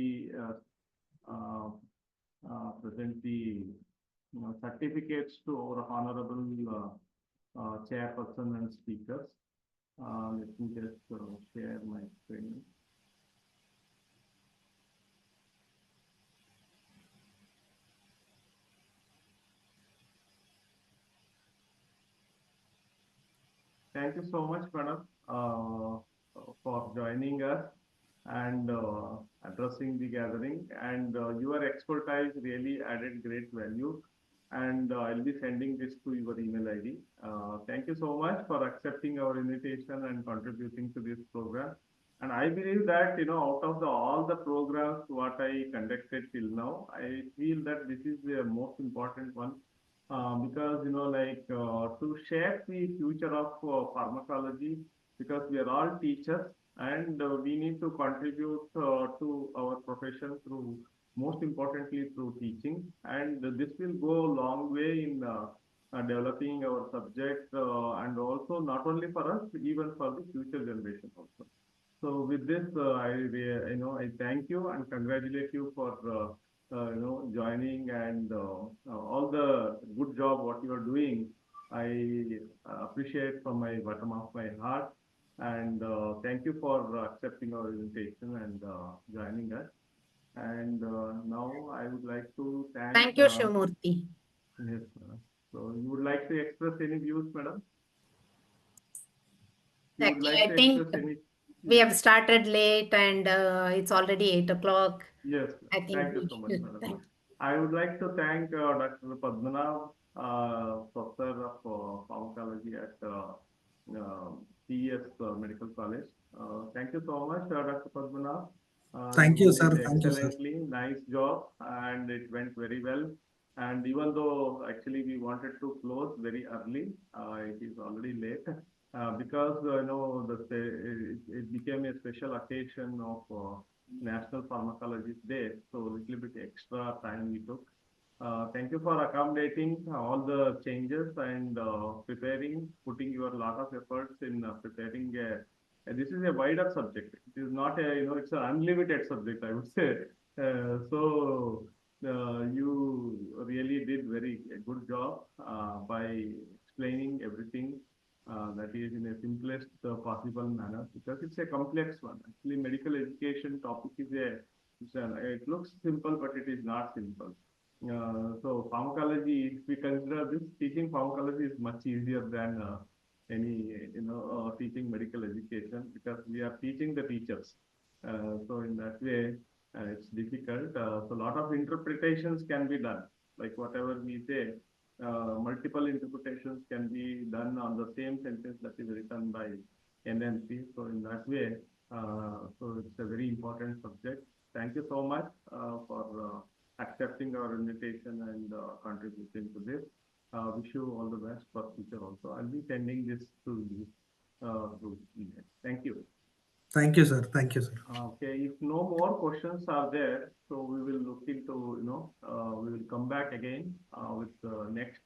the certificates to our honorable chairperson and speakers. Let me just share my screen. Thank you so much, madam, for joining us and addressing the gathering. And your expertise really added great value. And I'll be sending this to your email ID. Thank you so much for accepting our invitation and contributing to this program. And I believe that, out of all the programs what I conducted till now, I feel that this is the most important one because to shape the future of pharmacology, because we are all teachers and we need to contribute to our profession through, most importantly, through teaching, and this will go a long way in developing our subject and also not only for us, even for the future generation also. So with this, I thank you and congratulate you for joining and all the good job what you are doing. I appreciate from my bottom of my heart, and thank you for accepting our invitation and joining us. And now I would like to thank. Thank you, Shivamurthy. Yes, madam. So you would like to express any views, madam? You would Exactly. like I to think express any? we Yes. have started late and it's already 8 o'clock. Yes, I think thank you so much, we madam. thank. I would like to thank Dr. Padmanabha, Professor of Pharmacology at CES Medical College. Thank you so much, Dr. Padmanabha. Thank you, You sir. did Thank you, sir. excellently, nice job, and it went very well. And even though actually we wanted to close very early, it is already late because it became a special occasion of National Pharmacology Day, so a little bit extra time we took. Thank you for accommodating all the changes and preparing, putting your lot of efforts in preparing this is a wider subject. It is not it's an unlimited subject, I would say. You really did very good job by explaining everything that is in a simplest possible manner, because it's a complex one. Actually, medical education topic is it looks simple, but it is not simple. So pharmacology, if we consider this, teaching pharmacology is much easier than any teaching medical education, because we are teaching the teachers. So in that way, it's difficult. So a lot of interpretations can be done, like whatever we say, multiple interpretations can be done on the same sentence that is written by NMC. So in that way, so it's a very important subject. Thank you so much for accepting our invitation and contributing to this. Wish you all the best for future also. I'll be sending this to you through email. Thank you. Thank you, sir. Thank you, sir. Okay, if no more questions are there, so we will look into, we will come back again with the next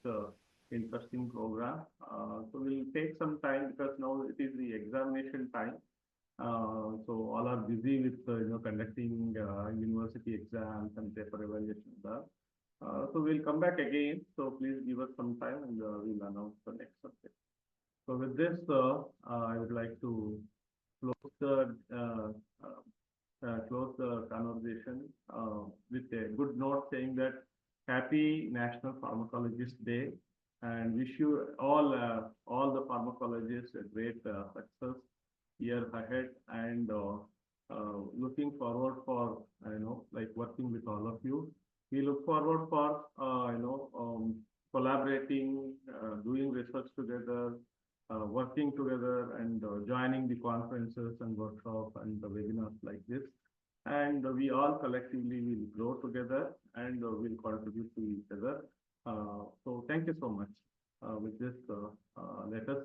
interesting program. So we'll take some time because now it is the examination time. So all are busy with conducting university exams and paper evaluations. So we'll come back again. So please give us some time and we'll announce the next subject. So with this, I would like to close the close the conversation with a good note saying that Happy National Pharmacologist Day, and wish you all the pharmacologists a great success year ahead, and looking forward for like working with all of you. We look forward for collaborating, doing research together, working together, and joining the conferences and workshops and the webinars like this. And we all collectively will grow together and will contribute to each other. So thank you so much. With this, let us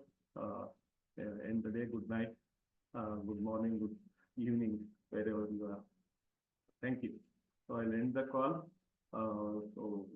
end the day. Good night, good morning, good evening, wherever you are. Thank you. So I'll end the call. So